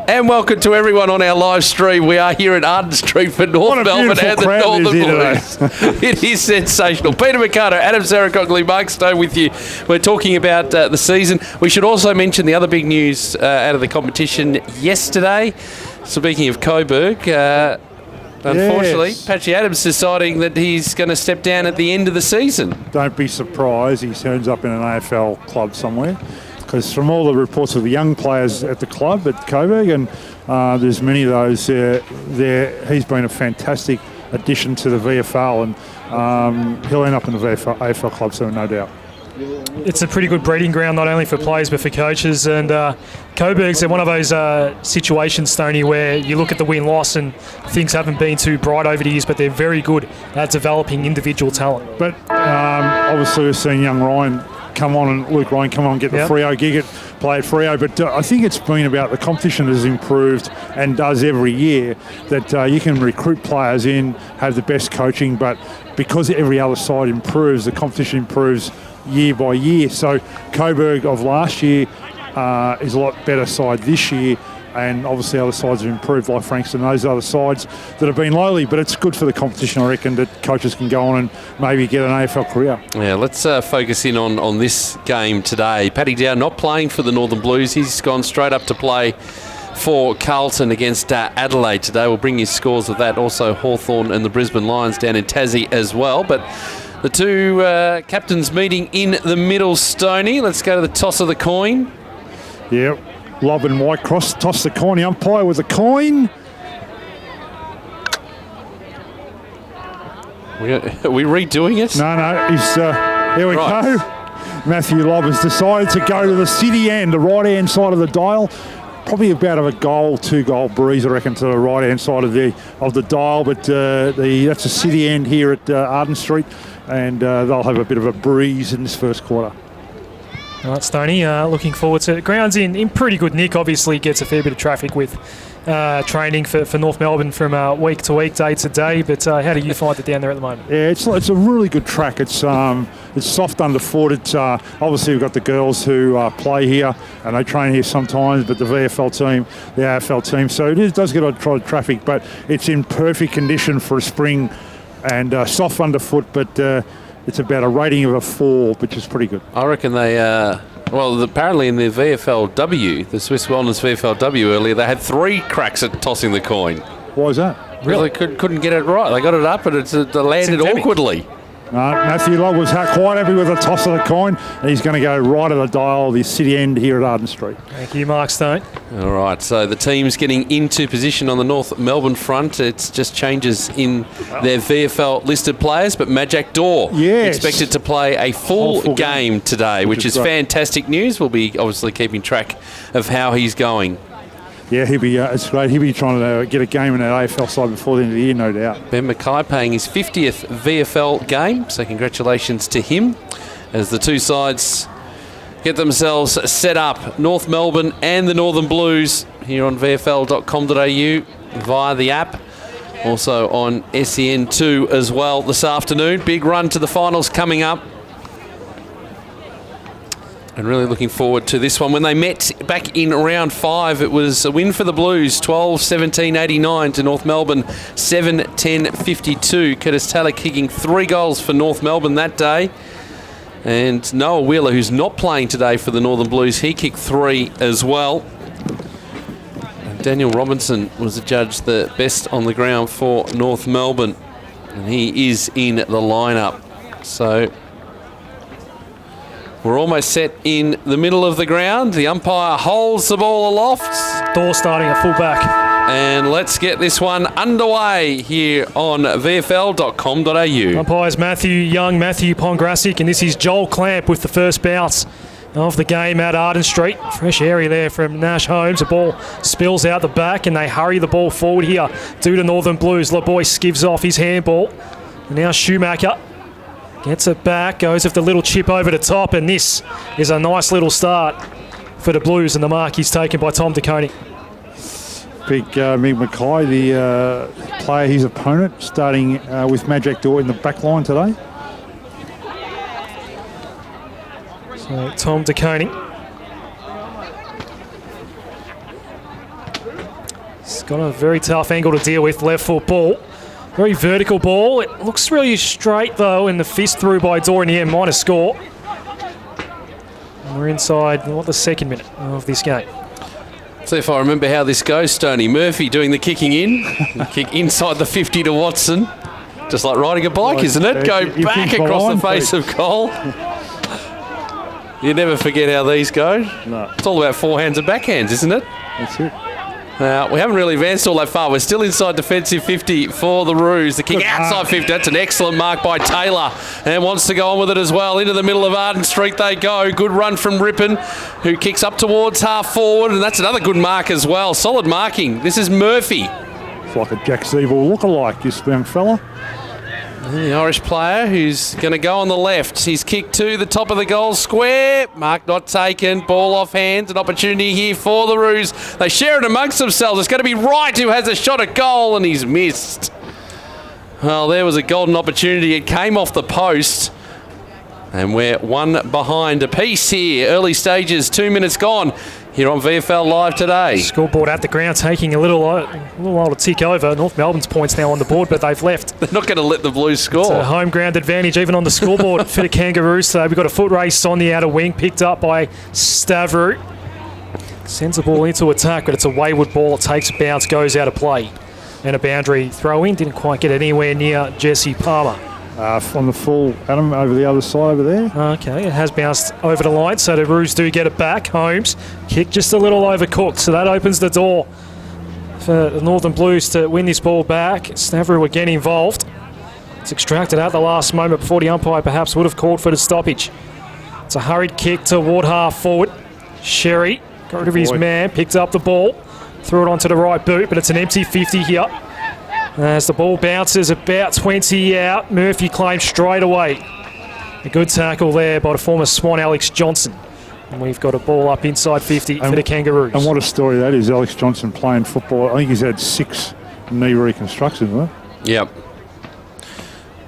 And welcome to everyone on our live stream. We are here at Arden Street for North Melbourne and the Northern Blues. It is sensational. Peter Mercado, Adam Saracoglu, Mark Stone with you. We're talking about the season. We should also mention the other big news out of the competition yesterday. Speaking of Coburg, unfortunately, yes. Patchy Adams deciding that he's going to step down at the end of the season. Don't be surprised he turns up in an AFL club somewhere. Because from all the reports of the young players at the club at Coburg, and there's many of those there, he's been a fantastic addition to the VFL, and he'll end up in the AFL club soon, no doubt. It's a pretty good breeding ground, not only for players but for coaches. And Coburg's one of those situations, Stoney, where you look at the win-loss and things haven't been too bright over the years, but they're very good at developing individual talent. But obviously we've seen young Ryan come on, and Luke Ryan come on and get the Freo gig at play at Freo. But I think it's been about the competition has improved and does every year, that you can recruit players in, have the best coaching, but because every other side improves, the competition improves year by year. So Coburg of last year is a lot better side this year, and obviously other sides have improved, like Frankston, those other sides that have been lowly. But it's good for the competition, I reckon, that coaches can go on and maybe get an AFL career. Yeah, let's focus in on this game today. Paddy Dow not playing for the Northern Blues. He's gone straight up to play for Carlton against Adelaide today. We'll bring you scores of that. Also Hawthorn and the Brisbane Lions down in Tassie as well. But the two captains meeting in the middle, Stoney. Let's go to the toss of the coin. Yep. Lob and Whitecross toss the coin. The umpire with the coin. Are we redoing it? No. He's here we go. Matthew Lobb has decided to go to the city end, the right-hand side of the dial. Probably about a goal, 2-goal breeze, I reckon, to the right-hand side of the dial. But that's a city end here at Arden Street, and they'll have a bit of a breeze in this first quarter. All right, Stoney, looking forward to it. Ground's in pretty good nick. Obviously gets a fair bit of traffic with training for North Melbourne from week to week, day to day. But how do you find it down there at the moment? Yeah, it's a really good track. It's soft underfoot. It's obviously we've got the girls who play here and they train here sometimes, but the VFL team, the AFL team. So it does get a lot of traffic, but it's in perfect condition for a spring, and soft underfoot, but it's about a rating of a 4, which is pretty good. I reckon they, apparently in the VFLW, the Swiss Wellness VFLW earlier, they had 3 cracks at tossing the coin. Why is that? Really? They couldn't get it right. They got it up, and it landed awkwardly. Matthew Love was quite happy with the toss of the coin, and he's going to go right at the dial of the city end here at Arden Street. Thank you, Mark Stone. All right, so the team's getting into position on the North Melbourne front. It's just changes in their VFL listed players, but Majak Daw expected to play a full game today, which is fantastic news. We'll be obviously keeping track of how he's going. Yeah, it's great. He'll be trying to get a game in that AFL side before the end of the year, no doubt. Ben Mackay playing his 50th VFL game, so congratulations to him as the two sides get themselves set up. North Melbourne and the Northern Blues here on VFL.com.au via the app. Also on SEN2 as well this afternoon. Big run to the finals coming up. And really looking forward to this one. When they met back in round 5, it was a win for the Blues, 12-17-89 to North Melbourne, 7-10-52. Curtis Taylor kicking 3 goals for North Melbourne that day. And Noah Wheeler, who's not playing today for the Northern Blues, he kicked 3 as well. And Daniel Robinson was adjudged the best on the ground for North Melbourne. And he is in the lineup. So we're almost set in the middle of the ground. The umpire holds the ball aloft. Daw starting at fullback. And let's get this one underway here on VFL.com.au. Umpires Matthew Young, Matthew Pongracic, and this is Joel Clamp with the first bounce of the game at Arden Street. Fresh area there from Nash Holmes. The ball spills out the back and they hurry the ball forward here due to Northern Blues. LeBoy skivs off his handball. And now Schumacher gets it back, goes with the little chip over the top, and this is a nice little start for the Blues, and the mark is taken by Tom DeConey. Big Mick Mackay, the player, his opponent, starting with Majak Daw in the back line today. So Tom DeConey He's got a very tough angle to deal with, left foot ball. Very vertical ball. It looks really straight, though, and the fist through by Dorian here, minor score. And we're inside, the second minute of this game. See if I remember how this goes, Stoney. Murphy doing the kicking in. Kick inside the 50 to Watson. Just like riding a bike, isn't it? Go back across the face of goal. You never forget how these go. No. It's all about forehands and backhands, isn't it? That's it. We haven't really advanced all that far. We're still inside defensive 50 for the Roos. The kick outside 50. That's an excellent mark by Taylor. And wants to go on with it as well. Into the middle of Arden Street they go. Good run from Rippon, who kicks up towards half forward. And that's another good mark as well. Solid marking. This is Murphy. It's like a Jack Zeeble lookalike, this young fella. The Irish player who's going to go on the left. He's kicked to the top of the goal square. Mark not taken. Ball off hands. An opportunity here for the Roos. They share it amongst themselves. It's going to be Wright who has a shot at goal, and he's missed. Well, there was a golden opportunity. It came off the post. And we're one behind apiece here. Early stages, 2 minutes gone. Here on VFL Live today. Scoreboard at the ground taking a little while to tick over. North Melbourne's points now on the board, but they've left. They're not going to let the Blues score. It's a home ground advantage even on the scoreboard for the Kangaroos. So we've got a foot race on the outer wing, picked up by Stavrou. Sends the ball into attack, but it's a wayward ball. It takes a bounce, goes out of play. And a boundary throw in. Didn't quite get anywhere near Jesse Palmer. On the full, Adam, over the other side over there. Okay, it has bounced over the line, so the Roos do get it back. Holmes, kick just a little overcooked, so that opens the door for the Northern Blues to win this ball back. Stavrou again involved. It's extracted at the last moment before the umpire perhaps would have called for the stoppage. It's a hurried kick toward half forward. Sherry got rid of his man, picked up the ball, threw it onto the right boot, but it's an empty 50 here. As the ball bounces about 20 out, Murphy claims straight away. A good tackle there by the former Swan, Alex Johnson. And we've got a ball up inside 50 for the Kangaroos. And what a story that is, Alex Johnson playing football. I think he's had 6 knee reconstructions, right? Yep.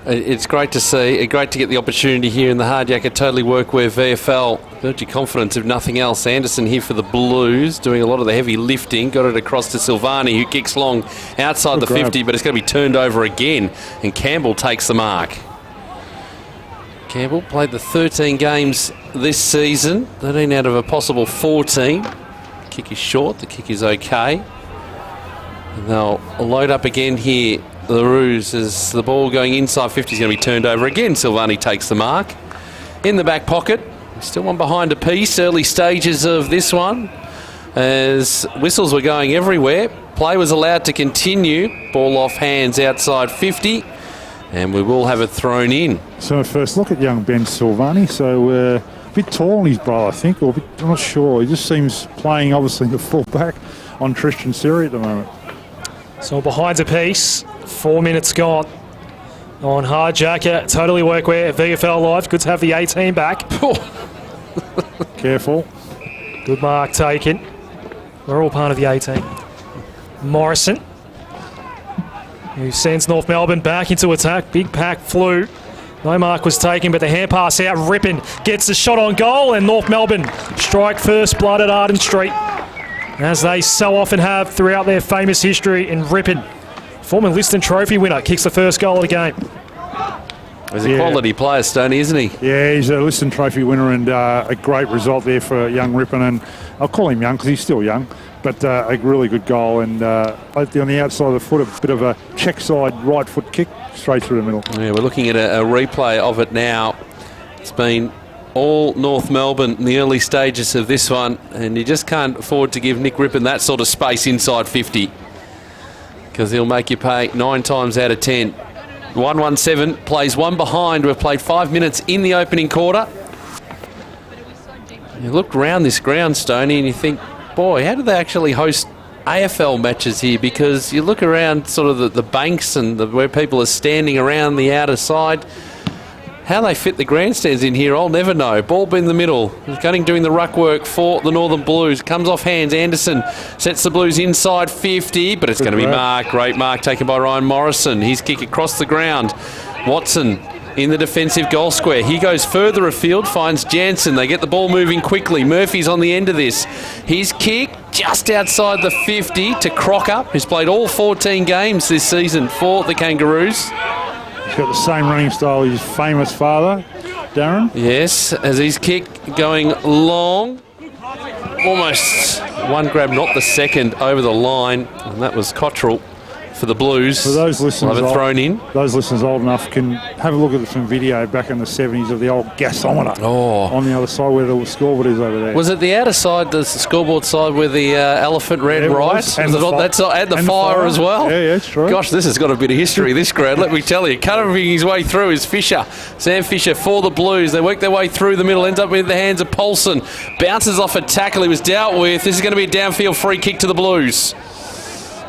It's great to see. Great to get the opportunity here in the hard jacket. Totally workwear VFL. Build your confidence if nothing else. Anderson here for the Blues, doing a lot of the heavy lifting. Got it across to Silvani, who kicks long outside the 50, but it's going to be turned over again. And Campbell takes the mark. Campbell played the 13 games this season, 13 out of a possible 14. Kick is short. The kick is okay. And they'll load up again here. The Roos, as the ball going inside 50 is going to be turned over again. Silvani takes the mark. In the back pocket, still one behind a piece. Early stages of this one, as whistles were going everywhere. Play was allowed to continue. Ball off hands outside 50, and we will have it thrown in. So first look at young Ben Silvani. So a bit tall on his brother, I think, or I'm not sure. He just seems playing obviously the full back on Tristan Siri at the moment. So behind a piece, 4 minutes gone on hard jacket. Totally workwear at VFL Live. Good to have the 18 back. Careful. Good mark taken. We're all part of the 18. Morrison, who sends North Melbourne back into attack. Big pack flew. No mark was taken, but the hand pass out. Rippon gets the shot on goal, and North Melbourne strike first blood at Arden Street, as they so often have throughout their famous history. In Rippon, former Liston Trophy winner, kicks the first goal of the game. He's a quality player, Stoney, isn't he? Yeah, he's a Liston Trophy winner, and a great result there for young Rippon. And I'll call him young because he's still young, but a really good goal. And on the outside of the foot, a bit of a check side right foot kick straight through the middle. Yeah, we're looking at a replay of it now. It's been all North Melbourne in the early stages of this one, and you just can't afford to give Nick Rippon that sort of space inside 50, because he'll make you pay 9 times out of 10. 1-1-7, plays one behind. We've played 5 minutes in the opening quarter. You look around this ground, Stoney, and you think, boy, how do they actually host AFL matches here? Because you look around sort of the banks and where people are standing around the outer side. How they fit the grandstands in here, I'll never know. Ball in the middle. Gunning doing the ruck work for the Northern Blues. Comes off hands. Anderson sets the Blues inside 50, but it's going to be marked. Great mark taken by Ryan Morrison. His kick across the ground. Watson in the defensive goal square. He goes further afield, finds Jansen. They get the ball moving quickly. Murphy's on the end of this. His kick just outside the 50 to Crocker, who's played all 14 games this season for the Kangaroos. He's got the same running style as his famous father, Darren. Yes, as his kick going long. Almost one grab, not the second, over the line. And that was Cottrell for the Blues. For those listeners, have it thrown in. Those listeners old enough can have a look at some video back in the 70s of the old gasometer on the other side where the scoreboard is over there. Was it the outer side, the scoreboard side where the elephant read right? And that side, and the fire as well? Yeah, it's true. Gosh, this has got a bit of history, this crowd, let me tell you. Cutting his way through is Fisher. Sam Fisher for the Blues. They work their way through the middle, ends up in the hands of Paulson. Bounces off a tackle. He was dealt with. This is going to be a downfield free kick to the Blues.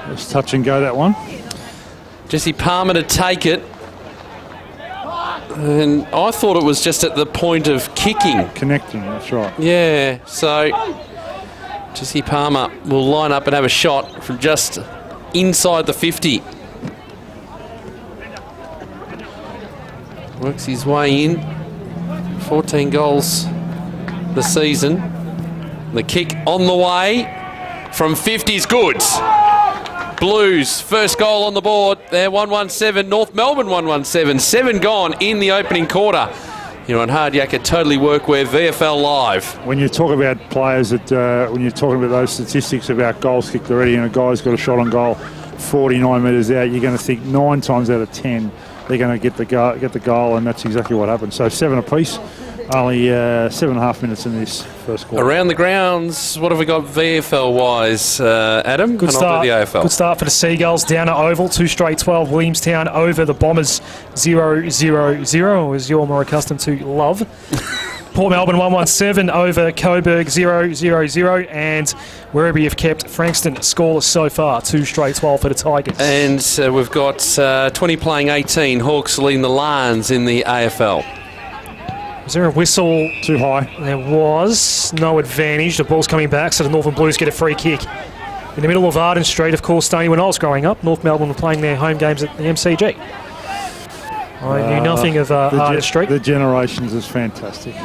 Let's touch and go that one. Jesse Palmer to take it. And I thought it was just at the point of kicking. Connecting, that's right. Yeah, so Jesse Palmer will line up and have a shot from just inside the 50. Works his way in. 14 goals this season. The kick on the way from 50 is good. Blues, first goal on the board. They're 117. North Melbourne 117. 7 gone in the opening quarter. You're on Hard Yakka Totally Workwear VFL Live. When you talk about players that, when you're talking about those statistics about goals kicked already, and a guy's got a shot on goal 49 metres out, you're going to think 9 times out of 10 they're going to get the goal, and that's exactly what happened. So 7 apiece. Only 7.5 minutes in this first quarter. Around the grounds, what have we got VFL-wise, Adam? Good start. The AFL. Good start for the Seagulls down at Oval. 2 straight 12. Williamstown over the Bombers 0-0-0, as you're more accustomed to love. Port Melbourne 117 over Coburg 0-0-0, and wherever you've kept Frankston scoreless so far, 2 straight 12 for the Tigers. And we've got 20 playing 18. Hawks leading the Lions in the AFL. Was there a whistle? Too high. There was. No advantage. The ball's coming back, so the Northern Blues get a free kick. In the middle of Arden Street, of course, Stoney, when I was growing up, North Melbourne were playing their home games at the MCG. I knew nothing of Arden Street. The Generations is fantastic.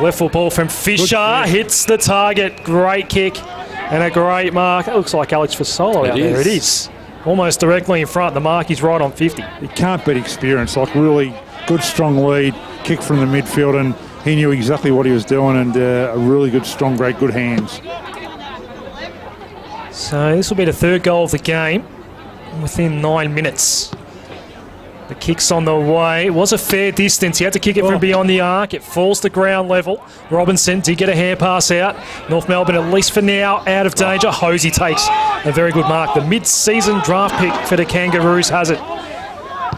Left foot ball from Fisher. Hits the target. Great kick and a great mark. That looks like Alex Fasolo out there. It is. Almost directly in front. The mark is right on 50. You can't beat experience. Like, really good, strong lead. Kick from the midfield, and he knew exactly what he was doing, and a really good, strong break, good hands. So this will be the 3rd goal of the game within 9 minutes. The kick's on the way. It was a fair distance. He had to kick it from beyond the arc. It falls to ground level. Robinson did get a hand pass out. North Melbourne, at least for now, out of danger. Hosey takes a very good mark. The mid-season draft pick for the Kangaroos has it.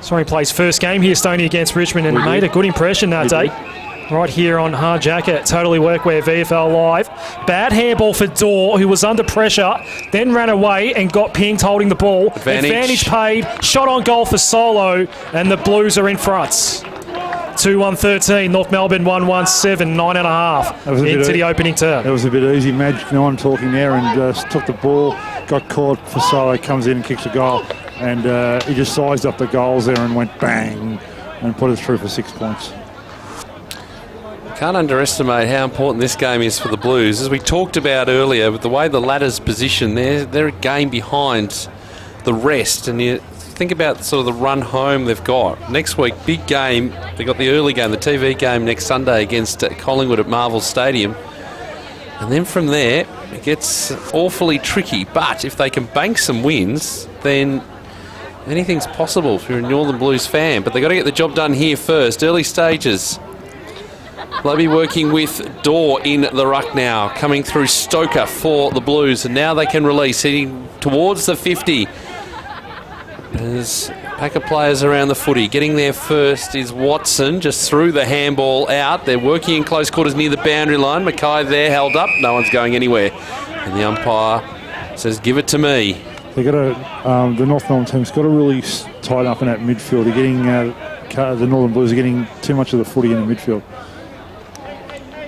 Sorry, plays first game here, Stoney, against Richmond, and made a good impression that day. Right here on Hard Jacket, Totally Workwear VFL Live. Bad handball for Dorr, who was under pressure, then ran away and got pinged holding the ball. Advantage paid, shot on goal for Solo, and the Blues are in front. 2-1-13, North Melbourne 1-1-7, 9.5 into the opening term. That was a bit easy. Magic 9 talking there, and just took the ball, got caught for Solo, comes in and kicks a goal. And he just sized up the goals there and went bang and put it through for 6 points. Can't underestimate how important this game is for the Blues. As we talked about earlier, with the way the ladder's positioned, they're a game behind the rest. And you think about sort of the run home they've got. Next week, big game. They've got the early game, the TV game next Sunday against Collingwood at Marvel Stadium. And then from there, it gets awfully tricky. But if they can bank some wins, then anything's possible if you're a Northern Blues fan. But they've got to get the job done here first. Early stages. They'll be working with Dorr in the ruck now. Coming through Stoker for the Blues. And now they can release. Heading towards the 50. There's a pack of players around the footy. Getting there first is Watson. Just threw the handball out. They're working in close quarters near the boundary line. Mackay there held up. No one's going anywhere. And the umpire says, give it to me. They got the North Melbourne team's got to really tighten up in that midfield. They're getting the Northern Blues are getting too much of the footy in the midfield.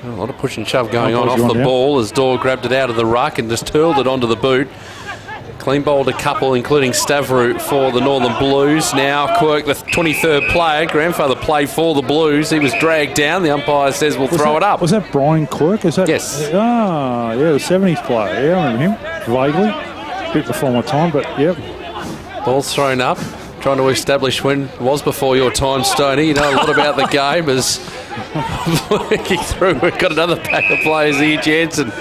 A lot of push and shove going on off the ball as Dorr grabbed it out of the ruck and just hurled it onto the boot. Clean bowled a couple, including Stavrou for the Northern Blues. Now Quirk, the 23rd player, grandfather played for the Blues. He was dragged down. The umpire says we'll throw it up. Was that Brian Quirk? Is that? Yes. The 70s player. Yeah, I remember him vaguely. A bit before my time, but yep. Ball's thrown up. Trying to establish when it was before your time, Stoney. You know a lot about the game as working through. We've got another pack of players here, Jansen,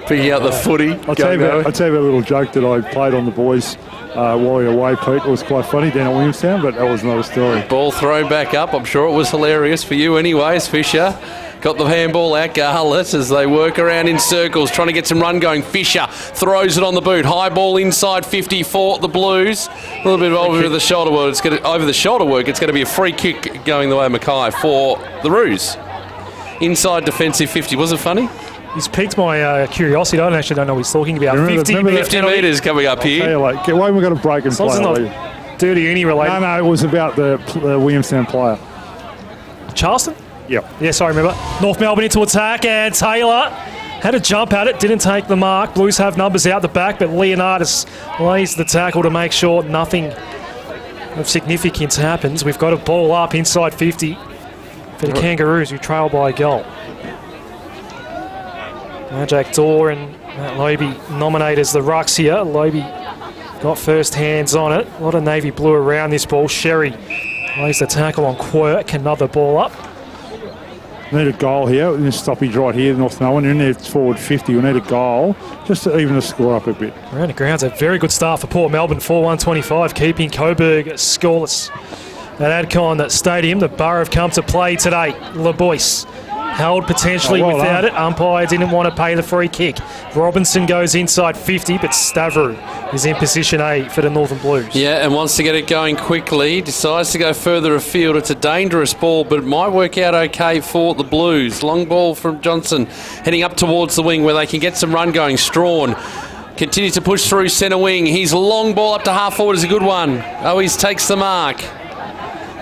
picking up the footy. I'll tell you about a little joke that I played on the boys while we were away, Pete. It was quite funny down at Williamstown, but that was another story. Ball thrown back up. I'm sure it was hilarious for you anyways, Fisher. Got the handball out, Garlett, as they work around in circles, trying to get some run going. Fisher throws it on the boot. High ball inside 50 for the Blues. A little bit over the shoulder work. It's going to be a free kick going the way of Mackay for the Roos. Inside defensive 50. Was it funny? He's piqued my curiosity. I actually don't know what he's talking about. 50 metres coming up here. Get away, we've got a break and play. It's not dirty uni related. No, it was about the Williamstown player. Charleston? Yep. Yes, I remember. North Melbourne into attack, and Taylor had a jump at it, didn't take the mark. Blues have numbers out the back, but Leonardis lays the tackle to make sure nothing of significance happens. We've got a ball up inside 50 for the Kangaroos, who trail by a goal. Jack Dorr and Matt Lobe nominated as the rucks here. Lobe got first hands on it. A lot of navy blue around this ball. Sherry lays the tackle on Quirk, another ball up. Need a goal here. In this stoppage right here, North Melbourne. In there, forward 50. We need a goal just to even the score up a bit. Around the grounds, a very good start for Port Melbourne. 4-1-25, keeping Coburg scoreless at Adcon Stadium. The Borough have come to play today. LeBoyce held potentially without it. Umpire didn't want to pay the free kick. Robinson goes inside 50, but Stavrou is in position A for the Northern Blues. Yeah, and wants to get it going quickly. Decides to go further afield. It's a dangerous ball, but it might work out okay for the Blues. Long ball from Johnson, heading up towards the wing where they can get some run going. Strawn continues to push through centre wing. His long ball up to half forward is a good one. Owies takes the mark.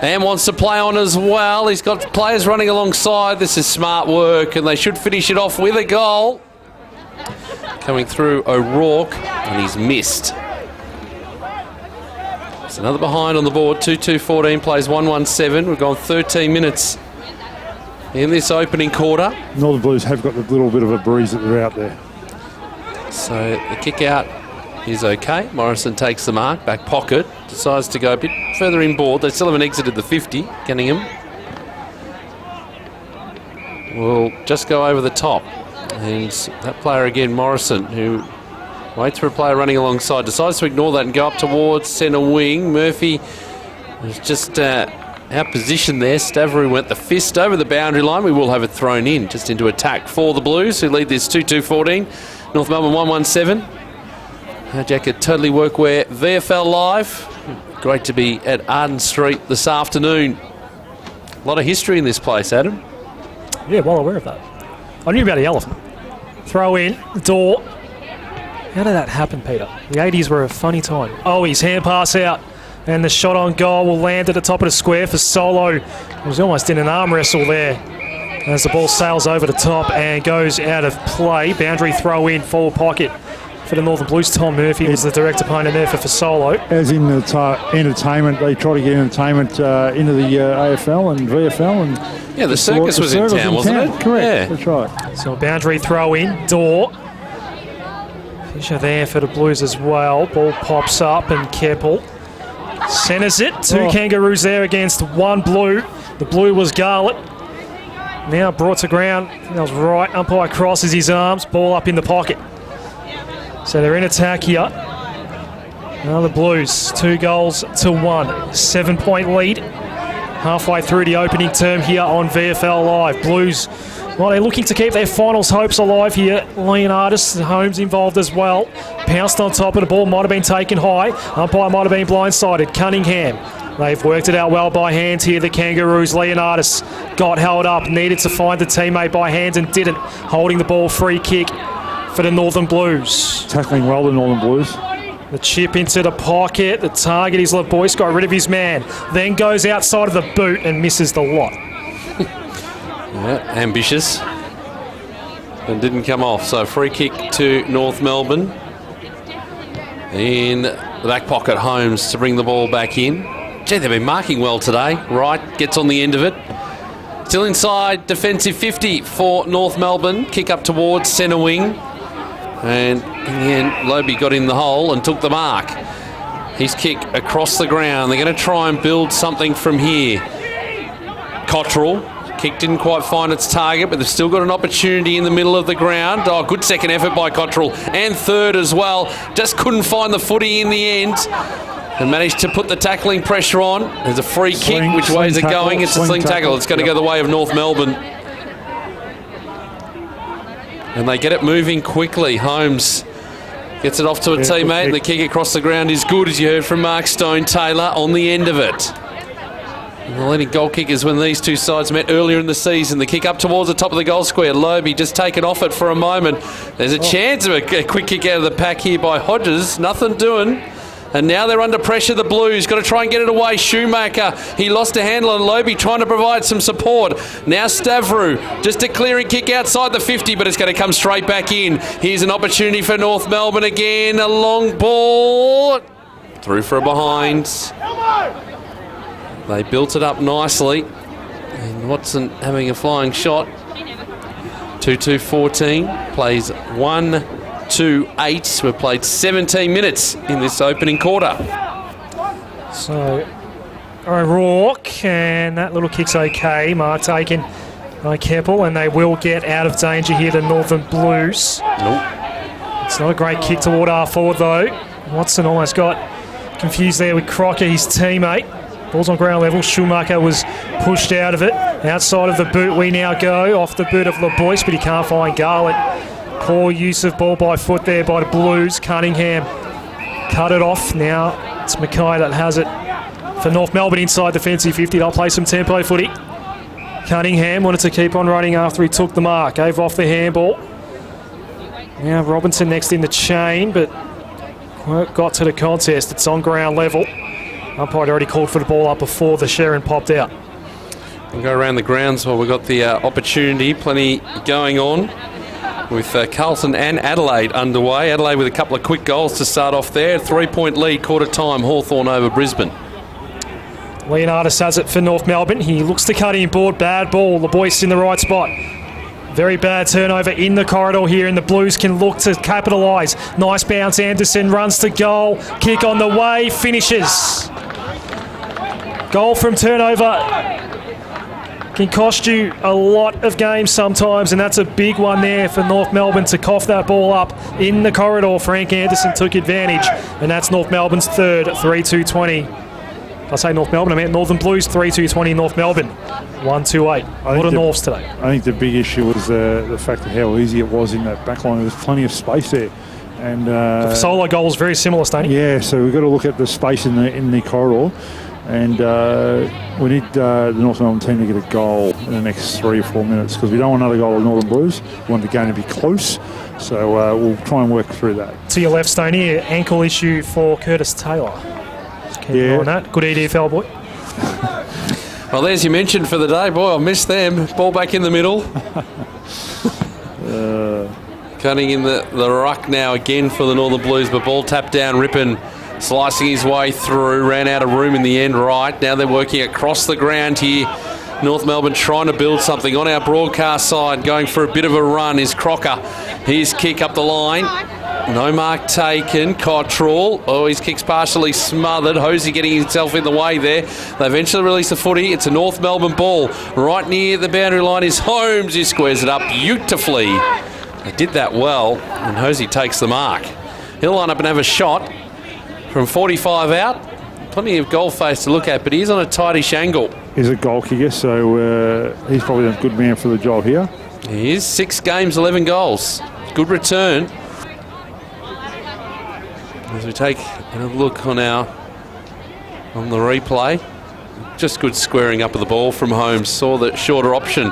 And wants to play on as well. He's got players running alongside. This is smart work, and they should finish it off with a goal. Coming through O'Rourke, and he's missed. It's another behind on the board. 2-2-14 plays 1-1-7. We've gone 13 minutes in this opening quarter. Northern Blues have got a little bit of a breeze that they're out there. So the kick out is okay. Morrison takes the mark, back pocket, decides to go a bit further inboard. They still haven't exited the 50. Cunningham will just go over the top. And that player again, Morrison, who waits for a player running alongside, decides to ignore that and go up towards centre wing. Murphy is just out position there. Stavrou went the fist over the boundary line. We will have it thrown in just into attack for the Blues, who lead this 2-2-14. North Melbourne 1-1-7. Jack at Totally Workwear VFL Live. Great to be at Arden Street this afternoon. A lot of history in this place, Adam. Yeah, well aware of that. I knew about the elephant. Throw in, door. How did that happen, Peter? The 80s were a funny time. Oh, his hand pass out. And the shot on goal will land at the top of the square for Solo. He was almost in an arm wrestle there as the ball sails over the top and goes out of play. Boundary throw in, forward pocket for the Northern Blues. Tom Murphy was the direct opponent there for Solo. As in the entertainment, they try to get entertainment into the AFL and VFL. And yeah, the circus was in town, wasn't it? Correct, yeah. That's right. So a boundary throw in, door. Fisher there for the Blues as well. Ball pops up and Keppel centres it. Two Kangaroos there against one Blue. The Blue was Garlett. Now brought to ground. That was right. Umpire crosses his arms. Ball up in the pocket. So they're in attack here. Now the Blues, 2-1. 7-point lead. Halfway through the opening term here on VFL Live. Blues, well, they're looking to keep their finals hopes alive here. Leonardis, Holmes involved as well. Pounced on top of the ball, might have been taken high. Umpire might have been blindsided. Cunningham. They've worked it out well by hand here, the Kangaroos. Leonardis got held up, needed to find the teammate by hand and didn't. Holding the ball, free kick for the Northern Blues. Tackling well, the Northern Blues. The chip into the pocket. The target is LeBoyce, got rid of his man. Then goes outside of the boot and misses the lot. Yeah, ambitious. And didn't come off. So free kick to North Melbourne. In the back pocket, Holmes to bring the ball back in. Gee, they've been marking well today. Wright gets on the end of it. Still inside, defensive 50 for North Melbourne. Kick up towards centre wing. And in the end, Lobe got in the hole and took the mark. His kick across the ground. They're going to try and build something from here. Cottrell. Kick didn't quite find its target, but they've still got an opportunity in the middle of the ground. Oh, good second effort by Cottrell. And third as well. Just couldn't find the footy in the end. And managed to put the tackling pressure on. There's a free kick. Which way is it going? It's a sling tackle. It's going to go the way of North Melbourne. And they get it moving quickly. Holmes gets it off to a teammate. And the kick across the ground is good, as you heard from Mark Stone-Taylor on the end of it. And the leading goal kickers when these two sides met earlier in the season. The kick up towards the top of the goal square. Lobe just taken off it for a moment. There's a chance of a quick kick out of the pack here by Hodges. Nothing doing. And now they're under pressure, the Blues. Got to try and get it away. Shoemaker, he lost a handle on Lobe, trying to provide some support. Now Stavrou, just a clearing kick outside the 50, but it's going to come straight back in. Here's an opportunity for North Melbourne again. A long ball. Through for a behind. They built it up nicely. And Watson having a flying shot. 2-2-14. Plays 1-2-8. We've played 17 minutes in this opening quarter. So, O'Rourke, and that little kick's okay. Mark taken by Keppel, and they will get out of danger here, the Northern Blues. Nope. It's not a great kick toward our forward, though. Watson almost got confused there with Crocker, his teammate. Ball's on ground level. Schumacher was pushed out of it. Outside of the boot we now go. Off the boot of LeBoyce, but he can't find Garlett. Poor use of ball by foot there by the Blues. Cunningham cut it off. Now it's Mackay that has it for North Melbourne inside defensive 50. They'll play some tempo footy. Cunningham wanted to keep on running after he took the mark. Gave off the handball. Now Robinson next in the chain, but got to the contest. It's on ground level. Umpire had already called for the ball up before the Sharon popped out. We'll go around the grounds while we've got the opportunity. Plenty going on with Carlton and Adelaide underway. Adelaide with a couple of quick goals to start off there. 3-point lead, quarter time, Hawthorn over Brisbane. Leonardis has it for North Melbourne. He looks to cut in board. Bad ball. LeBoyce in the right spot. Very bad turnover in the corridor here, and the Blues can look to capitalise. Nice bounce. Anderson runs to goal. Kick on the way. Finishes. Goal from turnover can cost you a lot of games sometimes, and that's a big one there for North Melbourne to cough that ball up in the corridor. Frank Anderson took advantage, and that's North Melbourne's third, 3-2-20. I say North Melbourne, I meant Northern Blues, 3-2-20 North Melbourne, 1-2-8. A lot of Norths today. I think the big issue was the fact of how easy it was in that back line. There was plenty of space there. And the solo goal is very similar, Stoney. Yeah, so we've got to look at the space in the corridor. And we need the North Melbourne team to get a goal in the next 3 or 4 minutes, because we don't want another goal of Northern Blues. We want the game to be close. So we'll try and work through that. To your left, Stoney, ankle issue for Curtis Taylor. Keep an eye on that. Good EDFL, boy. Well, there's your mention for the day. Boy, I missed them. Ball back in the middle. Cutting in the ruck now again for the Northern Blues, but ball tapped down. Rippon slicing his way through. Ran out of room in the end, right. Now they're working across the ground here. North Melbourne trying to build something. On our broadcast side, going for a bit of a run is Crocker. His kick up the line. No mark taken. Cottrell. Oh, his kick's partially smothered. Hosey getting himself in the way there. They eventually release the footy. It's a North Melbourne ball. Right near the boundary line is Holmes. He squares it up beautifully. They did that well, and Hosey takes the mark. He'll line up and have a shot from 45 out. Plenty of goal face to look at, but he's on a tightish angle. He's a goal kicker, so he's probably a good man for the job here. He is. 6 games, 11 goals. Good return. As we take a look on the replay, just good squaring up of the ball from Holmes. Saw the shorter option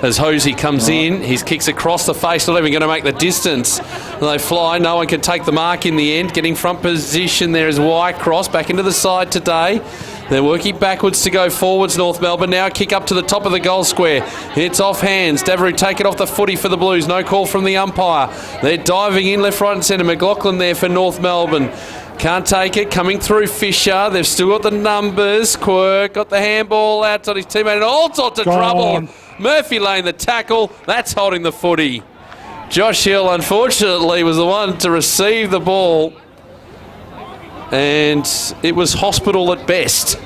as Hosey comes in. His kicks across the face, not even going to make the distance. They fly. No one can take the mark in the end. Getting front position there is Whitecross back into the side today. They're working backwards to go forwards, North Melbourne. Now a kick up to the top of the goal square. It's off hands. Davery take it off the footy for the Blues. No call from the umpire. They're diving in left, right and centre. McLaughlin there for North Melbourne. Can't take it. Coming through Fisher. They've still got the numbers. Quirk got the handball out on his teammate in all sorts of trouble. Murphy laying the tackle. That's holding the footy. Josh Hill, unfortunately, was the one to receive the ball. And it was hospital at best,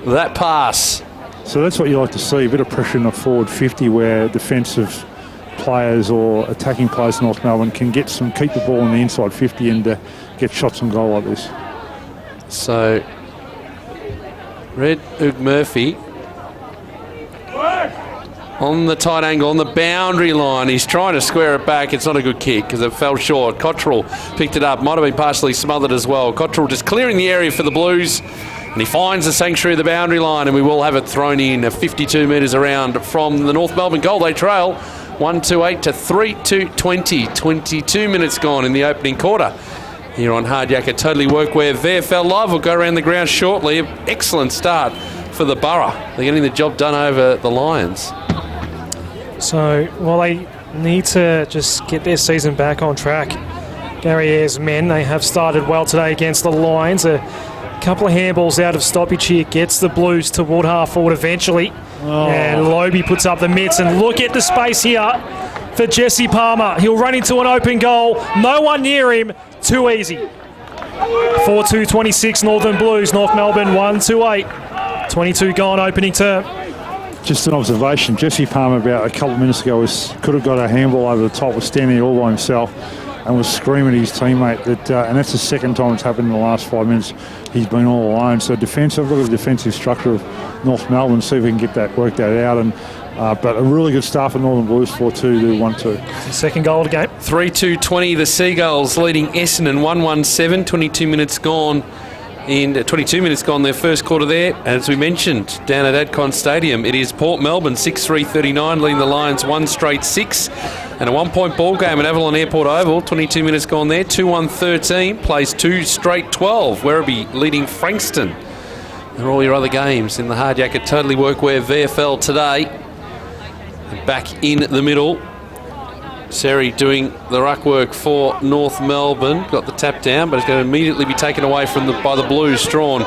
that pass. So that's what you like to see, a bit of pressure in the forward 50 where defensive players or attacking players in North Melbourne can keep the ball in the inside 50 and get shots on goal like this. So, Red Oog Murphy on the tight angle, on the boundary line. He's trying to square it back. It's not a good kick because it fell short. Cottrell picked it up. Might have been partially smothered as well. Cottrell just clearing the area for the Blues. And he finds the sanctuary of the boundary line, and we will have it thrown in 52 metres around from the North Melbourne goal. They trail 1-2-8 to 3-2-20. 22 minutes gone in the opening quarter. Here on Hard Yakka Totally Workwear VFL Live. We'll go around the ground shortly. Excellent start for the Borough. They're getting the job done over the Lions. So, while they need to just get their season back on track, Gary Ayres' men, they have started well today against the Lions. A couple of handballs out of stoppage here gets the Blues toward half forward eventually. And Lobe puts up the mitts, and look at the space here for Jesse Palmer. He'll run into an open goal. No one near him. Too easy. 4-2-26 Northern Blues. North Melbourne 1-2-8. 22 gone opening term. Just an observation, Jesse Palmer about a couple of minutes ago could have got a handball over the top, was standing there all by himself and was screaming at his teammate. And that's the second time it's happened in the last 5 minutes. He's been all alone. So defensive, look at the defensive structure of North Melbourne, see if we can get that worked out. And but a really good start for Northern Blues, 4-2 to 1-2. Second goal of the game. 3-2-20, the Seagulls leading Essendon 1-1-7, 22 minutes gone. In 22 minutes gone, their first quarter there. As we mentioned, down at Adcon Stadium, it is Port Melbourne 6-3-39, leading the Lions 1 straight 6. And a 1-point ball game at Avalon Airport Oval, 22 minutes gone there. 2-1-13, plays 2 straight 12. Werribee leading Frankston. And all your other games in the Hard Yakka Totally Workwear VFL today. And back in the middle, Seri doing the ruck work for North Melbourne. Got the tap down, but it's going to immediately be taken away by the Blues. Strawn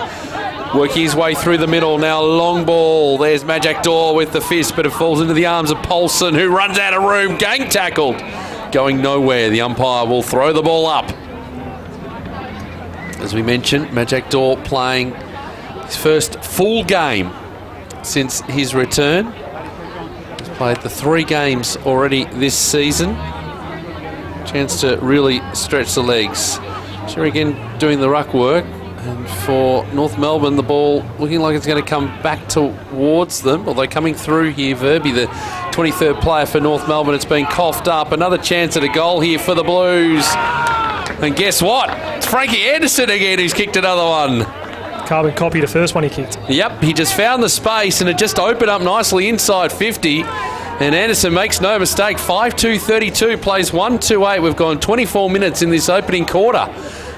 working his way through the middle. Now long ball. There's Majak Dor with the fist, but it falls into the arms of Paulson, who runs out of room. Gang tackled. Going nowhere. The umpire will throw the ball up. As we mentioned, Majak Dor playing his first full game since his return. Played the 3 games already this season. Chance to really stretch the legs. Sherry again doing the ruck work. And for North Melbourne, the ball looking like it's going to come back towards them. Although coming through here, Verby, the 23rd player for North Melbourne, it's been coughed up. Another chance at a goal here for the Blues. And guess what? It's Frankie Anderson again who's kicked another one. Carbon copy the first one he kicked. Yep, he just found the space and it just opened up nicely inside 50. And Anderson makes no mistake. 5-2-32, plays 1-2-8. We've gone 24 minutes in this opening quarter.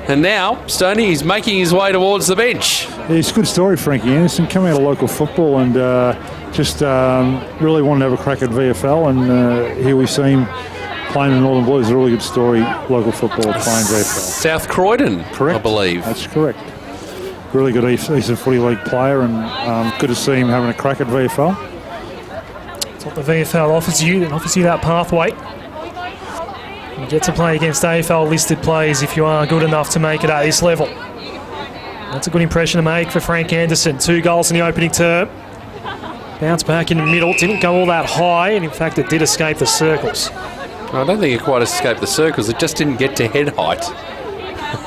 And now, Stoney, he's making his way towards the bench. Yeah, it's a good story, Frankie Anderson. Come out of local football and just really wanted to have a crack at VFL. And here we see him playing the Northern Blues. A really good story, local football, playing VFL. South Croydon, correct, I believe. That's correct. Really good Eastern Footy League player, and good to see him having a crack at VFL. That's what the VFL offers you. It offers you that pathway. You get to play against AFL listed players if you are good enough to make it at this level. That's a good impression to make for Frank Anderson. 2 goals in the opening term. Bounce back in the middle. Didn't go all that high, and in fact it did escape the circles. I don't think it quite escaped the circles. It just didn't get to head height.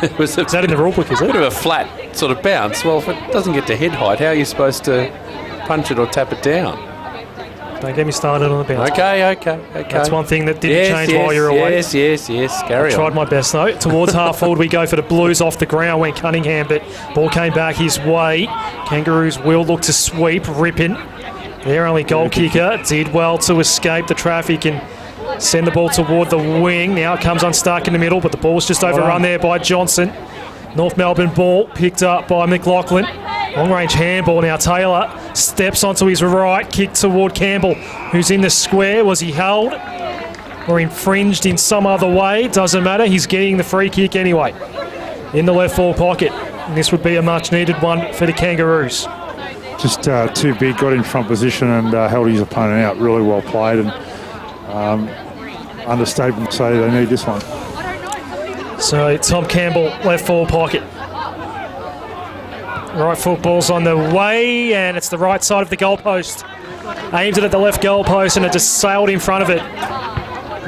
It was is that in the rule book, is it? A bit of a flat sort of bounce. Well, if it doesn't get to head height, how are you supposed to punch it or tap it down? Don't get me started on the bounce. Okay. That's one thing that didn't change while you're away. Yes. Carry on. Tried my best, though. Towards half forward we go for the Blues. Off the ground went Cunningham, but ball came back his way. Kangaroos will look to sweep. Rippin Their only goal kicker did well to escape the traffic and send the ball toward the wing. Now it comes unstuck in the middle, but the ball's just overrun there by Johnson. North Melbourne ball picked up by McLaughlin. Long-range handball now. Taylor steps onto his right, kick toward Campbell, who's in the square. Was he held or infringed in some other way? Doesn't matter. He's getting the free kick anyway. In the left forward pocket. And this would be a much-needed one for the Kangaroos. Just too big, got in front position and held his opponent out. Really well played, and understatement to say they need this one. So Tom Campbell, left forward pocket. Right football's on the way, and it's the right side of the goalpost. Aimed it at the left goalpost, and it just sailed in front of it.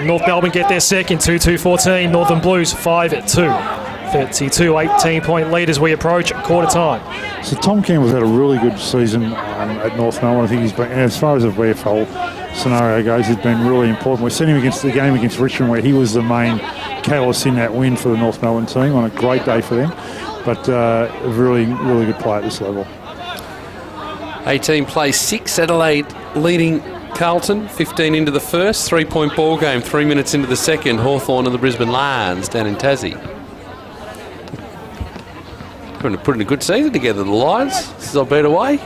North Melbourne get their second, 2-2-14. Northern Blues 5-2. 32-18-point lead as we approach quarter time. So Tom Campbell's had a really good season at North Melbourne. I think he's been, as far as the VFL scenario goes, he's been really important. We've seen him against the game against Richmond, where he was the main catalyst in that win for the North Melbourne team on a great day for them. But a really, really good play at this level. 18 plays 6. Adelaide leading Carlton. 15 into the first. 3-point ball game. 3 minutes into the second. Hawthorn and the Brisbane Lions down in Tassie. Putting a good season together, the Lions. This is I've away.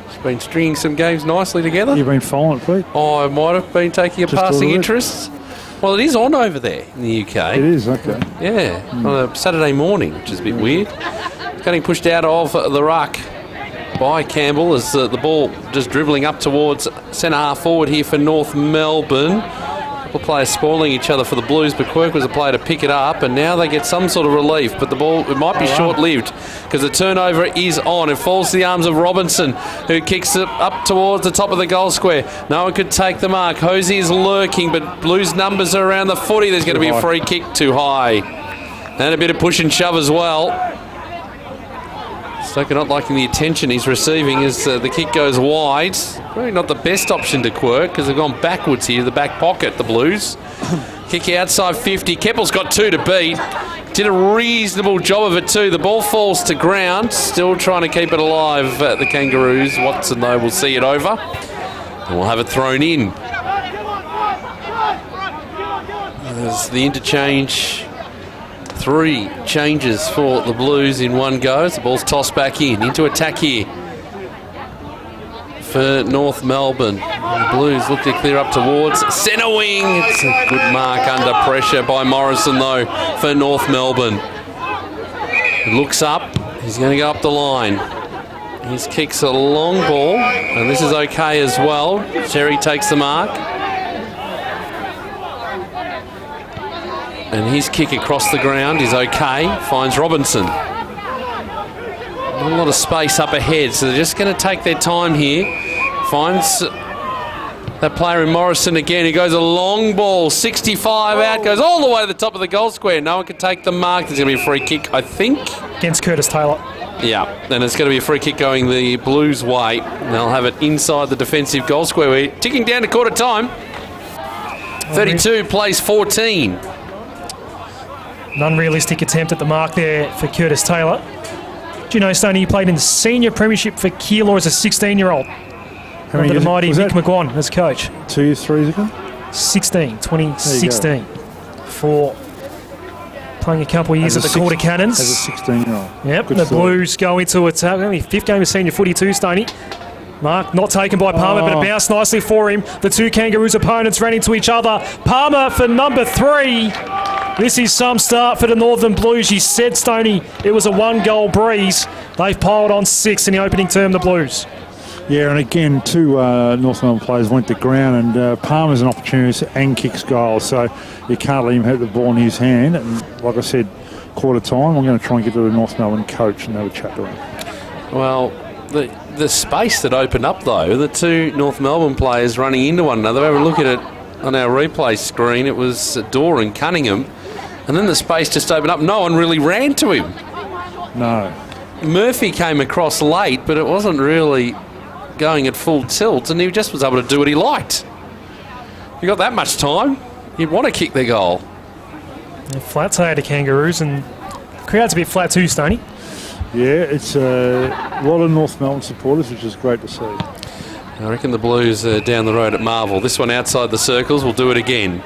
It's been stringing some games nicely together. You've been following it, Pete? I might have been taking a passing interest. Well, it is on over there in the UK. It is, okay. Yeah, on a Saturday morning, which is a bit weird. Getting pushed out of the ruck by Campbell as the ball just dribbling up towards centre half forward here for North Melbourne. A couple of players spoiling each other for the Blues, but Quirk was a player to pick it up, and now they get some sort of relief, but the ball, it might be short-lived because the turnover is on. It falls to the arms of Robinson, who kicks it up towards the top of the goal square. No one could take the mark. Hosey is lurking, but Blues numbers are around the footy. There's going to be a free kick too high. And a bit of push and shove as well. Stoker not liking the attention he's receiving as the kick goes wide. Probably not the best option to Quirk because they've gone backwards here to the back pocket, the Blues. Kick outside 50. Keppel's got 2 to beat. Did a reasonable job of it too. The ball falls to ground. Still trying to keep it alive, the Kangaroos. Watson, though, will see it over. And we'll have it thrown in. There's the interchange. 3 changes for the Blues in one go. The ball's tossed back in. Into attack here for North Melbourne. The Blues look to clear up towards centre wing. It's a good mark under pressure by Morrison, though, for North Melbourne. He looks up. He's going to go up the line. His kick's a long ball, and this is okay as well. Cherry takes the mark. And his kick across the ground is okay. Finds Robinson. A lot of space up ahead, so they're just going to take their time here. Finds that player in Morrison again. He goes a long ball, 65 out, goes all the way to the top of the goal square. No one can take the mark. There's going to be a free kick, I think. Against Curtis Taylor. Yeah, and it's going to be a free kick going the Blues' way. They'll have it inside the defensive goal square. We're ticking down to quarter time. 32 plays 14. An unrealistic attempt at the mark there for Curtis Taylor. Do you know, Stoney, he played in the senior premiership for Keilor as a 16-year-old. Under the mighty Mick McGuan as coach. 2 years, 3 years ago? 2016. For playing a couple of years at the Quarter Cannons. As a 16-year-old. Yep, the Blues go into attack. Only 5th game of senior footy too, Stoney. Mark not taken by Palmer, but it bounced nicely for him. The 2 Kangaroos opponents ran into each other. Palmer for number 3. This is some start for the Northern Blues. You said, Stoney, it was a 1-goal breeze. They've piled on 6 in the opening term, the Blues. Yeah, and again, 2 North Melbourne players went to ground, and Palmer's an opportunist and kicks goals, so you can't let him have the ball in his hand. And like I said, quarter time, I'm going to try and get to the North Melbourne coach and have a chat to him. Well, the space that opened up, though, the 2 North Melbourne players running into one another, have a look at it on our replay screen. It was Dorr and Cunningham. And then the space just opened up. No one really ran to him. No. Murphy came across late, but it wasn't really going at full tilt, and he just was able to do what he liked. If you got that much time, you'd want to kick the goal. Yeah, flat today to Kangaroos, and the crowd's a bit flat too, Stoney. Yeah, it's a lot of North Melbourne supporters, which is great to see. I reckon the Blues are down the road at Marvel. This one outside the circles. We'll do it again.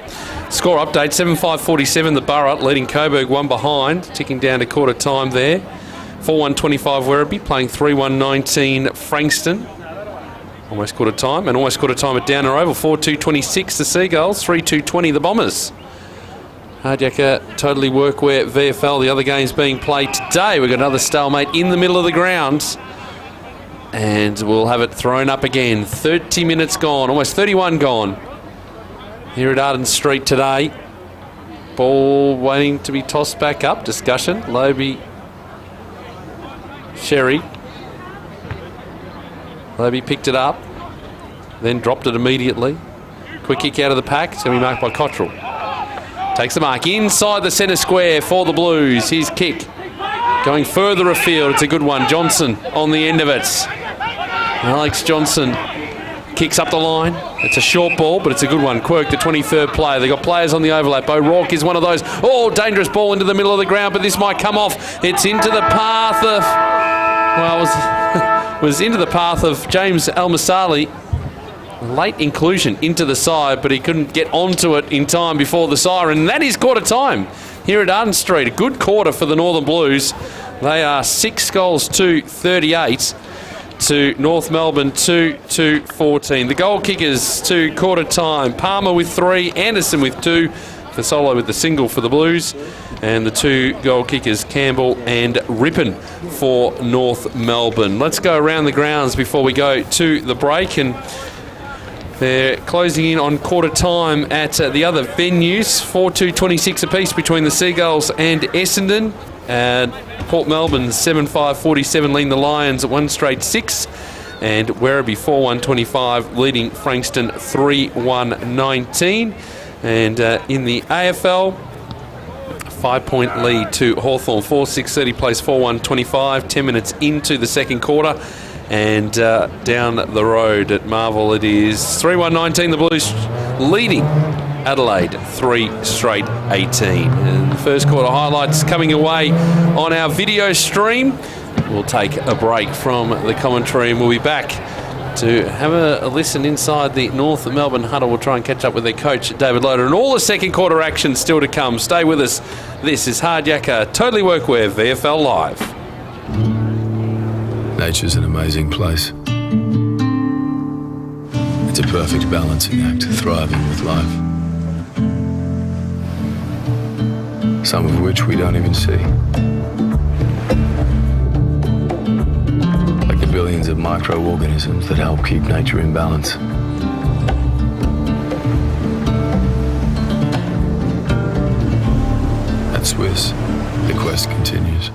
Score update, 7-5-47, the Borough leading Coburg, one behind, ticking down to quarter time there. 4-1-25 Werribee, playing 3-1-19 Frankston. Almost quarter time, and almost quarter time at Downer Oval. 4-2-26 the Seagulls, 3-2-20 the Bombers. Hardyacker, Totally Workwear, VFL, the other games being played today. We've got another stalemate in the middle of the ground. And we'll have it thrown up again. 30 minutes gone, almost 31 gone. Here at Arden Street today. Ball waiting to be tossed back up. Discussion. Lobe, Sherry. Lobe picked it up, then dropped it immediately. Quick kick out of the pack. It's going to be marked by Cottrell. Takes the mark inside the centre square for the Blues. His kick going further afield. It's a good one. Johnson on the end of it. Alex Johnson kicks up the line. It's a short ball, but it's a good one. Quirk, the 23rd player. They've got players on the overlap. O'Rourke is one of those. Oh, dangerous ball into the middle of the ground, but this might come off. It's into the path of... Well, it was into the path of James Almasali. Late inclusion into the side, but he couldn't get onto it in time before the siren. And that is quarter time here at Arden Street. A good quarter for the Northern Blues. They are 6 goals to 38 to North Melbourne 2-14. The goal kickers to quarter time. Palmer with 3, Anderson with 2, Fasolo with the single for the Blues, and the 2 goal kickers, Campbell and Rippon for North Melbourne. Let's go around the grounds before we go to the break, and they're closing in on quarter time at the other venues. 4-2-26 apiece between the Seagulls and Essendon. Port Melbourne 7-5-47 leading the Lions at 1 straight 6. And Werribee 4-1-25 leading Frankston 3-1-19. And in the AFL, 5-point lead to Hawthorn. 4-6-30 plays 4-1-25. 10 minutes into the second quarter. And down the road at Marvel, it is 3-1-19. The Blues leading Adelaide 3 straight 18. And the first quarter highlights coming away on our video stream. We'll take a break from the commentary and we'll be back to have a listen inside the North Melbourne huddle. We'll try and catch up with their coach, David Loader, and all the second quarter action still to come. Stay with us. This is Hardyacker, Totally Workwear, VFL Live. Nature's an amazing place. It's a perfect balancing act, thriving with life. Some of which we don't even see. Like the billions of microorganisms that help keep nature in balance. At Swiss, the quest continues.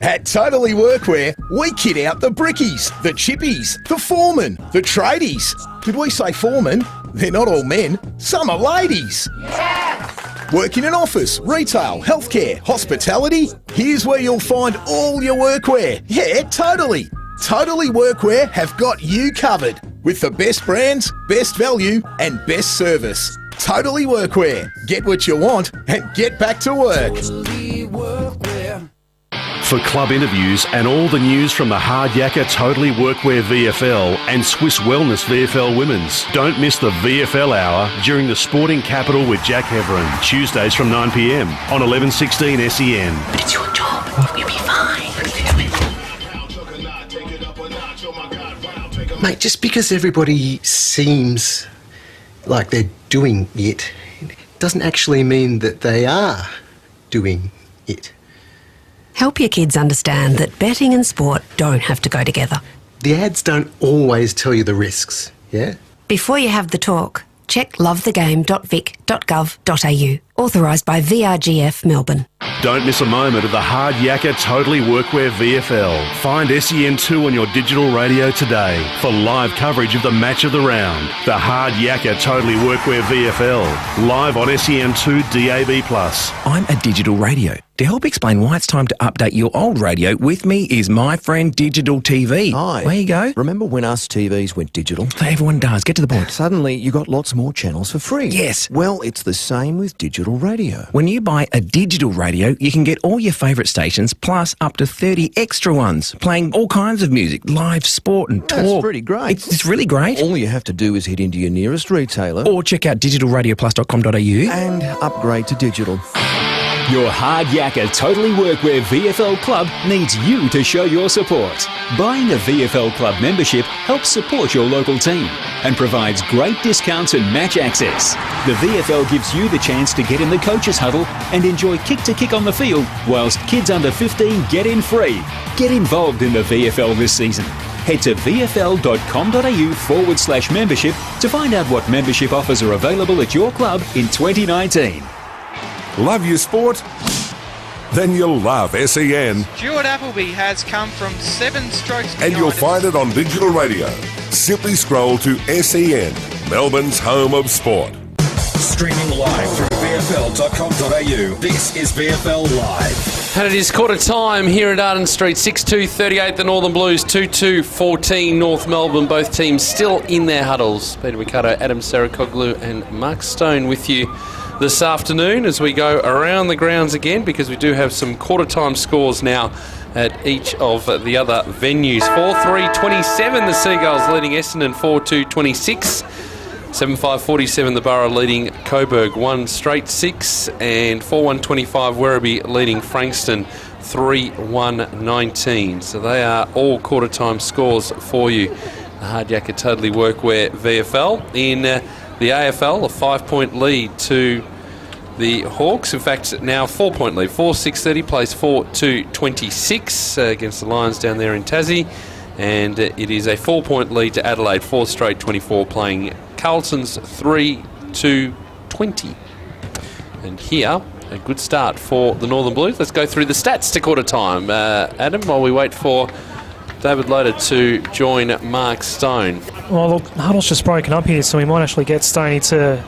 At Totally Workwear, we kit out the brickies, the chippies, the foremen, the tradies. Did we say foremen? They're not all men, some are ladies. Yeah! Work in an office, retail, healthcare, hospitality? Here's where you'll find all your workwear. Yeah, totally. Totally Workwear have got you covered with the best brands, best value and best service. Totally Workwear. Get what you want and get back to work. For club interviews and all the news from the Hardyacker Totally Workwear VFL and Swiss Wellness VFL Women's, don't miss the VFL Hour during the Sporting Capital with Jack Heverin, Tuesdays from 9 p.m. on 1116 SEN. But it's your job. We'll be fine. Mate, just because everybody seems like they're doing it doesn't actually mean that they are doing it. Help your kids understand that betting and sport don't have to go together. The ads don't always tell you the risks, yeah? Before you have the talk, check lovethegame.vic.gov.au. Authorised by VRGF Melbourne. Don't miss a moment of the Hardyacker Totally Workwear VFL. Find SEN2 on your digital radio today for live coverage of the match of the round. The Hardyacker Totally Workwear VFL. Live on SEN2 DAB+. I'm a digital radio. To help explain why it's time to update your old radio, with me is my friend Digital TV. Hi. Where you go? Remember when us TVs went digital? Everyone does. Get to the point. Suddenly, you got lots more channels for free. Yes. Well, it's the same with digital digital radio. When you buy a digital radio, you can get all your favourite stations plus up to 30 extra ones, playing all kinds of music, live sport and talk. That's pretty great. It's really great. All you have to do is head into your nearest retailer Or check out digitalradioplus.com.au and upgrade to digital. Your Hard Yakka Totally Workwear VFL Club needs you to show your support. Buying a VFL Club membership helps support your local team and provides great discounts and match access. The VFL gives you the chance to get in the coaches' huddle and enjoy kick-to-kick on the field, whilst kids under 15 get in free. Get involved in the VFL this season. Head to vfl.com.au/membership to find out what membership offers are available at your club in 2019. Love your sport? Then you'll love SEN. Stuart Appleby has come from 7 strokes behind. And you'll find it on digital radio. Simply scroll to SEN, Melbourne's home of sport. Streaming live through VFL.com.au. This is VFL Live. And it is quarter time here at Arden Street. 6-2-38 the Northern Blues, 2-2-14 North Melbourne. Both teams still in their huddles. Peter Mikado, Adam Sarakoglu and Mark Stone with you this afternoon as we go around the grounds again, because we do have some quarter time scores now at each of the other venues. 4-3-27 the Seagulls leading Essendon, 4-2-26. 7-5-47 the Borough leading Coburg, 1 straight 6, and 4-1-25 Werribee leading Frankston, 3-1-19. So they are all quarter time scores for you. The Hard Yakka Totally Workwear VFL. In the AFL, a 5-point lead to the Hawks. In fact, now 4-point lead. 4-6-30 plays 4-2-26 against the Lions down there in Tassie. And it is a 4-point lead to Adelaide, 4 straight 24 playing Carlton's 3-2-20. And here, a good start for the Northern Blues. Let's go through the stats to quarter time. Adam, while we wait for David Loader to join Mark Stone. Well, look, Huddle's just broken up here, so we might actually get Stoney to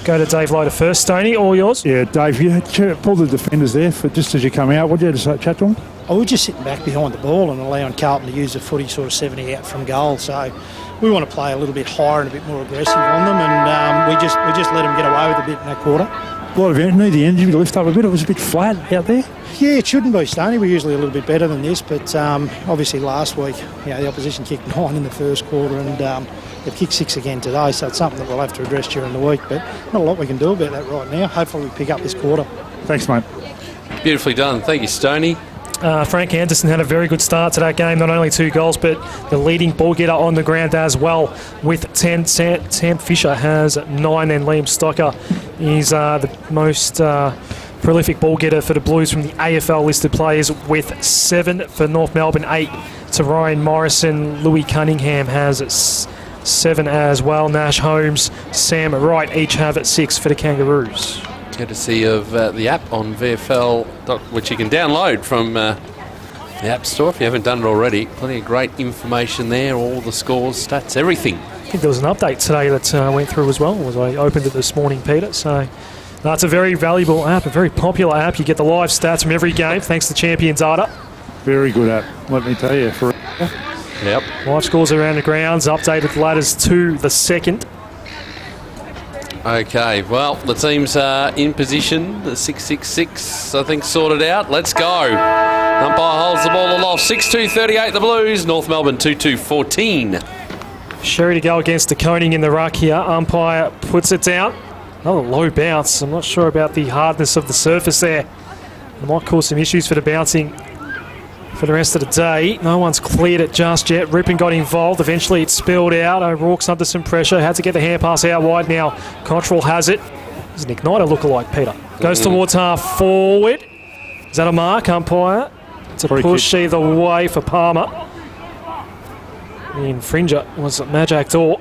go to Dave Loader first. Stoney, all yours? Yeah, Dave, you pull the defenders there for just as you come out. What did you chat to them? I was just sitting back behind the ball and allowing Carlton to use the footy sort of 70 out from goal. So we want to play a little bit higher and a bit more aggressive on them, and we just let them get away with a bit in that quarter. A lot of need the energy to lift up a bit. It was a bit flat out there. Yeah, it shouldn't be, Stoney. We're usually a little bit better than this, but obviously last week, the opposition kicked 9 in the first quarter, and they've kicked 6 again today, so it's something that we'll have to address during the week, but not a lot we can do about that right now. Hopefully we pick up this quarter. Thanks, mate. Beautifully done. Thank you, Stoney. Frank Anderson had a very good start to that game. Not only 2 goals, but the leading ball getter on the ground as well with 10. Sam Fisher has 9, and Liam Stocker is the most prolific ball getter for the Blues from the AFL listed players with 7 for North Melbourne, 8 to Ryan Morrison. Louis Cunningham has 7 as well. Nash Holmes, Sam Wright each have 6 for the Kangaroos. Courtesy of the app on VFL, which you can download from the App Store if you haven't done it already. Plenty of great information there, all the scores, stats, everything. I think there was an update today that went through as well as I opened it this morning, Peter. So that's a very valuable app, a very popular app. You get the live stats from every game thanks to Champion Data. Very good app, let me tell you. Yep. Live scores around the grounds, updated ladders to the second. Okay, well, the teams are in position. The 6-6-6, I think, sorted out. Let's go. Umpire holds the ball aloft. 6-2-38 the Blues. North Melbourne 2-2-14. Sherry to go against the Koning in the ruck here. Umpire puts it down. Another low bounce. I'm not sure about the hardness of the surface there. It might cause some issues for the bouncing for the rest of the day. No one's cleared it just yet. Rippon got involved. Eventually it spilled out. O'Rourke's under some pressure. Had to get the hand pass out wide now. Cottrell has it. There's an Igniter lookalike, Peter. Goes towards half forward. Is that a mark, umpire? It's a push either way for Palmer. The infringer was Majak Dor.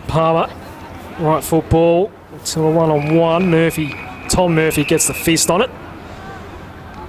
Palmer, right foot ball to a one-on-one. Tom Murphy gets the fist on it,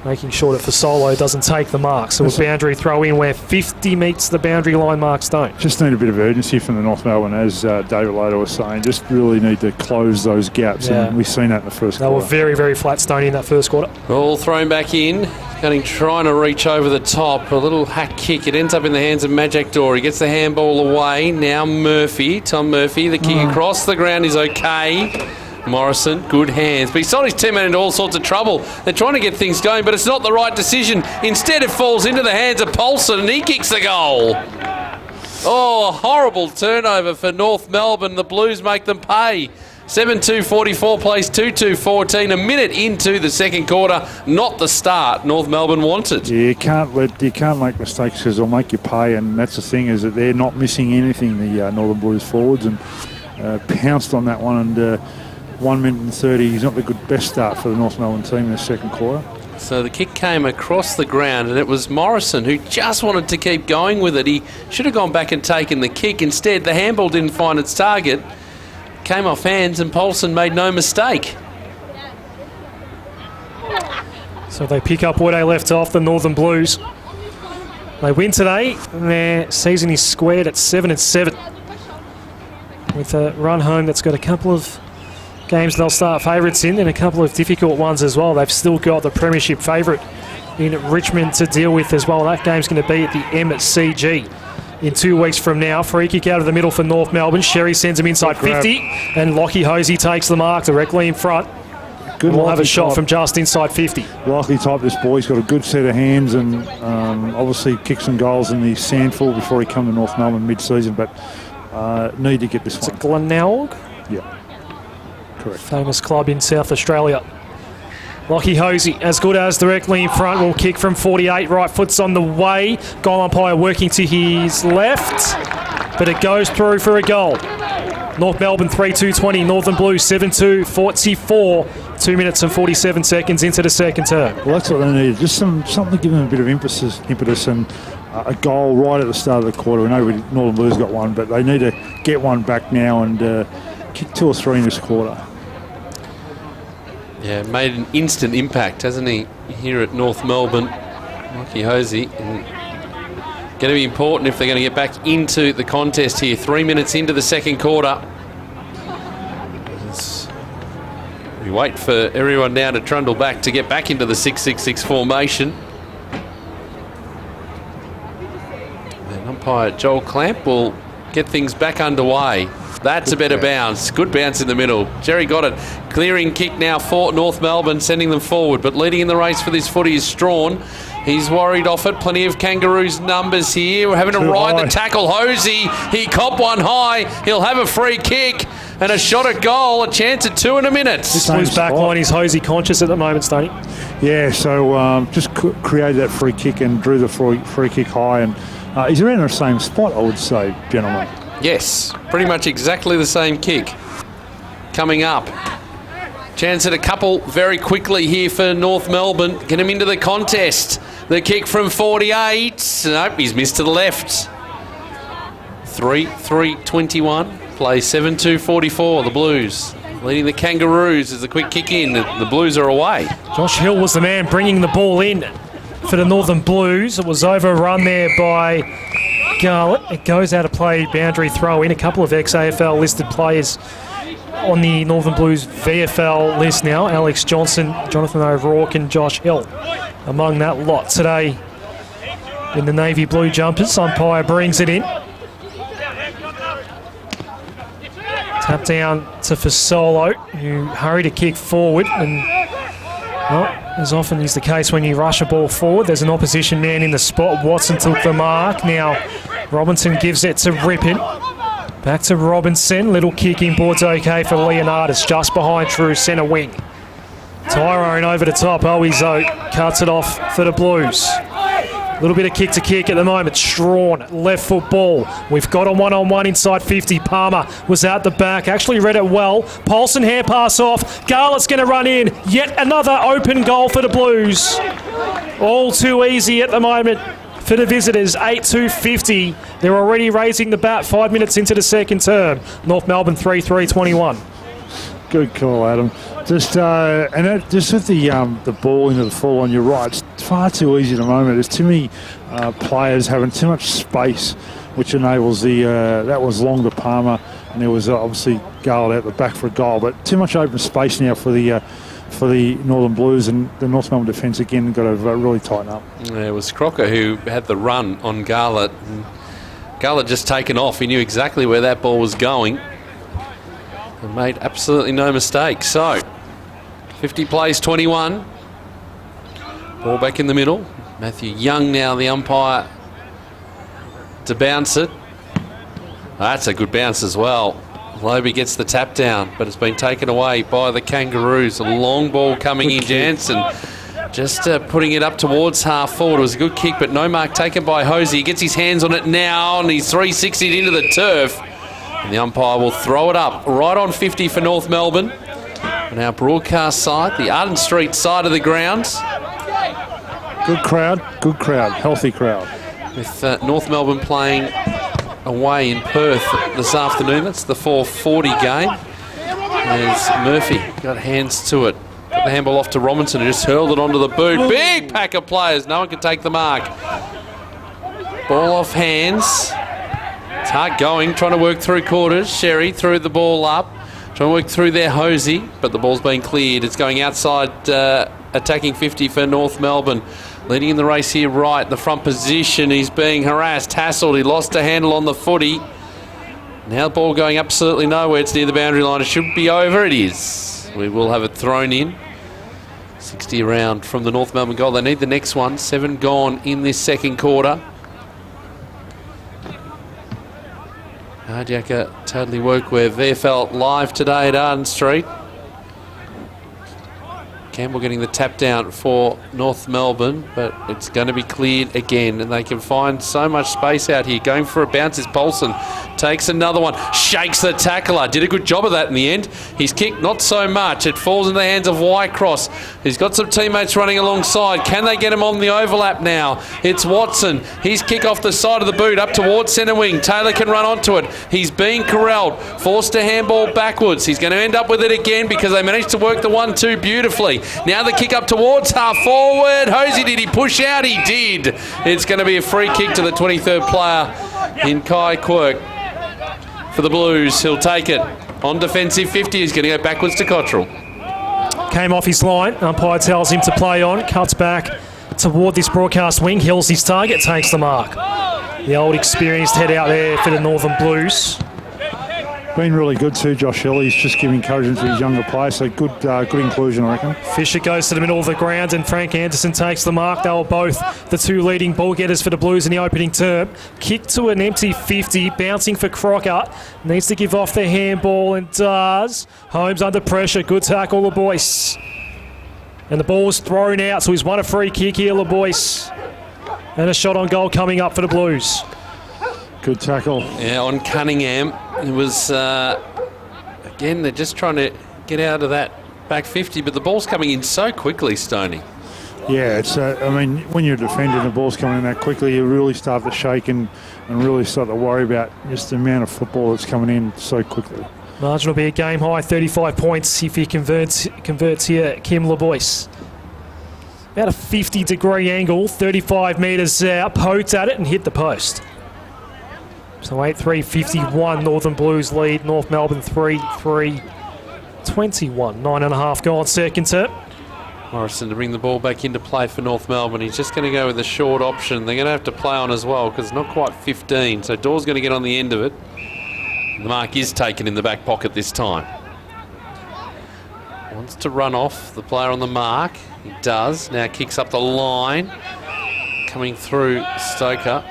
making sure that Fasolo doesn't take the mark. So a boundary throw in where 50 meets the boundary line, Mark Stone. Just need a bit of urgency from the North Melbourne, as David Loader was saying. Just really need to close those gaps, and we've seen that in the first quarter. They were very, very flat, Stoney, in that first quarter. Ball thrown back in. Cunning trying to reach over the top. A little hack kick. It ends up in the hands of Majak Dor. He gets the handball away. Now Murphy, Tom Murphy, the kick across the ground is okay. Morrison, good hands. But he's sold his teammate into all sorts of trouble. They're trying to get things going, but it's not the right decision. Instead, it falls into the hands of Paulson, and he kicks the goal. Oh, horrible turnover for North Melbourne. The Blues make them pay. 7-2-44 plays 2-2-14. A minute into the second quarter. Not the start North Melbourne wanted. Yeah, you can't make mistakes because they'll make you pay, and that's the thing, is that they're not missing anything, the Northern Blues forwards, and pounced on that one. And 1 minute and 30 is not the best start for the North Melbourne team in the second quarter. So the kick came across the ground, and it was Morrison who just wanted to keep going with it. He should have gone back and taken the kick. Instead, the handball didn't find its target. Came off hands, and Paulson made no mistake. So they pick up where they left off, the Northern Blues. They win today, and their season is squared at 7-7. With a run home that's got a couple of games they'll start favourites in, and a couple of difficult ones as well. They've still got the premiership favourite in Richmond to deal with as well. That game's going to be at the MCG in 2 weeks from now. Free kick out of the middle for North Melbourne. Sherry sends him inside 50, and Lockie Hosey takes the mark directly in front. Good. We'll have a shot from just inside 50. Likely type, this boy. He's got a good set of hands, and obviously kicked some goals in the Sandful before he come to North Melbourne mid-season, but need to get this one. It's Glenelg? Yeah. Correct. Famous club in South Australia. Lockie Hosey, as good as, directly in front, will kick from 48. Right foot's on the way. Goal umpire working to his left, but it goes through for a goal. North Melbourne 3-2-20, Northern Blues 7-2-44. 2 minutes and 47 seconds into the second term. Well, that's what they needed. Just something to give them a bit of impetus and a goal right at the start of the quarter. We know Northern Blues got one, but they need to get one back now and kick 2 or 3 in this quarter. Yeah, made an instant impact, hasn't he, here at North Melbourne. Lockie Hosey. Going to be important if they're going to get back into the contest here. 3 minutes into the second quarter. We wait for everyone now to trundle back to get back into the 6-6-6 formation. And umpire Joel Clamp will get things back underway. That's a better bounce. Good bounce in the middle. Jerry got it. Clearing kick now for North Melbourne, sending them forward. But leading in the race for this footy is Strawn. He's worried off it. Plenty of Kangaroos numbers here. We're having to ride the tackle. Hosey, he copped one high. He'll have a free kick and a shot at goal. A chance at 2 in a minute. This Blues back line is Hosey conscious at the moment, Stoney. Yeah, so just created that free kick and drew the free kick high. And he's around the same spot, I would say, gentlemen. Yes, pretty much exactly the same kick. Coming up. Chance at a couple very quickly here for North Melbourne. Get him into the contest. The kick from 48. Nope, he's missed to the left. 3-3-21. Play 7-2-44, the Blues. Leading the Kangaroos as the quick kick in. The Blues are away. Josh Hill was the man bringing the ball in for the Northern Blues. It was overrun there by Garlett. It goes out of play, boundary throw in. A couple of ex-AFL listed players on the Northern Blues VFL list now. Alex Johnson, Jonathan O'Rourke and Josh Hill among that lot today in the navy blue jumpers. Umpire brings it in. Tap down to Fasolo, who hurried to kick forward, and well, as often is the case when you rush a ball forward, there's an opposition man in the spot. Watson took the mark. Now Robinson gives it to Rippin. Back to Robinson. Little kick inboard's okay for Leonardis, just behind True centre wing. Tyrone over the top. Owizo cuts it off for the Blues. A little bit of kick to kick at the moment. Strawn, left foot ball. We've got a one-on-one inside 50. Palmer was out the back. Actually read it well. Paulson hair pass off. Garlett's going to run in. Yet another open goal for the Blues. All too easy at the moment for the visitors. 8-2-50. They're already raising the bat 5 minutes into the second term. North Melbourne 3-3-21. Good call, Adam. Just with the ball into the full on, you're right. It's far too easy at the moment. There's too many players having too much space, which enables that was long to Palmer, and there was obviously Garlett out the back for a goal. But too much open space now for the Northern Blues, and the North Melbourne defence again got to really tighten up. Yeah, it was Crocker who had the run on Garlett. Garlett just taken off. He knew exactly where that ball was going. and made absolutely no mistake. So, 50 plays 21. Ball back in the middle. Matthew Young now the umpire to bounce it. That's a good bounce as well. Lobe gets the tap down, but it's been taken away by the Kangaroos. A long ball coming in. Jansen just putting it up towards half forward. It was a good kick, but no mark taken by Hosey. He gets his hands on it now, and he's 360'd into the turf. And the umpire will throw it up right on 50 for North Melbourne. On our broadcast side, the Arden Street side of the grounds. Good crowd, healthy crowd. With North Melbourne playing away in Perth this afternoon. That's the 4:40 game. As Murphy got hands to it. Got the handball off to Robinson, who just hurled it onto the boot. Big pack of players. No one can take the mark. Ball off hands. It's hard going, trying to work through quarters. Sherry threw the ball up. Trying to work through there, Hosey, but the ball's been cleared. It's going outside, attacking 50 for North Melbourne. Leading in the race here right, the front position. He's being harassed, hassled. He lost a handle on the footy. Now the ball going absolutely nowhere. It's near the boundary line. It should be over. It is. We will have it thrown in. 60 around from the North Melbourne goal. They need the next one. 7 gone in this second quarter. Hardjacker Totally Workwear VFL live today at Arden Street. Campbell getting the tap down for North Melbourne, but it's going to be cleared again, and they can find so much space out here. Going for a bounce is Paulson. Takes another one, shakes the tackler. Did a good job of that in the end. His kick, not so much. It falls in the hands of Whitecross. He's got some teammates running alongside. Can they get him on the overlap now? It's Watson. His kick off the side of the boot up towards centre wing. Taylor can run onto it. He's being corralled. Forced to handball backwards. He's going to end up with it again because they managed to work the 1-2 beautifully. Now the kick up towards half forward. Hosey, did he push out? He did. It's going to be a free kick to the 23rd player in Kai Quirk for the Blues. He'll take it on defensive 50. He's going to go backwards to Cottrell. Came off his line. Umpire tells him to play on. Cuts back toward this broadcast wing. Hills his target. Takes the mark. The old experienced head out there for the Northern Blues. Been really good too, Josh Hill. He's just giving encouragement to his younger players. So good inclusion, I reckon. Fisher goes to the middle of the ground and Frank Anderson takes the mark. They were both the two leading ball getters for the Blues in the opening term. Kick to an empty 50, bouncing for Crocker. Needs to give off the handball and does. Holmes under pressure. Good tackle, the boys. And the ball's thrown out, so he's won a free kick here, the boys. And a shot on goal coming up for the Blues. Good tackle. Yeah, on Cunningham. It was, again, they're just trying to get out of that back 50, but the ball's coming in so quickly, Stoney. Yeah, it's. I mean, when you're a defender and the ball's coming in that quickly, you really start to shake and really start to worry about just the amount of football that's coming in so quickly. Margin will be a game high, 35 points if he converts here, Kim LeBoyce. About a 50-degree angle, 35 metres out, poked at it and hit the post. So 8-3-51, Northern Blues lead, North Melbourne 3-3-21. 9.5 gone second term. Morrison to bring the ball back into play for North Melbourne. He's just going to go with a short option. They're going to have to play on as well because it's not quite 15. So Dawes going to get on the end of it. The mark is taken in the back pocket this time. Wants to run off the player on the mark. He does. Now kicks up the line. Coming through Stoker.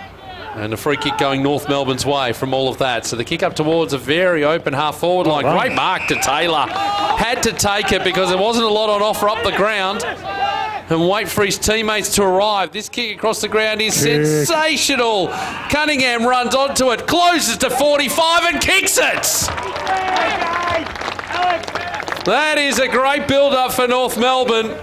And a free kick going North Melbourne's way from all of that. So the kick up towards a very open half-forward line. Great mark to Taylor. Had to take it because there wasn't a lot on offer up the ground. And wait for his teammates to arrive. This kick across the ground is sensational. Cunningham runs onto it, closes to 45 and kicks it. That is a great build-up for North Melbourne.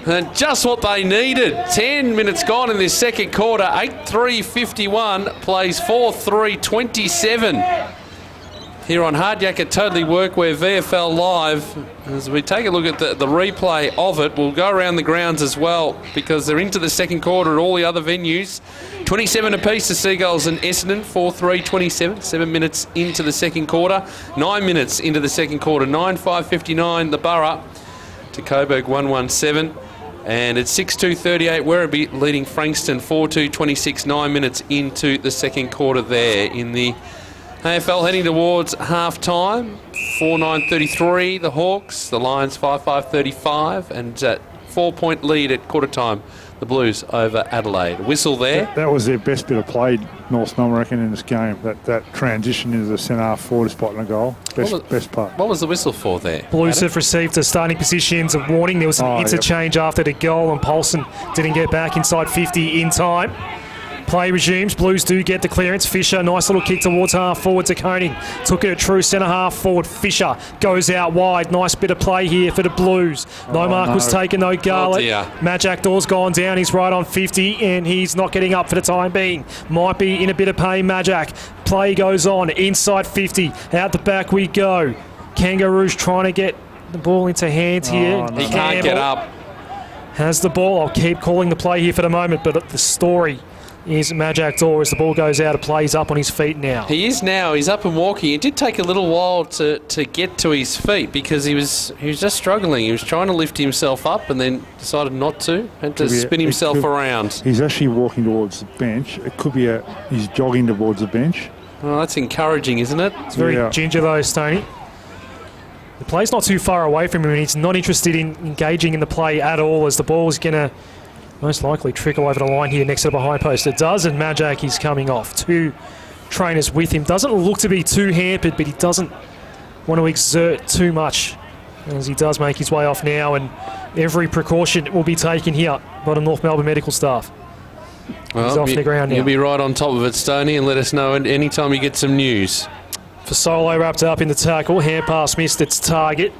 And just what they needed. 10 minutes gone in this second quarter. 8-3-51 plays 4-3-27. Here on Hardjacker Totally Workwear VFL Live. As we take a look at the replay of it, we'll go around the grounds as well because they're into the second quarter at all the other venues. 27 apiece to Seagulls and Essendon, 4-3-27. 7 minutes into the second quarter. 9 minutes into the second quarter. 9-5-59 the Borough to Coburg 1-1-7. And it's 6-2-38 Werribee leading Frankston 4-2-26, 9 minutes into the second quarter there in the AFL heading towards half-time. 4:9:33, the Hawks. The Lions 5:35, and 4-point lead at quarter-time. The Blues over Adelaide. Whistle there. That was their best bit of play, North Melbourne, I reckon, in this game. That transition into the centre half forward spot in a goal. Best part. What was the whistle for there? Blues have received a starting positions of warning. There was an interchange after the goal, and Paulson didn't get back inside 50 in time. Play resumes. Blues do get the clearance. Fisher, nice little kick towards half forward to Koenig. Took it true centre half forward. Fisher goes out wide. Nice bit of play here for the Blues. No mark was taken, no Garlic. Majak Door's gone down. He's right on 50, and he's not getting up for the time being. Might be in a bit of pain, Majak. Play goes on. Inside 50. Out the back we go. Kangaroos trying to get the ball into hand here. He can't get up. Has the ball. I'll keep calling the play here for the moment, but the story is Majak Door as the ball goes out of play. He's up on his feet now. He is now. He's up and walking. It did take a little while to get to his feet because he was just struggling. He was trying to lift himself up and then decided not to. Had to spin himself around. He's actually walking towards the bench. It could be he's jogging towards the bench. Well, that's encouraging, isn't it? It's very ginger though, Stoney. The play's not too far away from him, and he's not interested in engaging in the play at all, as the ball's going to most likely trickle over the line here next to the behind post. It does, and Majak is coming off. Two trainers with him. Doesn't look to be too hampered, but he doesn't want to exert too much as he does make his way off now, and every precaution will be taken here by the North Melbourne medical staff. Well, he's off the ground now. You'll be right on top of it, Stoney, and let us know any time you get some news. For Solo wrapped up in the tackle. Hand pass missed its target.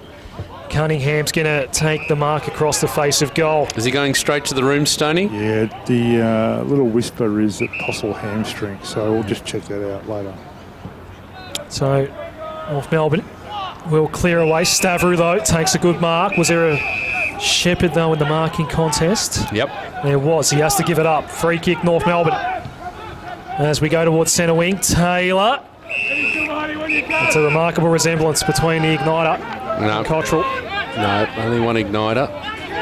Cunningham's going to take the mark across the face of goal. Is he going straight to the room, Stoney? Yeah, the little whisper is that possible hamstring, so we'll just check that out later. So, North Melbourne will clear away. Stavrou, though, takes a good mark. Was there a Shepherd, though, in the marking contest? Yep. There was. He has to give it up. Free kick, North Melbourne. As we go towards centre wing, Taylor. It's a remarkable resemblance between the Igniter and Cottrell. No, only one Igniter.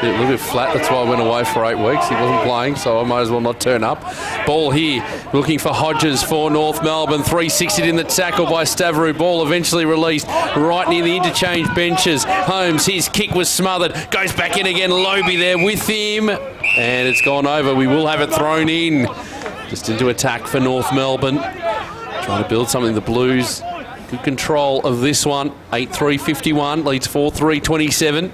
A little bit flat, that's why I went away for 8 weeks. He wasn't playing, so I might as well not turn up. Ball here, looking for Hodges for North Melbourne. 360'd in the tackle by Stavrou. Ball eventually released right near the interchange benches. Holmes, his kick was smothered. Goes back in again. Lobe there with him. And it's gone over. We will have it thrown in. Just into attack for North Melbourne. Trying to build something. The Blues, good control of this one. 8-3-51, leads 4-3-27.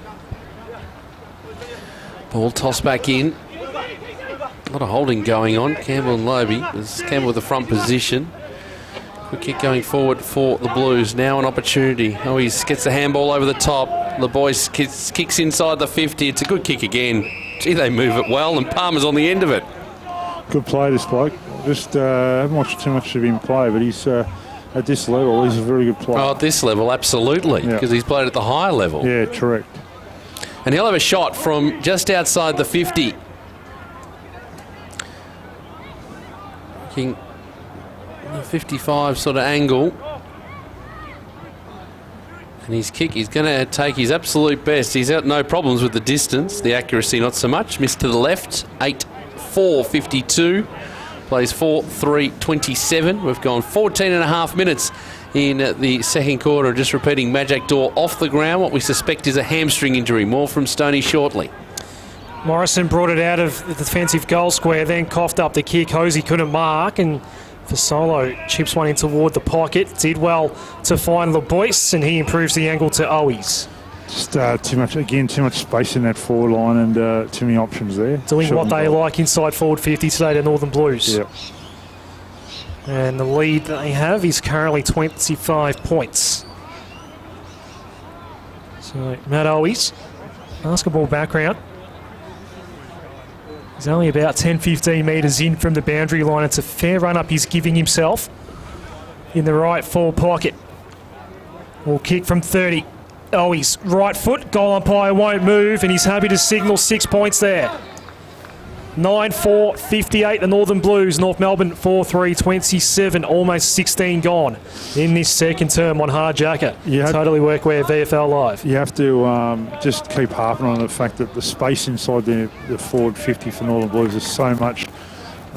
Ball tossed back in. A lot of holding going on. Campbell and Lobe. There's Campbell with the front position. Quick kick going forward for the Blues. Now an opportunity. Oh, he gets the handball over the top. The boys kicks inside the 50. It's a good kick again. Gee, they move it well, and Palmer's on the end of it. Good play, this bloke. Just haven't watched too much of him play, but he's at this level, he's a very good player. Oh, at this level, absolutely, because he's played at the higher level. Yeah, correct. And he'll have a shot from just outside the 50. Looking a 55 sort of angle. And his kick, he's going to take his absolute best. He's out no problems with the distance. The accuracy, not so much. Missed to the left. 8-4-52. Plays 4-3-27. We've gone 14 and a half minutes in the second quarter. Just repeating, Majak Door off the ground. What we suspect is a hamstring injury. More from Stoney shortly. Morrison brought it out of the defensive goal square, then coughed up the kick. Hosey couldn't mark, and for Solo, chips one in toward the pocket. Did well to find LeBoyce, and he improves the angle to Owies. Just too much space in that forward line, and too many options there. Doing what they like inside forward 50 today, the Northern Blues. Yep. And the lead they have is currently 25 points. So Matt Owies, basketball background. He's only about 10-15 metres in from the boundary line. It's a fair run-up he's giving himself in the right forward pocket. Will kick from 30. Owies, right foot, goal umpire won't move, and he's happy to signal 6 points there. 9-4-58, the Northern Blues. North Melbourne 4-3-27, almost 16 gone in this second term on Hard Jacker. Totally Workwear VFL Live. You have to just keep harping on the fact that the space inside the forward 50 for Northern Blues is so much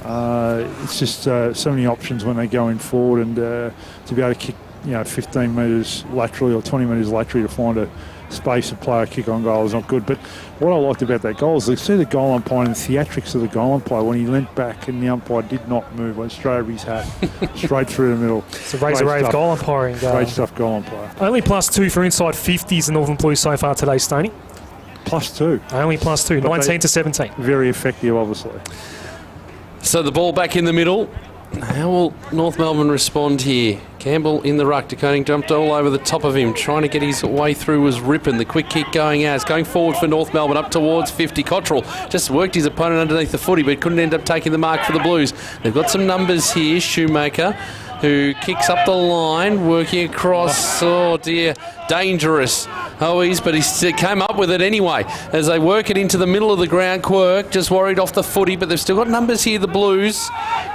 It's just so many options when they go in forward, and to be able to kick 15 metres laterally or 20 metres laterally to find a space and play a kick on goal is not good. But what I liked about that goal is you see the goal umpire and the theatrics of the goal umpire when he leant back and the umpire did not move, went straight over his hat, straight through the middle. It's a razor rave goal umpiring. Great stuff, goal umpire. Only +2 for inside 50s, the Northern Blues so far today, Stoney. +2. Only +2, 19 to 17. Very effective, obviously. So the ball back in the middle. How will North Melbourne respond here? Campbell in the ruck. De Koning jumped all over the top of him, trying to get his way through was Rippon. The quick kick going as. Going forward for North Melbourne up towards 50. Cottrell just worked his opponent underneath the footy, but couldn't end up taking the mark for the Blues. They've got some numbers here. Shoemaker, who kicks up the line, working across. Oh dear, dangerous. But he came up with it anyway. As they work it into the middle of the ground, Quirk just worried off the footy, but they've still got numbers here, the Blues.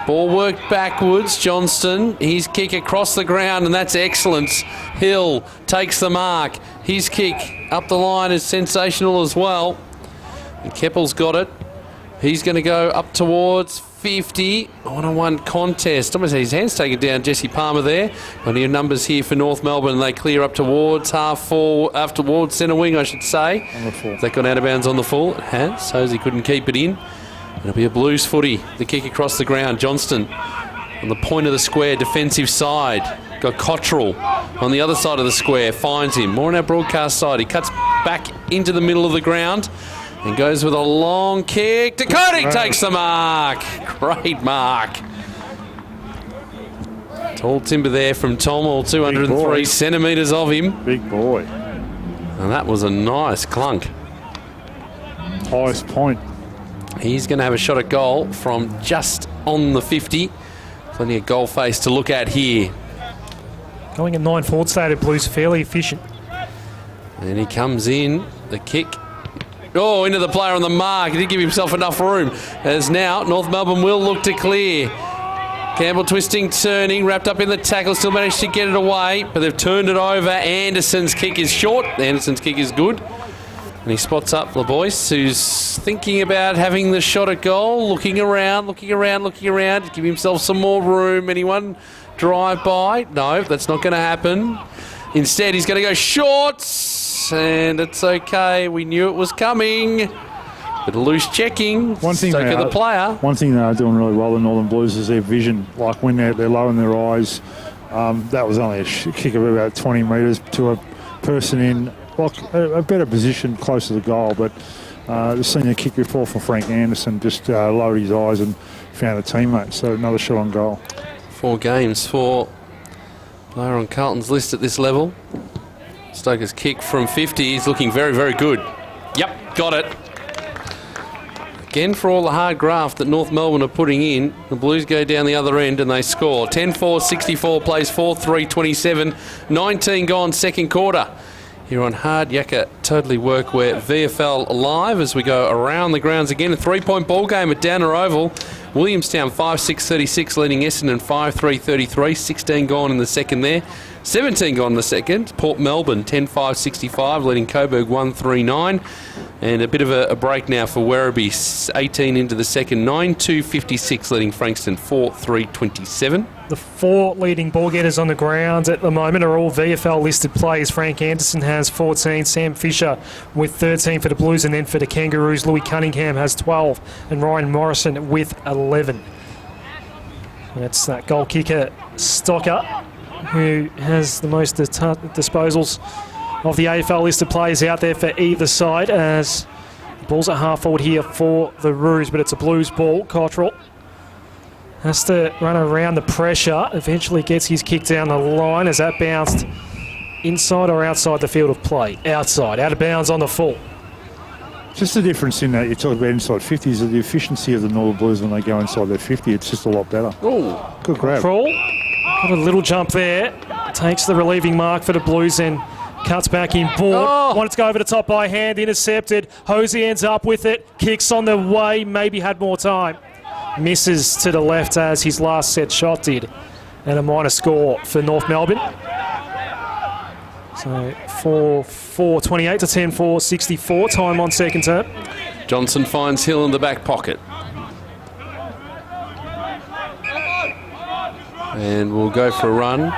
Ball worked backwards. Johnston, his kick across the ground, and that's excellent. Hill takes the mark. His kick up the line is sensational as well. And Keppel's got it. He's going to go up towards 50. 1-on-1 contest. Almost had his hands taken down, Jesse Palmer there. Plenty of numbers here for North Melbourne. They clear up towards towards centre wing, I should say. On the full. That gone out of bounds on the full. It has. Hosey couldn't keep it in. It'll be a Blues footy. The kick across the ground. Johnston on the point of the square, defensive side. Got Cottrell on the other side of the square. Finds him. More on our broadcast side. He cuts back into the middle of the ground and goes with a long kick. De Koning takes the mark. Great mark. Tall timber there from Tommel. 203 centimetres of him. Big boy. And that was a nice clunk. Highest point. He's going to have a shot at goal from just on the 50. Plenty of goal face to look at here. Going at 9 forward state, Blues fairly efficient. And he comes in. The kick. Oh, into the player on the mark. He didn't give himself enough room. As now, North Melbourne will look to clear. Campbell twisting, turning, wrapped up in the tackle, still managed to get it away, but they've turned it over. Anderson's kick is short. Anderson's kick is good. And he spots up LeBoyce, who's thinking about having the shot at goal, looking around, to give himself some more room. Anyone drive by? No, that's not going to happen. Instead, he's going to go short, and it's okay. We knew it was coming. Bit of loose checking. One thing the player. One thing they are doing really well, the Northern Blues, is their vision. Like when they're low in their eyes, that was only a kick of about 20 metres to a person in a better position close to the goal. But the senior kick before from Frank Anderson just lowered his eyes and found a teammate. So another shot on goal. 4 games for player on Carlton's list at this level. Stoker's kick from 50 is looking very, very good. Yep, got it. Again, for all the hard graft that North Melbourne are putting in, the Blues go down the other end and they score. 10-4, 64 plays 4-3, 27. 19 gone second quarter. Here on Hard Yakka Totally Workwear VFL Live as we go around the grounds again. A 3-point ball game at Downer Oval. Williamstown 5-6-36 leading Essendon 5-3-33. 16 gone in the second there. 17 gone in the second. Port Melbourne 10-5-65 leading Coburg 1-3-9. And a bit of a break now for Werribee. 18 into the second. 9-2-56 leading Frankston 4-3-27. The 4 leading ball getters on the ground at the moment are all VFL listed players. Frank Anderson has 14, Sam Fisher with 13 for the Blues, and then for the Kangaroos, Louis Cunningham has 12, and Ryan Morrison with 11. That's that goal kicker, Stocker, who has the most disposals of the AFL listed players out there for either side, as the ball's at half forward here for the Roos, but it's a Blues ball. Cottrell has to run around the pressure, eventually gets his kick down the line. As that bounced inside or outside the field of play? Outside, out of bounds on the full. Just the difference in that you talk about inside 50s is the efficiency of the Northern Blues when they go inside their 50. It's just a lot better. Oh, good grab. Crawl, got a little jump there. Takes the relieving mark for the Blues and cuts back in board. Wanted to go over the top by hand, intercepted. Hosey ends up with it. Kicks on the way, maybe had more time. Misses to the left as his last set shot did. And a minor score for North Melbourne. So 4-28 to 10-4, 64 time on second term. Johnson finds Hill in the back pocket. And we'll go for a run.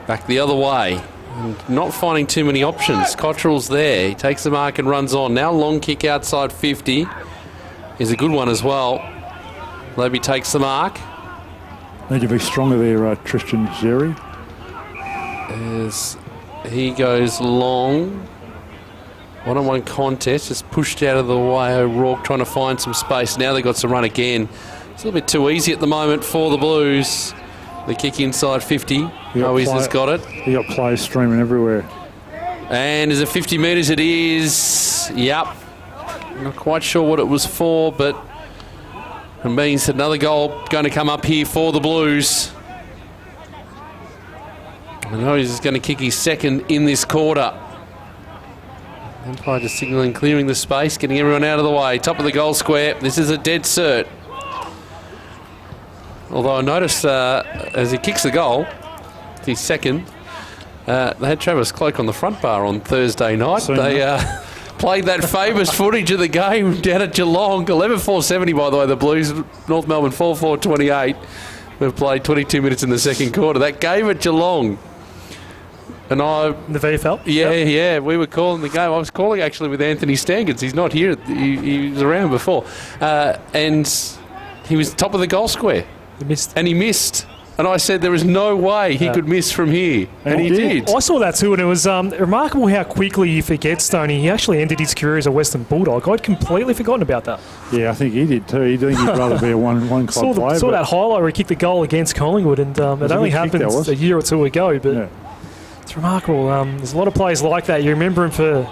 Back the other way. And not finding too many options. Cottrell's there. He takes the mark and runs on. Now long kick outside 50 is a good one as well. Lobby takes the mark. Need to be stronger there, Tristan Xerri. As he goes long. One-on-one contest, just pushed out of the way. O'Rourke trying to find some space. Now they've got to run again. It's a little bit too easy at the moment for the Blues. The kick inside 50. Owies has got it. You got players streaming everywhere. And is it 50 metres? It is. Yep. Not quite sure what it was for, but it means another goal going to come up here for the Blues. And Owies is going to kick his second in this quarter. Umpire just signalling, clearing the space, getting everyone out of the way. Top of the goal square. This is a dead cert. Although I noticed as he kicks the goal, his second, they had Travis Cloak on the front bar on Thursday night. They played that famous footage of the game down at Geelong. 11-4-70, by the way, the Blues. North Melbourne 4-4-28. They've played 22 minutes in the second quarter. That game at Geelong. And the VFL? Yeah, we were calling the game. I was calling actually with Anthony Stangens. He's not here. He was around before. And he was top of the goal square. He missed. And I said there was no way he could miss from here. And he did. I saw that too, and it was remarkable how quickly you forget, Stoney. He actually ended his career as a Western Bulldog. I'd completely forgotten about that. Yeah, I think he did too. He'd rather be a one club player. Saw that highlight where he kicked the goal against Collingwood, and it only happened a year or two ago, but... Yeah. It's remarkable. There's a lot of players like that. You remember him for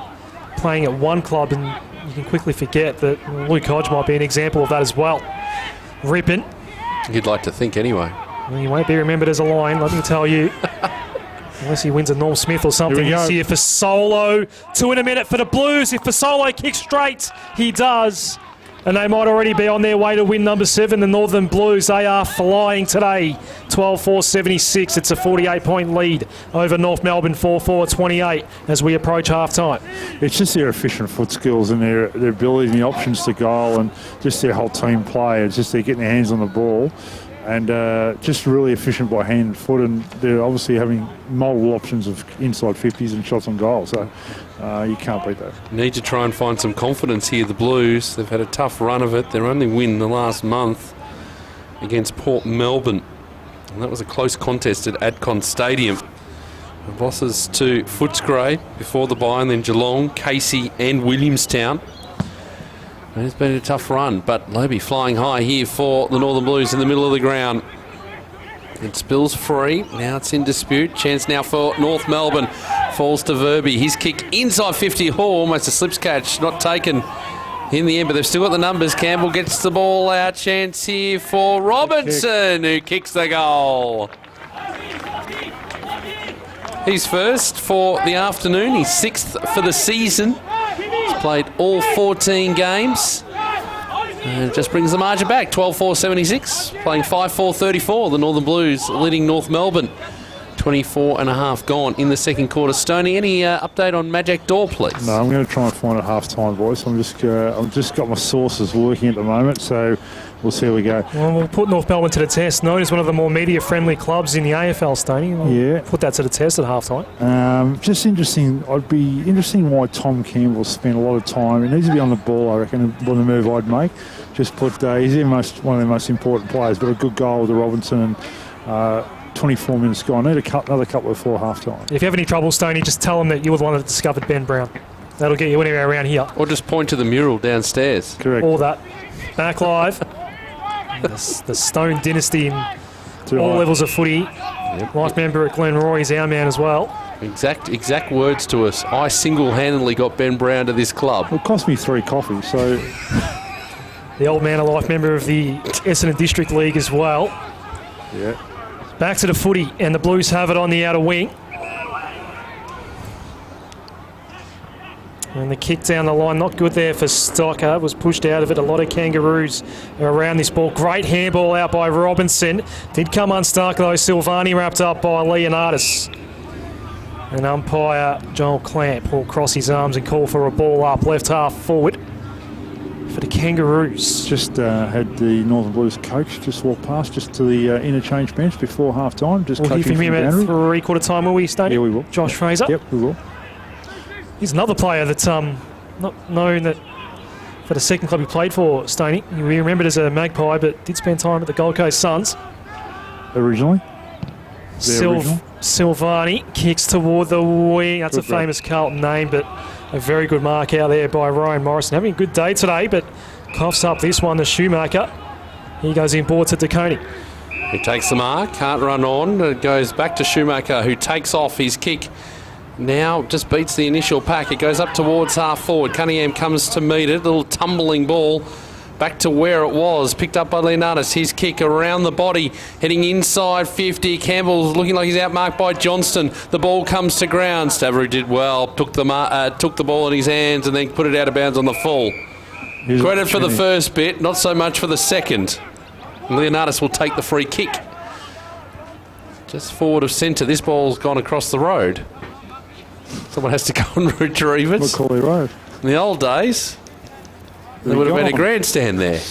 playing at one club, and you can quickly forget that Luke Hodge might be an example of that as well. Rippin'. You'd like to think anyway. Well, he won't be remembered as a Lion, let me tell you. Unless he wins a Norm Smith or something this year for Solo. 2 in a minute for the Blues. If Solo kicks straight, he does. And they might already be on their way to win number 7, the Northern Blues. They are flying today. 12-4-76. It's a 48-point lead over North Melbourne, 4-4-28 as we approach half-time. It's just their efficient foot skills and their ability and the options to goal and just their whole team play. It's just they're getting their hands on the ball and just really efficient by hand and foot, and they're obviously having multiple options of inside 50s and shots on goal. So you can't beat that. Need to try and find some confidence here, the Blues. They've had a tough run of it. Their only win in the last month against Port Melbourne. And that was a close contest at Adcon Stadium. The losses to Footscray before the bye, and then Geelong, Casey and Williamstown. And it's been a tough run, but Lobby flying high here for the Northern Blues in the middle of the ground. It spills free. Now it's in dispute. Chance now for North Melbourne. Falls to Verby. His kick inside 50. Oh, almost a slips catch. Not taken in the end, but they've still got the numbers. Campbell gets the ball out. Chance here for Robinson, who kicks the goal. He's first for the afternoon. He's 6th for the season. He's played all 14 games. And it just brings the margin back, 12-4-76, playing 5-4-34. The Northern Blues leading North Melbourne. 24 and a half gone in the second quarter. Stoney, any update on Magic Door, please? No, I'm going to try and find it half-time, boys. I've just got my sources working at the moment, so we'll see how we go. Well, we'll put North Melbourne to the test. Known as one of the more media-friendly clubs in the AFL, Stoney. We'll put that to the test at half-time. Just interesting. I'd be interested why Tom Campbell spent a lot of time. He needs to be on the ball, I reckon, one of the move I'd make. Just put, he's one of the most important players, but a good goal with Robinson and 24 minutes gone. Need another couple before half-time. If you have any trouble, Stoney, just tell them that you were the one that discovered Ben Brown. That'll get you anywhere around here. Or just point to the mural downstairs. Correct. All that. Back live. The Stone dynasty in all levels of footy. Yep. Life member at Glenroy is our man as well. Exact words to us. I single-handedly got Ben Brown to this club. It cost me 3 coffees, so... The old man, a life member of the Essendon District League as well. Yeah. Back to the footy, and the Blues have it on the outer wing. And the kick down the line, not good there for Stocker. Was pushed out of it. A lot of Kangaroos around this ball. Great handball out by Robinson. Did come unstuck though. Silvani wrapped up by Leonardis. And umpire Joel Clamp will cross his arms and call for a ball up left half forward for the Kangaroos. Just had the Northern Blues coach just walk past, just to the interchange bench before half-time. Just we'll hear from him at three-quarter time, will we, Stoney? Yeah, we will. Josh Fraser. Yep, we will. He's another player that's not known that for the second club he played for, Stoney. He remembered as a Magpie, but did spend time at the Gold Coast Suns. Originally? Silvani kicks toward the wing. That's a famous Carlton name, but a very good mark out there by Ryan Morrison. Having a good day today, but coughs up this one, the Schumacher. He goes inboard to DeConey. He takes the mark, can't run on. It goes back to Schumacher, who takes off his kick. Now just beats the initial pack. It goes up towards half forward. Cunningham comes to meet it. Little tumbling ball. Back to where it was, picked up by Leonardis. His kick around the body, heading inside 50. Campbell's looking like he's outmarked by Johnston. The ball comes to ground. Stavrou did well, took the ball in his hands and then put it out of bounds on the full. Credit for the first bit, not so much for the second. Leonardis will take the free kick. Just forward of centre. This ball's gone across the road. Someone has to go and retrieve it. Macaulay Road. In the old days, there would have been a grandstand there.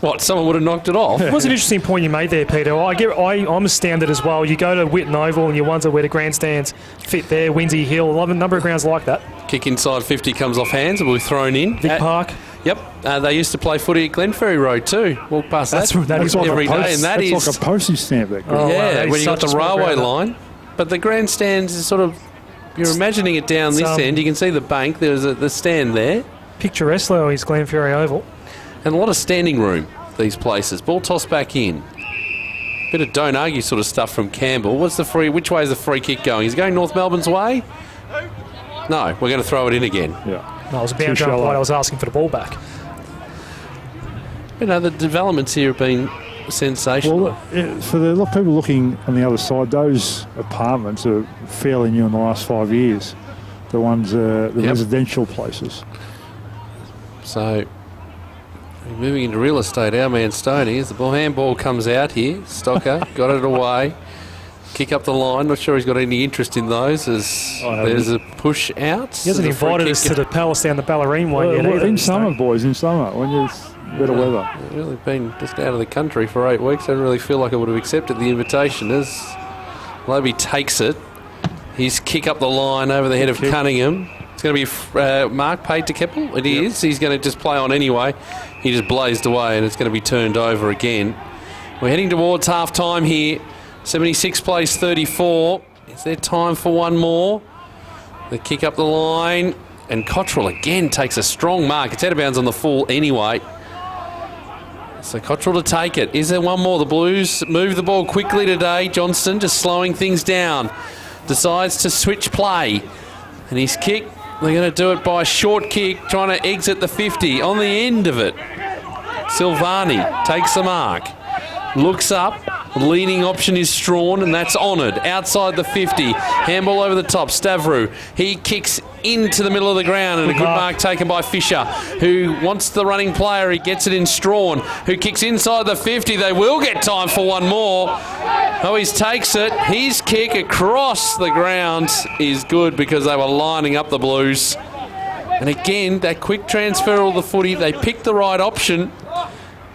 What, someone would have knocked it off? It was an interesting point you made there, Peter. I'm astounded as well. You go to Whitten Oval and you wonder where the grandstands fit there. Windsor Hill, a number of grounds like that. Kick inside 50 comes off hands and will be thrown in. Vic Park. Yep. They used to play footy at Glenferrie Road too. Walk past that every day. And that's like a postage stamp. When you got the railway line. But the grandstands is sort of, you're imagining it down this end. You can see the bank. There's the stand there. Picturesque though is Glenferrie Oval. And a lot of standing room, these places. Ball tossed back in. Bit of don't argue sort of stuff from Campbell. Which way is the free kick going? Is it going North Melbourne's way? No, we're going to throw it in again. Yeah. No, it was a bound jump play. I was asking for the ball back. The developments here have been sensational. Well, for the people looking on the other side, those apartments are fairly new in the last 5 years. The ones, the residential places. So, moving into real estate, our man Stoney, as the handball comes out here, Stocker got it away, kick up the line. Not sure he's got any interest in those as there's a push out. He hasn't invited us to the Palace down the Ballerine one yet either. In summer, boys, in summer, when it's better weather. Really been just out of the country for 8 weeks. I don't really feel like I would have accepted the invitation as Lobby takes it. His kick up the line over the head of Cunningham. It's going to be mark paid to Keppel. It is. He's going to just play on anyway. He just blazed away and it's going to be turned over again. We're heading towards half-time here. 76 plays 34. Is there time for one more? The kick up the line. And Cottrell again takes a strong mark. It's out of bounds on the full anyway. So Cottrell to take it. Is there one more? The Blues move the ball quickly today. Johnston just slowing things down. Decides to switch play. And his kick, they're going to do it by a short kick, trying to exit the 50. On the end of it, Silvani takes the mark. Looks up. Leading option is Strawn, and that's honoured. Outside the 50. Handball over the top. Stavrou. He kicks into the middle of the ground, and a good mark taken by Fisher, who wants the running player. He gets it in Strawn, who kicks inside the 50. They will get time for one more. Oh, he takes it. His kick across the ground is good because they were lining up the Blues. And again, that quick transfer of the footy, they picked the right option.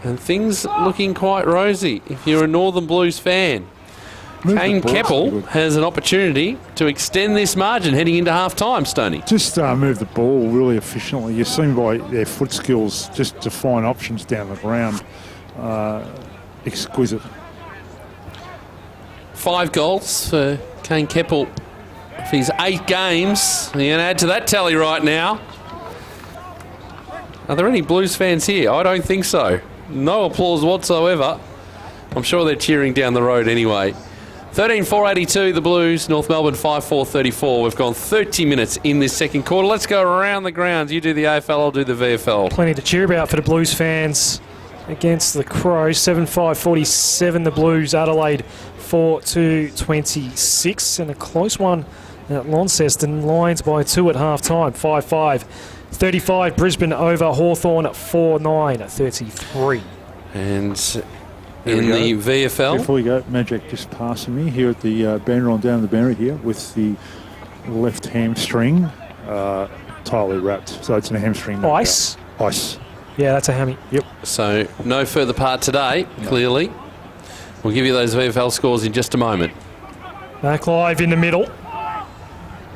And things looking quite rosy if you're a Northern Blues fan. Kane Keppel has an opportunity to extend this margin heading into half-time, Stoney. Just move the ball really efficiently. You've seen by their foot skills just to find options down the ground. Exquisite. 5 goals for Kane Keppel for his 8 games. You're going to add to that tally right now. Are there any Blues fans here? I don't think so. No applause whatsoever. I'm sure they're cheering down the road anyway. 13-482 the Blues, North Melbourne 5-4-34. We've gone 30 minutes in this second quarter. Let's go around the grounds. You do the AFL, I'll do the VFL. Plenty to cheer about for the Blues fans against the Crows. 7-5-47 the Blues, Adelaide 4-2-26. And a close one at Launceston. Lions by 2 at half-time, 5-5-35. Brisbane over Hawthorn 4-9-33. And in the VFL. Before we go, Magic just passing me here at the banner on down the banner here with the left hamstring tightly wrapped. So it's in a hamstring. Ice? Ice. Yeah, that's a hammy. Yep. So no further part today, clearly. We'll give you those VFL scores in just a moment. Back live in the middle.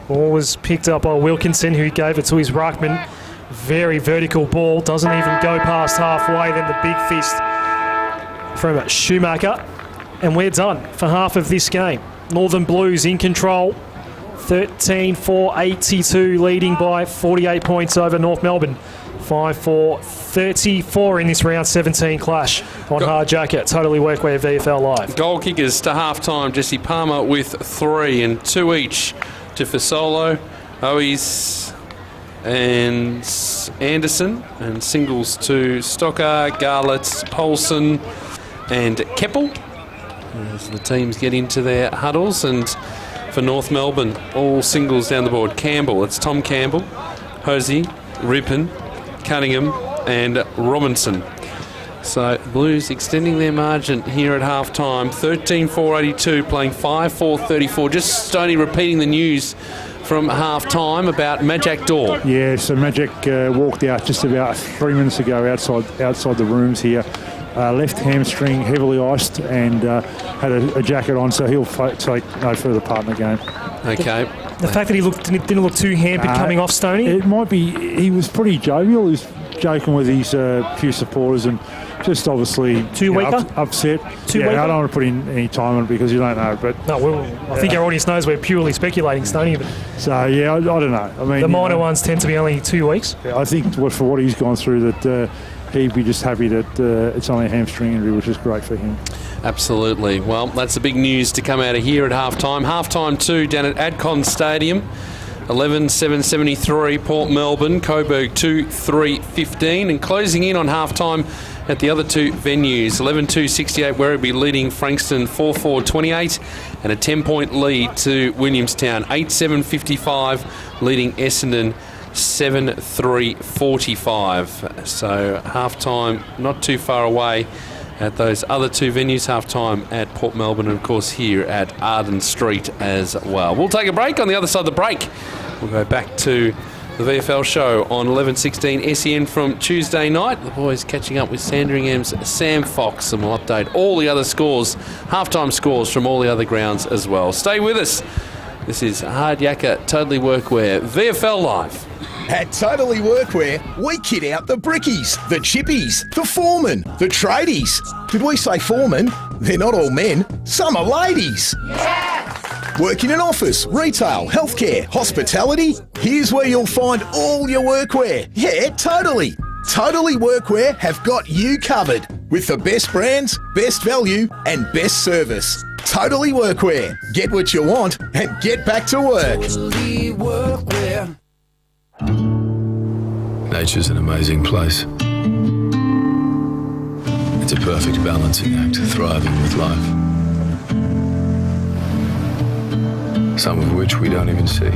Ball was picked up by Wilkinson, who gave it to his ruckman. Very vertical ball, doesn't even go past halfway. Then the big fist from Schumacher. And we're done for half of this game. Northern Blues in control. 13-4-82, leading by 48 points over North Melbourne. 5-4-34 in this round 17 clash on Hard Jacket. Totally Workwear VFL Live. Goal kickers to half-time. Jesse Palmer with 3 and 2 each to Fasolo, Owies and Anderson. And singles to Stocker, Garlett, Polson and Keppel as the teams get into their huddles. And for North Melbourne, all singles down the board. Campbell, it's Tom Campbell, Hosey, Rippon, Cunningham and Robinson. So Blues extending their margin here at half-time. 13-4-82, playing 5-4-34. Just Stoney repeating the news from half-time about Majak Daw. Yeah, so Majak walked out just about 3 minutes ago outside the rooms here. Left hamstring, heavily iced, and had a jacket on, so he'll take no further part in the game. Okay. The fact that he didn't look too hampered coming off, Stoney? It might be. He was pretty jovial. He was joking with his few supporters and just obviously upset. I don't want to put in any time on it because you don't know. But no, I think our audience knows we're purely speculating, Stoney. But so yeah, I don't know. I mean, the minor ones tend to be only 2 weeks. Yeah, I think for what he's gone through, that he'd be just happy that it's only a hamstring injury, which is great for him. Absolutely. Well, that's the big news to come out of here at half-time. Half-time 2 down at Adcon Stadium. 11-7-73, Port Melbourne, Coburg 2-3-15. And closing in on half-time at the other two venues. 11-2-68, Werribee leading Frankston 4-4-28. And a 10-point lead to Williamstown. 8-7-55, leading Essendon 7-3-45. So half-time not too far away at those other two venues. Half-time at Port Melbourne and, of course, here at Arden Street as well. We'll take a break. On the other side of the break, we'll go back to the VFL show on 11:16 SEN from Tuesday night. The boys catching up with Sandringham's Sam Fox, and we'll update all the other scores, half-time scores from all the other grounds as well. Stay with us. This is Hard Yakka Totally Workwear VFL Live. At Totally Workwear, we kit out the brickies, the chippies, the foremen, the tradies. Did we say foremen? They're not all men, some are ladies. Yeah! Work in an office, retail, healthcare, hospitality? Here's where you'll find all your workwear. Yeah, totally. Totally Workwear have got you covered with the best brands, best value and best service. Totally Workwear. Get what you want and get back to work. Totally Workwear. Nature's an amazing place. It's a perfect balancing act, thriving with life. Some of which we don't even see.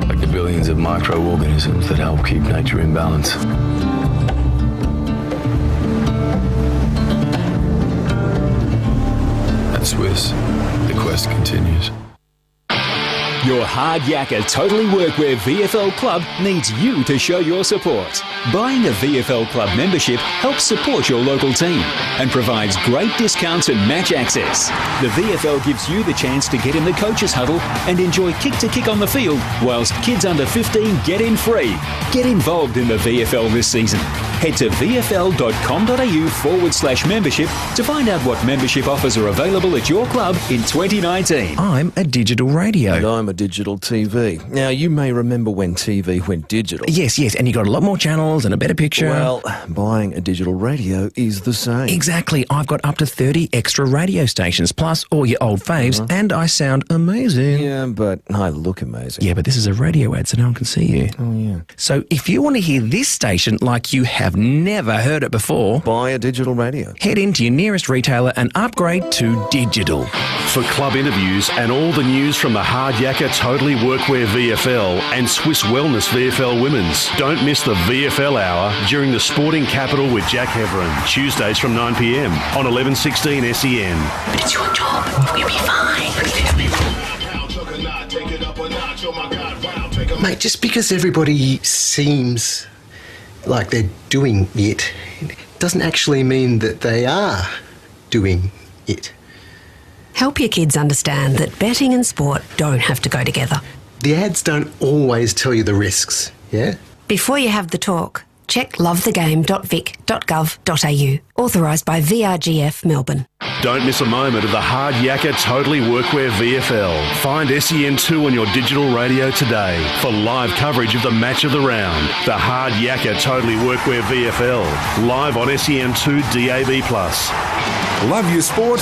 Like the billions of microorganisms that help keep nature in balance. At Swiss, the quest continues. Your Hard Yakka Totally Workwear VFL Club needs you to show your support. Buying a VFL Club membership helps support your local team and provides great discounts and match access. The VFL gives you the chance to get in the coaches' huddle and enjoy kick-to-kick on the field, whilst kids under 15 get in free. Get involved in the VFL this season. Head to vfl.com.au/membership to find out what membership offers are available at your club in 2019. I'm a digital radio. And I'm a digital TV. Now, you may remember when TV went digital. Yes, and you got a lot more channels and a better picture. Well, buying a digital radio is the same. Exactly. I've got up to 30 extra radio stations, plus all your old faves, and I sound amazing. Yeah, but I look amazing. Yeah, but this is a radio ad, so no one can see you. Oh, yeah. So if you want to hear this station like you have never heard it before, buy a digital radio. Head into your nearest retailer and upgrade to digital. For club interviews and all the news from the Hard Yakka Totally Workwear VFL and Swiss Wellness VFL Women's, don't miss the VFL Hour during the Sporting Capital with Jack Heverin, Tuesdays from 9 p.m. on 11:16 SEN. But it's your job. We'll be fine. Mate, just because everybody seems like they're doing it doesn't actually mean that they are doing it. Help your kids understand that betting and sport don't have to go together. The ads don't always tell you the risks, yeah? Before you have the talk, check lovethegame.vic.gov.au. Authorised by VRGF Melbourne. Don't miss a moment of the Hard Yakka Totally Workwear VFL. Find SEN2 on your digital radio today for live coverage of the match of the round. The Hard Yakka Totally Workwear VFL. Live on SEN2 DAB+. Love your sport?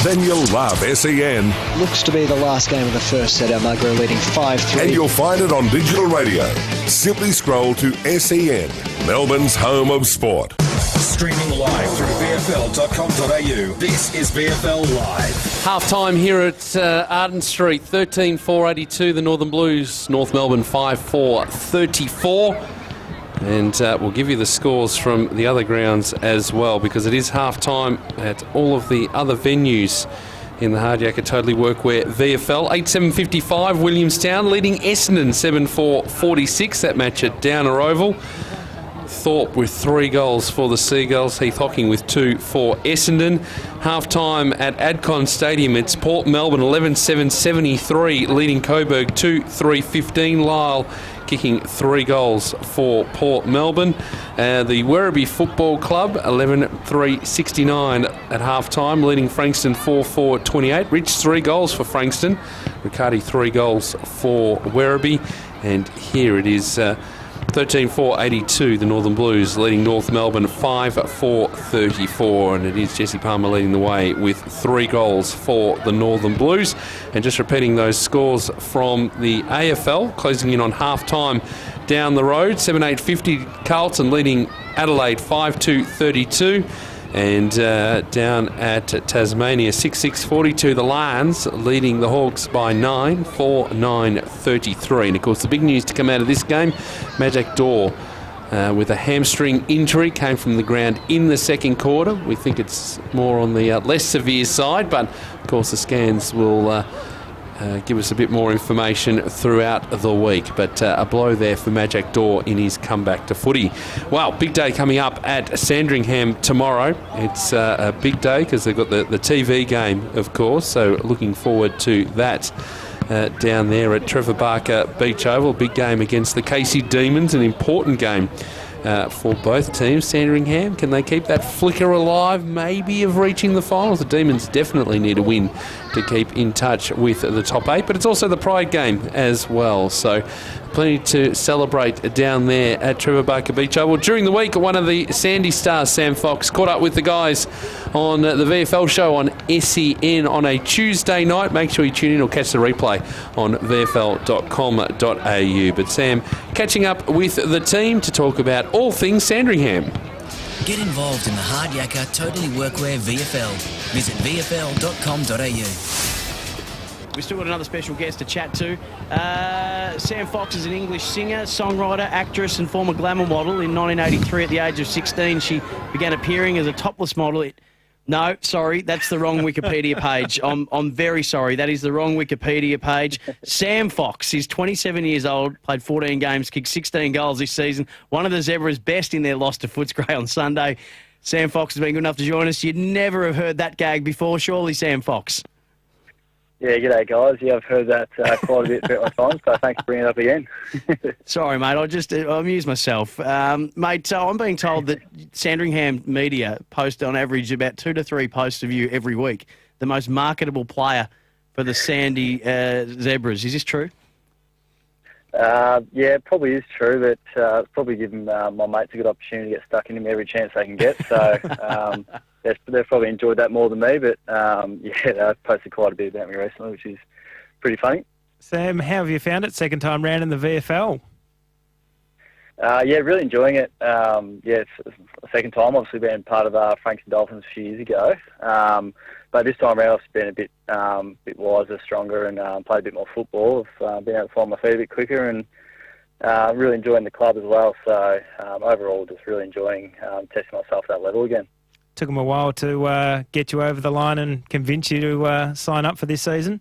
Then you'll love SEN. Looks to be the last game of the first set. Our Mugger leading 5-3. And you'll find it on digital radio. Simply scroll to SEN, Melbourne's home of sport. Streaming live through VFL.com.au. This is VFL Live. Half-time here at Arden Street, 13-4-82, the Northern Blues. North Melbourne 5-4-34. And we'll give you the scores from the other grounds as well, because it is half-time at all of the other venues in the Hard Yakka Totally Workwear VFL. 8-7-55, Williamstown leading Essendon 7-4-46, that match at Downer Oval. Thorpe with 3 goals for the Seagulls. Heath Hocking with 2 for Essendon. Half-time at Adcon Stadium, it's Port Melbourne 11-7-73, leading Coburg 2-3-15. Lyle kicking 3 goals for Port Melbourne. The Werribee Football Club 11-3-69 at half-time, leading Frankston 4-4-28. Rich 3 goals for Frankston. Riccardi 3 goals for Werribee. And here it is 13-4-82, the Northern Blues leading North Melbourne 5-4-34, and it is Jesse Palmer leading the way with 3 goals for the Northern Blues. And just repeating those scores from the AFL, closing in on half-time down the road, 7-8-50, Carlton leading Adelaide 5-2-32. And down at Tasmania, 6-6-42, the Lions leading the Hawks by 9, 4-9-33. And of course, the big news to come out of this game, Majak Daw with a hamstring injury, came from the ground in the second quarter. We think it's more on the less severe side, but of course the scans will give us a bit more information throughout the week. But a blow there for Majak Daw in his comeback to footy. Well, big day coming up at Sandringham tomorrow. It's a big day because they've got the TV game, of course, so looking forward to that. Down there at Trevor Barker Beach Oval, big game against the Casey Demons, an important game for both teams. Sandringham, can they keep that flicker alive, maybe, of reaching the finals? The Demons definitely need a win to keep in touch with the top 8, but it's also the Pride game as well, so plenty to celebrate down there at Trevor Barker Beach Oval. During the week, one of the Sandy stars, Sam Fox, caught up with the guys on the VFL show on SEN on a Tuesday night. Make sure you tune in or catch the replay on vfl.com.au. But Sam catching up with the team to talk about all things Sandringham. Get involved in the Hard Yakka Totally Workwear VFL. Visit vfl.com.au. We've still got another special guest to chat to. Sam Fox is an English singer, songwriter, actress and former glamour model. In 1983, at the age of 16, she began appearing as a topless model. No, sorry, that's the wrong Wikipedia page. I'm very sorry. That is the wrong Wikipedia page. Sam Fox is 27 years old, played 14 games, kicked 16 goals this season. One of the Zebras' best in their loss to Footscray on Sunday. Sam Fox has been good enough to join us. You'd never have heard that gag before, surely, Sam Fox? Yeah, g'day guys. Yeah, I've heard that quite a bit throughout my time, so thanks for bringing it up again. Sorry, mate. I amused myself. Mate, so I'm being told that Sandringham media post on average about 2 to 3 posts of you every week. The most marketable player for the Sandy Zebras. Is this true? Yeah, it probably is true, but it's probably given my mates a good opportunity to get stuck in him every chance they can get. So they've probably enjoyed that more than me, but yeah, they've posted quite a bit about me recently, which is pretty funny. Sam, how have you found it second time round in the VFL? Yeah, really enjoying it. Yeah, it's the second time. Obviously, been part of Frankston Dolphins a few years ago, but this time around, I've been a bit wiser, stronger, and played a bit more football. I've been able to find my feet a bit quicker, and really enjoying the club as well. So overall, just really enjoying testing myself at that level again. Took them a while to get you over the line and convince you to sign up for this season?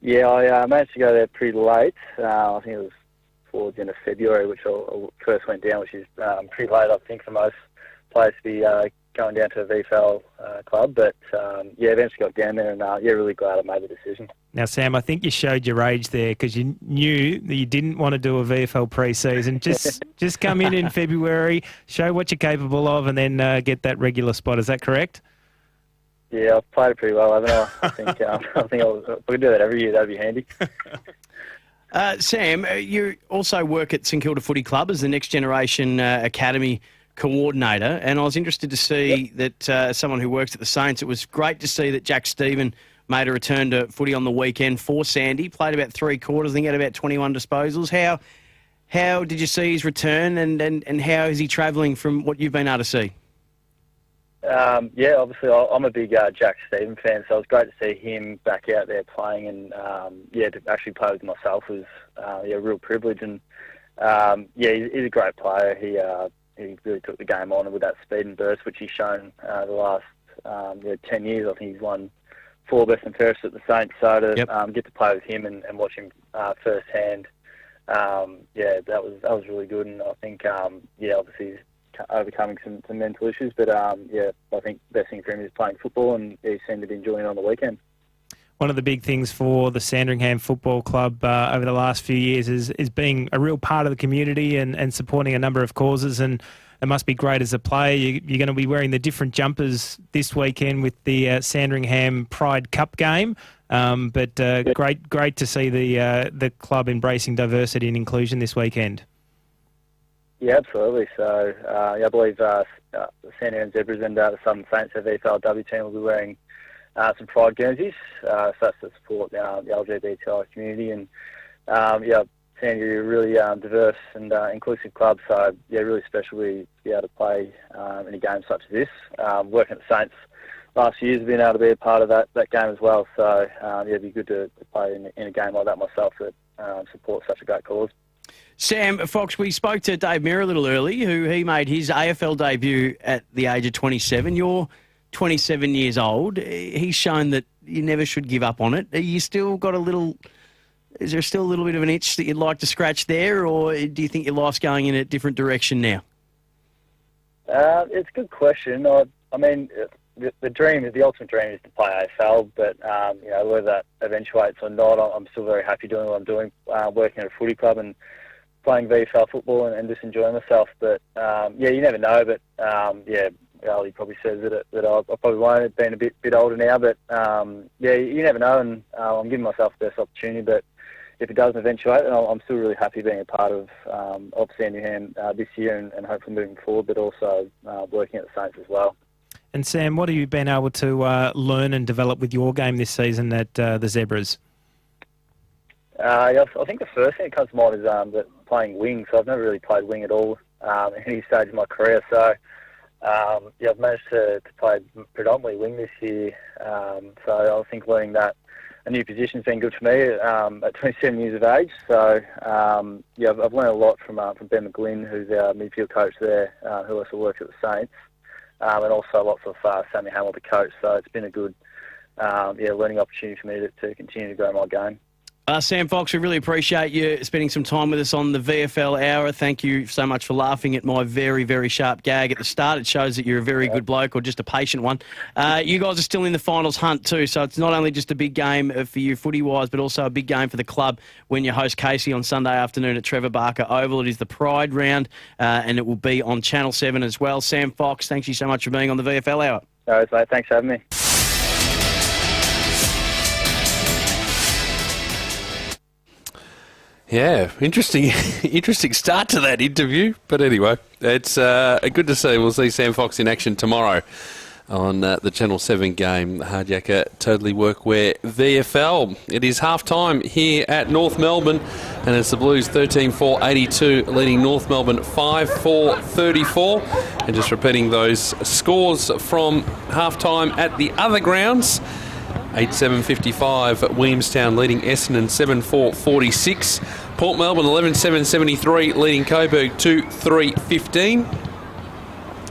Yeah, I managed to go there pretty late. I think it was towards the end of February, which I first went down, which is pretty late, I think, for most players to be going down to a VFL club. But, eventually got down there and, really glad I made the decision. Now, Sam, I think you showed your age there because you knew that you didn't want to do a VFL pre-season. Just come in February, show what you're capable of, and then get that regular spot. Is that correct? Yeah, I've played it pretty well, haven't I? I think if we could do that every year, that'd be handy. Sam, you also work at St Kilda Footy Club as the Next Generation Academy coordinator, and I was interested to see that as someone who works at the Saints, it was great to see that Jack Stephen made a return to footy on the weekend for Sandy. Played about 3 quarters, I think, had about 21 disposals. How did you see his return, and how is he travelling from what you've been able to see? Obviously I'm a big Jack Stephen fan, so it was great to see him back out there playing, and to actually play with myself was a real privilege. And he's a great player. He really took the game on with that speed and burst, which he's shown the last 10 years. I think he's won 4 best and fairest at the Saints. So to get to play with him and watch him firsthand, that was really good. And I think obviously he's overcoming some mental issues, but I think the best thing for him is playing football, and he seemed to be enjoying it on the weekend. One of the big things for the Sandringham Football Club over the last few years is being a real part of the community and supporting a number of causes, and it must be great as a player. You're going to be wearing the different jumpers this weekend with the Sandringham Pride Cup game, but great to see the club embracing diversity and inclusion this weekend. Yeah, absolutely. So I believe the Sandringham Zebras and the Southern Saints, the VFLW team, will be wearing some Pride Guernseys. So that's to support the LGBTI community. And Sandy are a really diverse and inclusive club. So really special to be able to play in a game such as this. Working at the Saints last year has been able to be a part of that game as well. So it'd be good to play in a game like that myself that supports such a great cause. Sam Fox, we spoke to Dave Mirror a little early, he made his AFL debut at the age of 27. You're 27 years old. He's shown that you never should give up on it. You still got is there still a little bit of an itch that you'd like to scratch there, or do you think your life's going in a different direction now? It's a good question. I mean, the ultimate dream is to play AFL, but whether that eventuates or not, I'm still very happy doing what I'm doing, working at a footy club and playing VFL football and just enjoying myself. But you never know. But Ali probably says that I probably won't. It's been a bit older now, but you never know. And I'm giving myself the best opportunity. But if it doesn't eventuate, then I'm still really happy being a part of Sandringham this year and hopefully moving forward. But also working at the Saints as well. And Sam, what have you been able to learn and develop with your game this season at the Zebras? I think the first thing that comes to mind is that playing wing. So I've never really played wing at all at any stage of my career. So I've managed to play predominantly wing this year. So I think learning that a new position's been good for me at 27 years of age. So I've learned a lot from Ben McGlynn, who's our midfield coach there, who also works at the Saints. And also lots of Sammy Hamill, the coach. So it's been a good learning opportunity for me to continue to grow my game. Sam Fox, we really appreciate you spending some time with us on the VFL Hour. Thank you so much for laughing at my very, very sharp gag at the start. It shows that you're a very good bloke, or just a patient one. You guys are still in the finals hunt too, so it's not only just a big game for you footy-wise, but also a big game for the club when you host Casey on Sunday afternoon at Trevor Barker Oval. It is the Pride round, and it will be on Channel 7 as well. Sam Fox, thank you so much for being on the VFL Hour. No worries, mate. Thanks for having me. Yeah, interesting start to that interview. But anyway, it's good to see. We'll see Sam Fox in action tomorrow on the Channel 7 game, the Hard Yakka Totally Workwear VFL. It is half-time here at North Melbourne, and it's the Blues 13-4-82 leading North Melbourne 5-4-34. And just repeating those scores from half-time at the other grounds. 8-7-55 Williamstown leading Essendon 7-4-46. Port Melbourne 11-7-73 leading Coburg 2-3-15.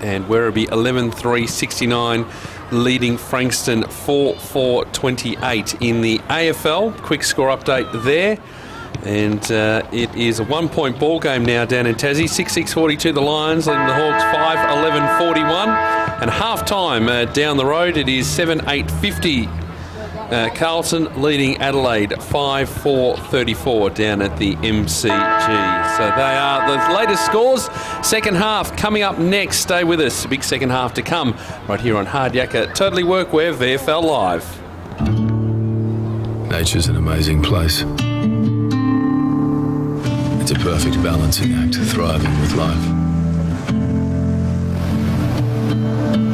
And Werribee 11-3-69 leading Frankston 4-4-28 in the AFL. Quick score update there. And it is a 1-point ball game now down in Tassie. 6-6-42 the Lions, leading the Hawks 5-11-41. And half-time down the road, it is 7-8-50. Carlton leading Adelaide 5-4-34 down at the MCG. So they are the latest scores. Second half coming up next. Stay with us. A big second half to come right here on Hard Yakka Totally Workwear VFL Live. Nature's an amazing place. It's a perfect balancing act, thriving with life.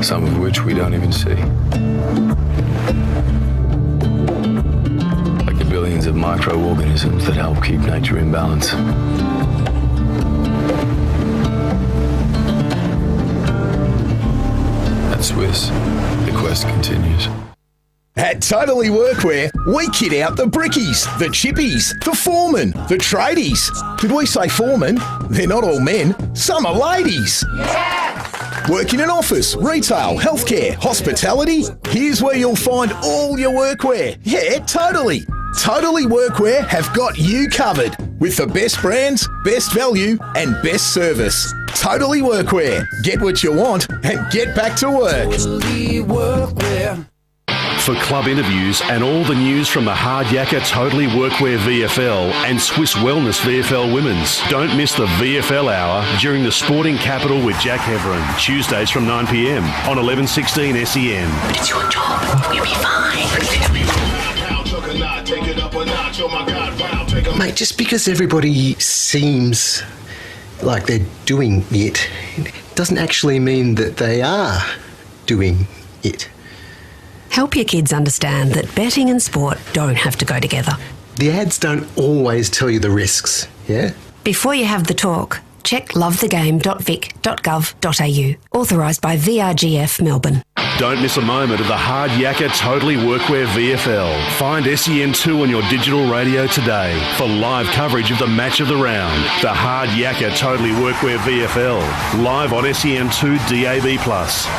Some of which we don't even see. Like the billions of microorganisms that help keep nature in balance. At Swiss, the quest continues. At Totally Workwear, we kit out the brickies, the chippies, the foremen, the tradies. Did we say foremen? They're not all men, some are ladies. Yeah! Work in an office, retail, healthcare, hospitality? Here's where you'll find all your workwear. Yeah, totally. Totally Workwear have got you covered with the best brands, best value and best service. Totally Workwear. Get what you want and get back to work. Totally Workwear. For club interviews and all the news from the Hard Yakka Totally Workwear VFL and Swiss Wellness VFL Women's, don't miss the VFL Hour during the Sporting Capital with Jack Heverin, Tuesdays from 9 p.m. on 1116 SEN. But it's your job. We'll be fine. Mate, just because everybody seems like they're doing it, doesn't actually mean that they are doing it. Help your kids understand that betting and sport don't have to go together. The ads don't always tell you the risks, yeah? Before you have the talk, check lovethegame.vic.gov.au. Authorised by VRGF Melbourne. Don't miss a moment of the Hard Yakka Totally Workwear VFL. Find SEN2 on your digital radio today for live coverage of the match of the round. The Hard Yakka Totally Workwear VFL. Live on SEN2 DAB+.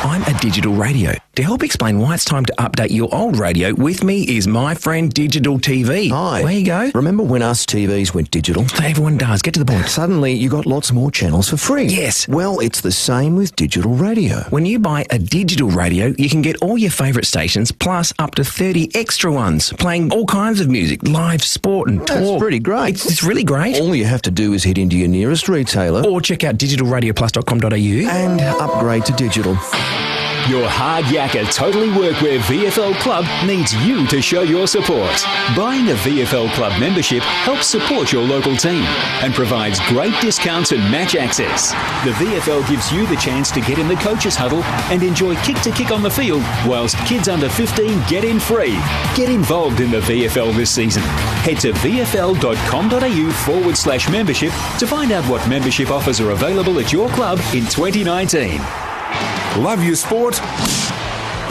I'm a digital radio. To help explain why it's time to update your old radio, with me is my friend Digital TV. Hi. Where you go? Remember when us TVs went digital? Everyone does. Get to the point. Suddenly, you got lots more channels for free. Yes. Well, it's the same with digital radio. When you buy a digital radio, you can get all your favourite stations, plus up to 30 extra ones, playing all kinds of music, live sport and talk. That's pretty great. It's really great. All you have to do is head into your nearest retailer or check out digitalradioplus.com.au and upgrade to digital. Your Hard Yakka Totally Workwear VFL Club needs you to show your support. Buying a VFL Club membership helps support your local team and provides great discounts and match access. The VFL gives you the chance to get in the coach's huddle and enjoy kick-to-kick on the field, whilst kids under 15 get in free. Get involved in the VFL this season. Head to vfl.com.au/membership to find out what membership offers are available at your club in 2019. Love your sport?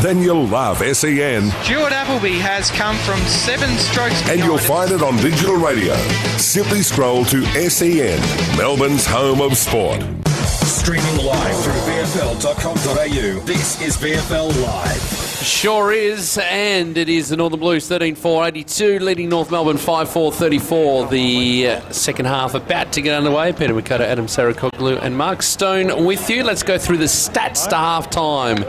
Then you'll love SEN. Stuart Appleby has come from 7 strokes And you'll find it on digital radio. Simply scroll to SEN, Melbourne's home of sport. Streaming live through VFL.com.au. This is VFL Live. Sure is, and it is the Northern Blues 13-4-82, leading North Melbourne 5-4-34. The second half about to get underway. Peter Mikota, Adam Sarakoglu and Mark Stone with you. Let's go through the stats to half-time.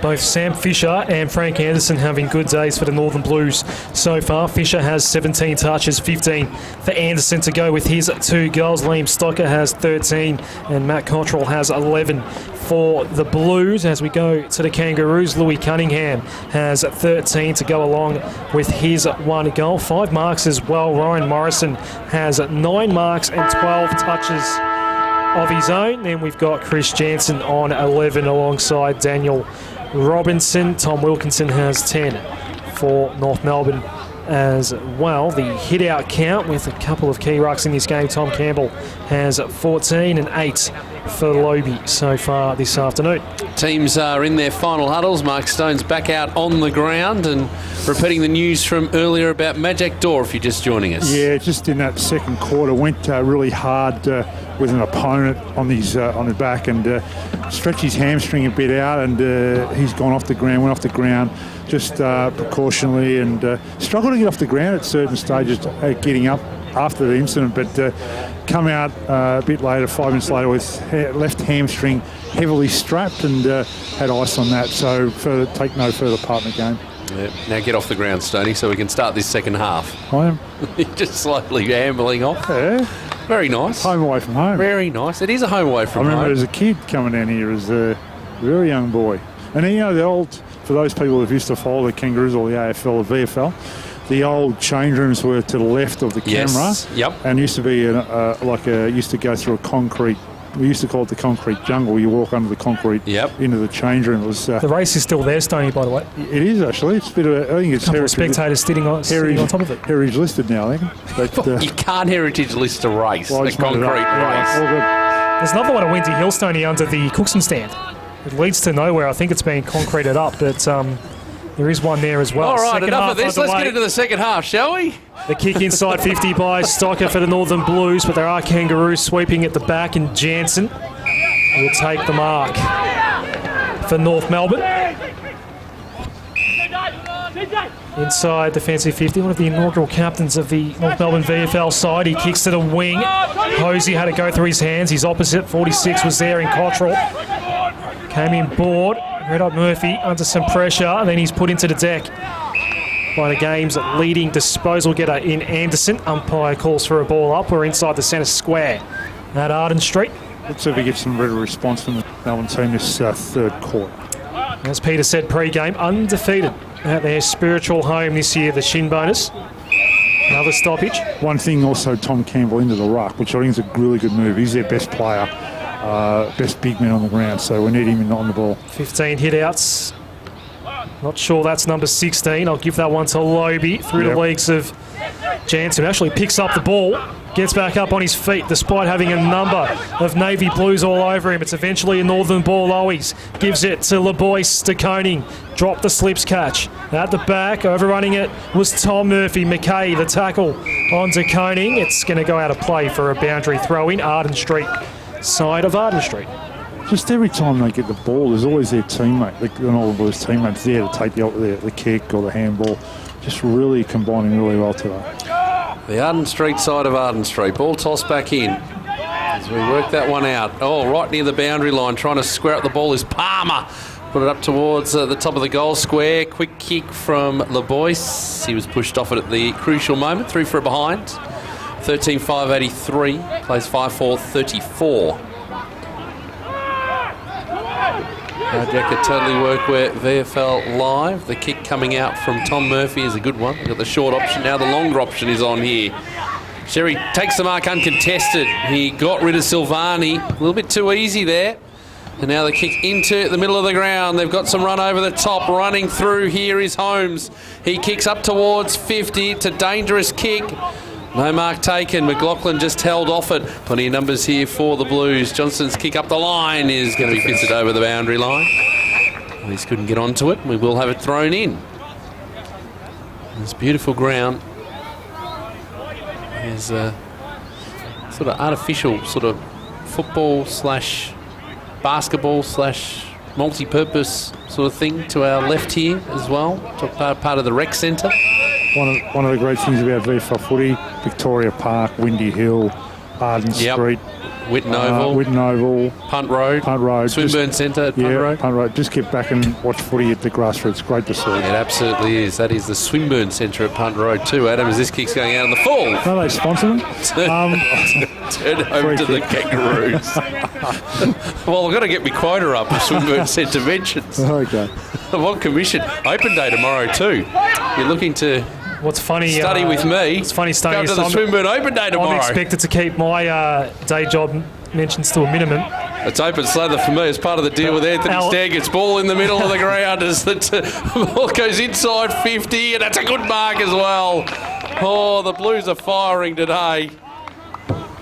Both Sam Fisher and Frank Anderson having good days for the Northern Blues so far. Fisher has 17 touches, 15 for Anderson to go with his 2 goals. Liam Stocker has 13 and Matt Cottrell has 11 for the Blues. As we go to the Kangaroos, Louis Cunningham has 13 to go along with his 1 goal. 5 marks as well. Ryan Morrison has 9 marks and 12 touches of his own. Then we've got Chris Jansen on 11 alongside Daniel Robinson. Tom Wilkinson has 10 for North Melbourne as well. The hit-out count with a couple of key rucks in this game. Tom Campbell has 14 and 8 for Lobe so far this afternoon. Teams are in their final huddles. Mark Stone's back out on the ground and repeating the news from earlier about Majak Dor, if you're just joining us. Yeah, just in that second quarter, went really hard with an opponent on his back and stretched his hamstring a bit out, and he's went off the ground just precautionally, and struggled to get off the ground at certain stages, getting up after the incident, but come out a bit later, 5 minutes later, with left hamstring heavily strapped, and had ice on that, so take no further part in the game. Yep. Now get off the ground, Stoney, so we can start this second half. I am. Just slowly ambling off. Yeah. Very nice. Home away from home. Very nice. It is a home away from home. I remember as a kid coming down here as a very young boy. And you know, the old, for those people who used to follow the Kangaroos or the AFL or VFL, the old change rooms were to the left of the camera. Yep. And used to be used to go through a concrete. We used to call it the concrete jungle. You walk under the concrete into the change room. It was the race is still there, Stoney, by the way. It is actually. It's a bit of I think it's heritage. Spectators sitting on top of it. Heritage listed now, I think. But, you can't heritage list a race, a concrete race. There's another one at Windy Hill, Stoney, under the Cookson stand. It leads to nowhere. I think it's been concreted up, but there is one there as well. All right, enough of this. Let's get into the second half, shall we? The kick inside 50 by Stocker for the Northern Blues, but there are Kangaroos sweeping at the back, and Jansen will take the mark for North Melbourne. Inside defensive 50, one of the inaugural captains of the North Melbourne VFL side. He kicks to the wing. Posey had to go through his hands. His opposite, 46, was there in Cottrell. Came in board. Red Hot Murphy under some pressure, and then he's put into the deck by the game's leading disposal getter in Anderson. Umpire calls for a ball up. We're inside the centre square at Arden Street. Let's see if we get some better response from the Melbourne team this third quarter. As Peter said pre-game, undefeated at their spiritual home this year, the Shinboners. Another stoppage. One thing also, Tom Campbell into the ruck, which I think is a really good move. He's their best player, best big man on the ground, so we need him on the ball. 15 hit-outs. Not sure that's number 16. I'll give that one to Lobe through the legs of Jansen. Actually picks up the ball, gets back up on his feet despite having a number of navy blues all over him. It's eventually a Northern ball always. Gives it to LeBoyce to Koning. Drop the slips catch. At the back, overrunning it was Tom Murphy. McKay, the tackle onto Koning. It's going to go out of play for a boundary throw in Arden Street, side of Arden Street. Just every time they get the ball, there's always their teammate, the Northern Blues teammates there to take the kick or the handball. Just really combining really well today. The Arden Street side of Arden Street. Ball tossed back in as we work that one out. Oh, right near the boundary line, trying to square up the ball is Palmer. Put it up towards the top of the goal square. Quick kick from LeBoyce. He was pushed off it at the crucial moment. Through for a behind. 13.583. Plays 5.434. Jacket Totally Workwear VFL Live. The kick coming out from Tom Murphy is a good one. We've got the short option. Now the longer option is on here. Sherry takes the mark uncontested. He got rid of Silvani. A little bit too easy there. And now the kick into the middle of the ground. They've got some run over the top. Running through here is Holmes. He kicks up towards 50. It's a dangerous kick. No mark taken. McLaughlin just held off it. Plenty of numbers here for the Blues. Johnson's kick up the line is going to be fitted over the boundary line. He just couldn't get onto it. We will have it thrown in. This beautiful ground is a sort of artificial sort of football slash basketball slash multi-purpose sort of thing to our left here as well. Part of the rec centre. One of the great things about VFL footy, Victoria Park, Windy Hill, Arden Street, Whitten Oval, Punt Road, Swinburne Centre at Punt Road. Punt Road. Just get back and watch footy at the grassroots. Great to see. It absolutely is. That is the Swinburne Centre at Punt Road too, Adam, as this kick's going out on the full. No, they sponsor them. Turn over to the Kangaroos. Well, I've got to get my quota up for Swinburne Centre mentions. Okay. What commission? Open day tomorrow too. You're looking to... What's funny? Study with me. It's funny studying. Go to the Swinburne Open Day tomorrow. I'm expected to keep my day job mentions to a minimum. It's open slather for me. It's part of the deal with Anthony Stagg. It's ball in the middle of the ground as the ball goes inside 50, and that's a good mark as well. Oh, the Blues are firing today.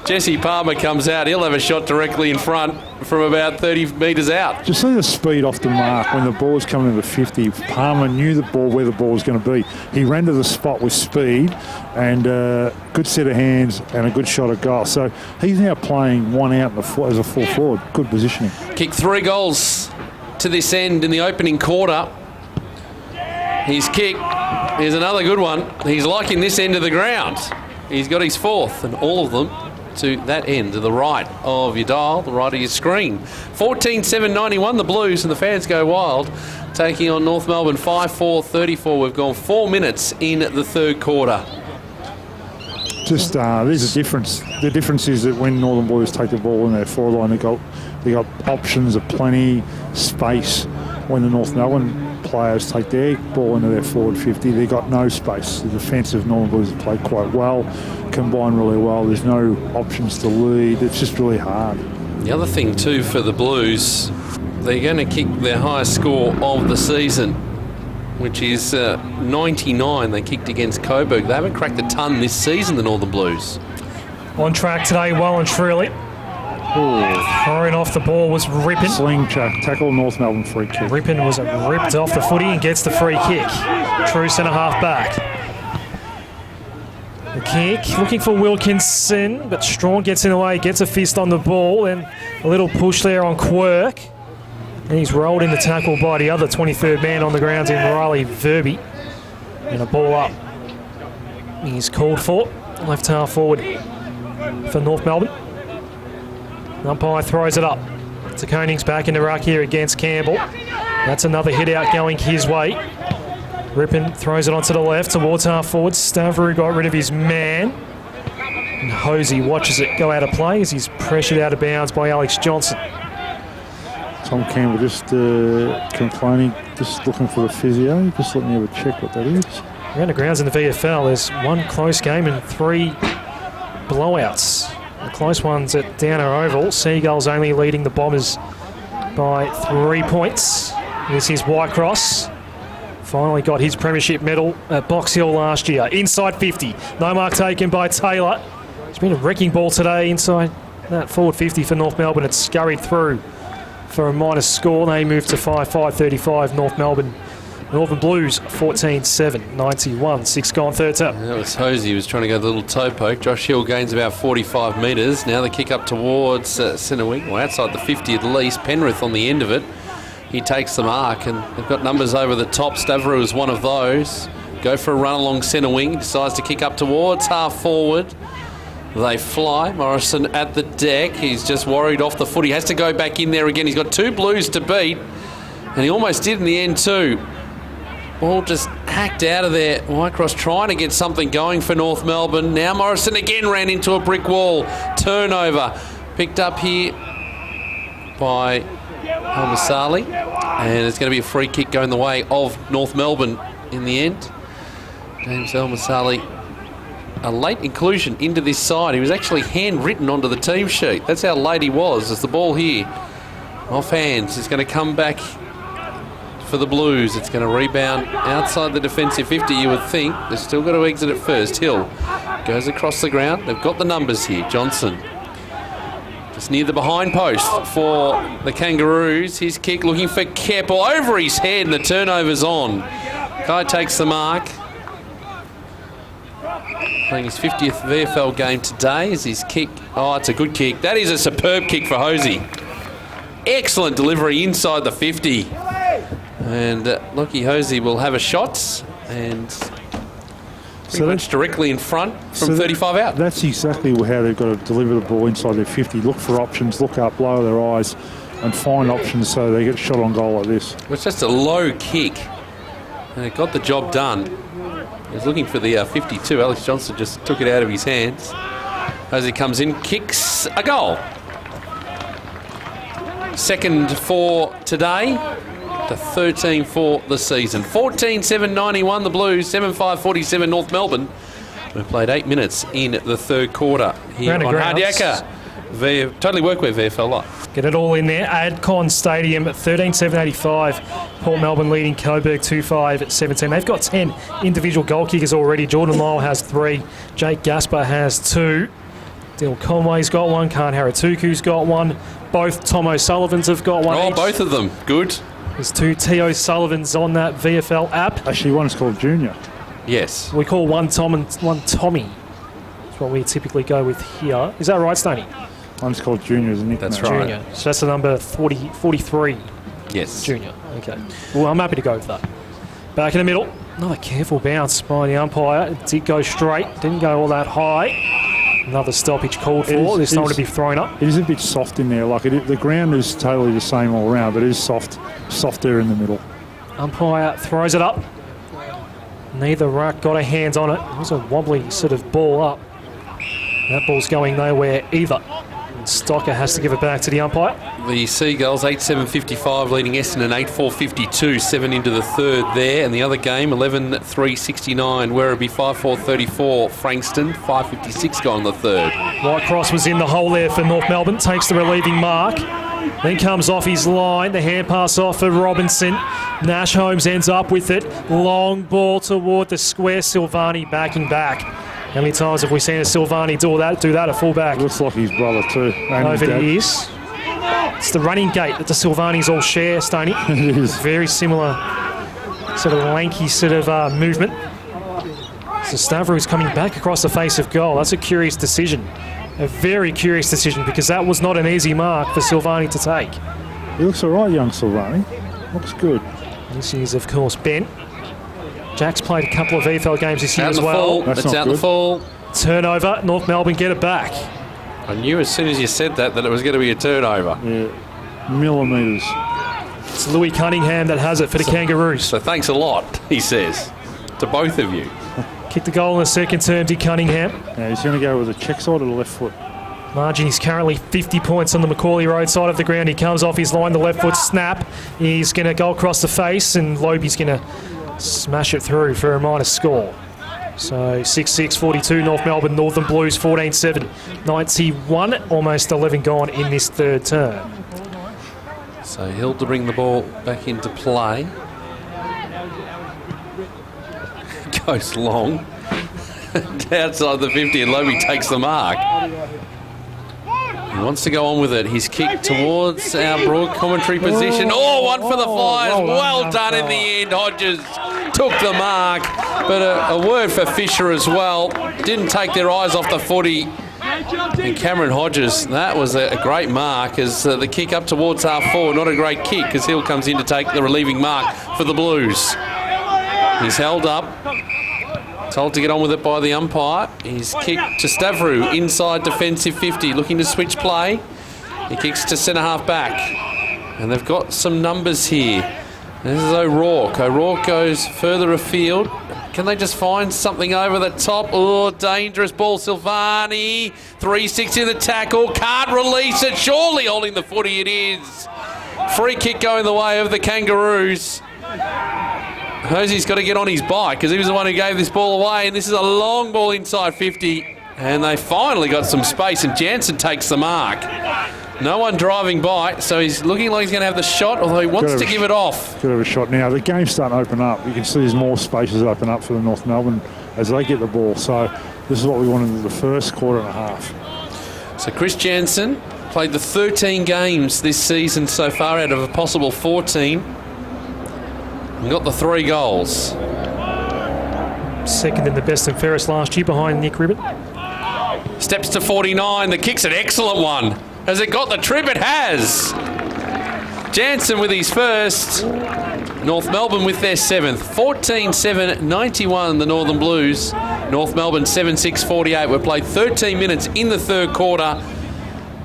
Jesse Palmer comes out. He'll have a shot directly in front from about 30 metres out. Just see the speed off the mark when the ball was coming to the 50. Palmer knew the ball where the ball was going to be. He ran to the spot with speed and good set of hands and a good shot at goal. So he's now playing one out in the as a full forward. Good positioning. Kicked 3 goals to this end in the opening quarter. His kick is another good one. He's liking this end of the ground. He's got his 4th, and all of them to that end, to the right of your dial, the right of your screen. 14-7-91, the Blues, and the fans go wild, taking on North Melbourne 5-4-34. We've gone 4 minutes in the third quarter. Just there's a difference. The difference is that when Northern Blues take the ball in their forward line, they got options of plenty, space. When the North Melbourne players take their ball into their forward 50, they've got no space. The defensive Northern Blues have played quite well, combined really well. There's no options to lead. It's just really hard. The other thing too for the Blues, they're going to kick their highest score of the season, which is 99. They kicked against Coburg. They haven't cracked a ton this season, the Northern Blues. On track today, well and truly. Throwing off the ball was Rippon. Sling tackle, North Melbourne free kick. Rippon was ripped off the footy and gets the free kick. True centre half back. The kick, looking for Wilkinson, but Strawn gets in the way, gets a fist on the ball, and a little push there on Quirk. And he's rolled in the tackle by the other 23rd man on the ground in Riley Verby. And a ball up. He's called for left half forward for North Melbourne. Umpire throws it up. Koning's back in the ruck here against Campbell. That's another hit out going his way. Rippon throws it onto the left towards half forward. Stavrou got rid of his man. And Hosey watches it go out of play as he's pressured out of bounds by Alex Johnson. Tom Campbell just complaining, just looking for the physio. Just let me have a check what that is. Around the grounds in the VFL, there's 1 close game and 3 blowouts. The close ones at Downer Oval. Seagulls only leading the Bombers by 3 points. This is Whitecross. Finally got his premiership medal at Box Hill last year. Inside 50. No mark taken by Taylor. It's been a wrecking ball today inside that forward 50 for North Melbourne. It's scurried through for a minus score. They move to 5-5-35 North Melbourne. Northern Blues 14-7-91. 6 gone, third tap. That was Hosey who was trying to go the little toe poke. Josh Hill gains about 45 metres. Now the kick up towards centre wing, or outside the 50 at least. Penrith on the end of it. He takes the mark, and they've got numbers over the top. Stavrou is one of those. Go for a run along centre wing. Decides to kick up towards half forward. They fly. Morrison at the deck. He's just worried off the foot. He has to go back in there again. He's got 2 Blues to beat, and he almost did in the end too. Ball just hacked out of there. Whitecross trying to get something going for North Melbourne. Now Morrison again ran into a brick wall. Turnover. Picked up here by Al-Masali. And it's going to be a free kick going the way of North Melbourne in the end. James Al-Masali, a late inclusion into this side. He was actually handwritten onto the team sheet. That's how late he was. As the ball here, off hands, is going to come back for the Blues. It's going to rebound outside the defensive 50, you would think. They've still got to exit it first. Hill goes across the ground. They've got the numbers here. Johnson just near the behind post for the Kangaroos. His kick looking for Keppel over his head, and the turnover's on. Guy takes the mark. Playing his 50th VFL game today is his kick. Oh, it's a good kick. That is a superb kick for Hosey. Excellent delivery inside the 50. And Lockie Hosey will have a shot, and pretty much directly in front from 35 out. That's exactly how they've got to deliver the ball inside their 50. Look for options, look up, lower their eyes, and find options so they get shot on goal like this. It was just a low kick, and it got the job done. He was looking for the 52. Alex Johnson just took it out of his hands. Hosey comes in, kicks a goal. Second for today. To 13 for the season. 14-7-91 the Blues, 7-5-47 North Melbourne. We've played 8 minutes in the third quarter here on Hard Yakka. Totally Workwear VFL Live. Get it all in there. Adcon Stadium, 13-7-85. Port Melbourne leading Coburg 2-5-17. They've got 10 individual goal kickers already. Jordan Lyle has 3. Jake Gasper has 2. Dill Conway's got one. Khan Haratuku's got one. Both Tom O'Sullivans have got one. Oh, each. both of them. Good. There's 2 T. O'Sullivans on that VFL app. Actually, one's called Junior. Yes. We call one Tom and one Tommy. That's what we typically go with here. Is that right, Stoney? One's called Junior, isn't it? That's right. Junior. So that's the number 43. Yes. Junior. Okay. Well, I'm happy to go with that. Back in the middle. Another careful bounce by the umpire. It did go straight. Didn't go all that high. Another stoppage called for. This time to be thrown up. It is a bit soft in there. Like the ground is totally the same all around, but it is softer in the middle. Umpire throws it up. Neither ruck got a hands on it. It was a wobbly sort of ball up. That ball's going nowhere either. And Stocker has to give it back to the umpire. The Seagulls 8-7-55 leading Essendon 8-4-52, 7 into the third there. And the other game 11-3-69, Werribee 5-4-34, Frankston 5-56 gone the third. Whitecross was in the hole there for North Melbourne, takes the relieving mark. Then comes off his line, the hand pass off for Robinson. Nash Holmes ends up with it. Long ball toward the square, Silvani backing back. How many times have we seen a Silvani do that at fullback? Looks like his brother too. Over the years. It's the running gait that the Silvanis all share, Stoney. It is. Very similar sort of lanky sort of movement. So Stavrou coming back across the face of goal. That's a curious decision. A very curious decision because that was not an easy mark for Silvani to take. He looks all right, young Silvani. Looks good. This is, of course, Ben. Jack's played a couple of VFL games this year as well. That's out the full. Turnover. North Melbourne get it back. I knew as soon as you said that it was going to be a turnover. Yeah, millimetres. It's Louis Cunningham that has it for the Kangaroos. So thanks a lot, he says, to both of you. Kicked the goal in the second term, did Cunningham. Yeah, he's going to go with the check side of the left foot. Margin is currently 50 points on the Macaulay Road side of the ground. He comes off his line, the left foot snap. He's going to go across the face, and Loby's going to smash it through for a minus score. So 6-6-42, North Melbourne, Northern Blues 14-7, 91, almost 11 gone in this third term. So Hill to bring the ball back into play. Goes long. Outside the 50 and Loby takes the mark. He wants to go on with it. His kick towards our broad commentary position. Oh, one for the Flyers. Well done in the end. Hodges took the mark. But a word for Fisher as well. Didn't take their eyes off the footy. And Cameron Hodges, that was a great mark as the kick up towards half forward. Not a great kick as Hill comes in to take the relieving mark for the Blues. He's held up. Told to get on with it by the umpire. He's kicked to Stavrou inside defensive 50, looking to switch play. He kicks to centre half back. And they've got some numbers here. This is O'Rourke. O'Rourke goes further afield. Can they just find something over the top? Oh, dangerous ball, Silvani. 3-6 in the tackle. Can't release it. Surely holding the footy it is. Free kick going the way of the Kangaroos. Hosey's got to get on his bike because he was the one who gave this ball away, and this is a long ball inside 50, and they finally got some space, and Jansen takes the mark. No one driving by, so he's looking like he's going to have the shot, although he wants to give it off. Could have a shot now. The game's starting to open up. You can see there's more spaces open up for the North Melbourne as they get the ball, so this is what we wanted in the first quarter and a half. So Chris Jansen played the 13 games this season so far out of a possible 14. And got the 3 goals. Second in the best and fairest last year behind Nick Ribbett. Steps to 49. The kick's an excellent one. Has it got the trip? It has. Jansen with his first. North Melbourne with their 7th. 14-7, 91 the Northern Blues. North Melbourne 7-6-48. We've played 13 minutes in the third quarter.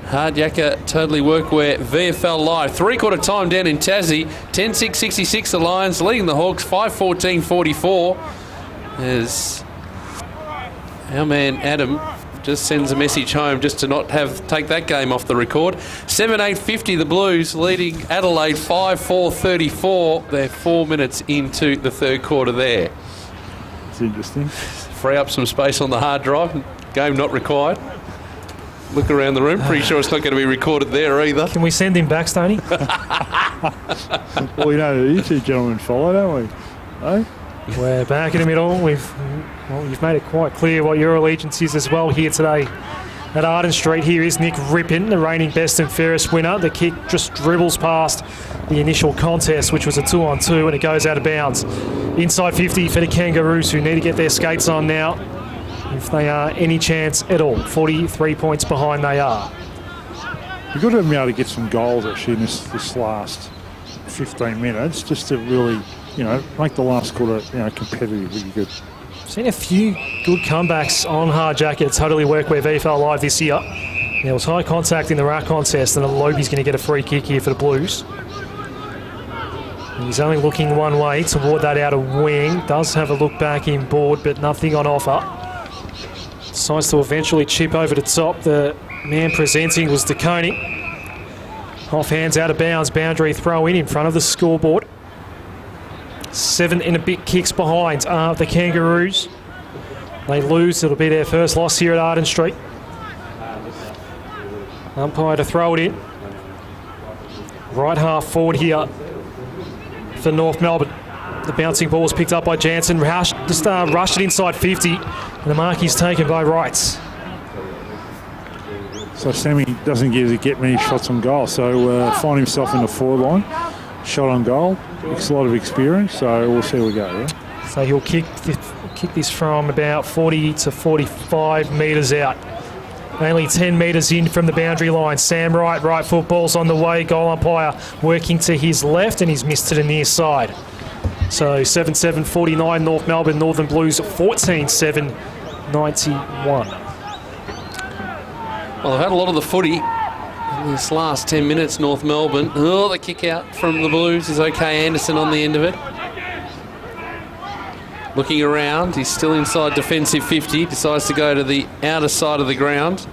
Hard Yakka Totally Workwear VFL Live. 3-quarter time down in Tassie. 10-6-66 the Lions leading the Hawks 5-14-44. As our man Adam just sends a message home just to not take that game off the record. 7-8-50 the Blues leading Adelaide 5-4-34. They're 4 minutes into the third quarter there. It's interesting. Free up some space on the hard drive. Game not required. Look around the room. Pretty sure it's not going to be recorded there either. Can we send him back, Stoney? Well, you know, you two gentlemen follow, don't we? Eh? We're back in the middle. You've made it quite clear what your allegiance is as well here today at Arden Street. Here is Nick Rippin, the reigning best and fairest winner. The kick just dribbles past the initial contest, which was a 2-on-2, and it goes out of bounds. Inside 50 for the Kangaroos, who need to get their skates on now if they are any chance at all. 43 points behind they are. We've got to be able to get some goals actually in this last 15 minutes, just to really, make the last quarter, competitively good. Seen a few good comebacks on Hard Jacket. Totally Workwear VFL Live this year. There was high contact in the rack contest, and Alobi's going to get a free kick here for the Blues. And he's only looking one way toward that outer wing. Does have a look back inboard, but nothing on offer. Decides to eventually chip over the top. The man presenting was DeConey. Off hands, out of bounds, boundary throw in front of the scoreboard. 7 and a bit kicks behind the Kangaroos. They lose. It'll be their first loss here at Arden Street. Umpire to throw it in. Right half forward here for North Melbourne. The bouncing ball was picked up by Jansen. Rushed it inside 50, and the mark is taken by Wrights. So Sammy doesn't get many shots on goal, so find himself in the forward line. Shot on goal, it's a lot of experience, so we'll see how we go. Yeah? So he'll kick this from about 40 to 45 metres out. Only 10 metres in from the boundary line. Sam Wright, right foot ball's on the way. Goal umpire working to his left, and he's missed to the near side. So 7-7-49 North Melbourne, Northern Blues 14-7-91. Well, they've had a lot of the footy in this last 10 minutes, North Melbourne. Oh, the kick out from the Blues is okay. Anderson on the end of it. Looking around, he's still inside defensive 50, decides to go to the outer side of the ground.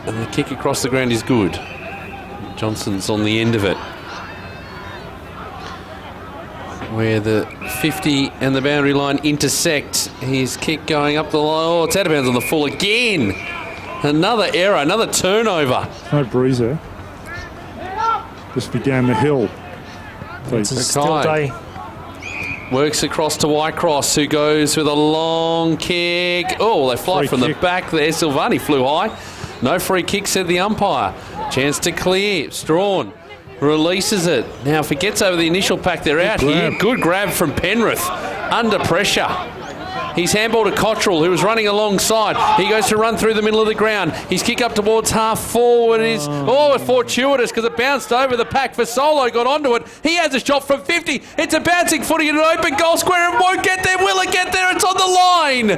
And the kick across the ground is good. Johnson's on the end of it. Where the 50 and the boundary line intersect. His kick going up the line. Oh, it's out of bounds on the full again. Another error, another turnover. No breezer. Just be down the hill. It's a still day. Works across to Whitecross, who goes with a long kick. Oh, they fly from the back there. Silvani flew high. No free kick, said the umpire. Chance to clear. Strawn releases it. Now, if it gets over the initial pack, they're out here. Good grab from Penrith. Under pressure. He's handball to Cottrell, who was running alongside. He goes to run through the middle of the ground. His kick up towards half forward is, fortuitous because it bounced over the pack. For Solo got onto it. He has a shot from 50. It's a bouncing footy in an open goal square. It won't get there. Will it get there? It's on the line.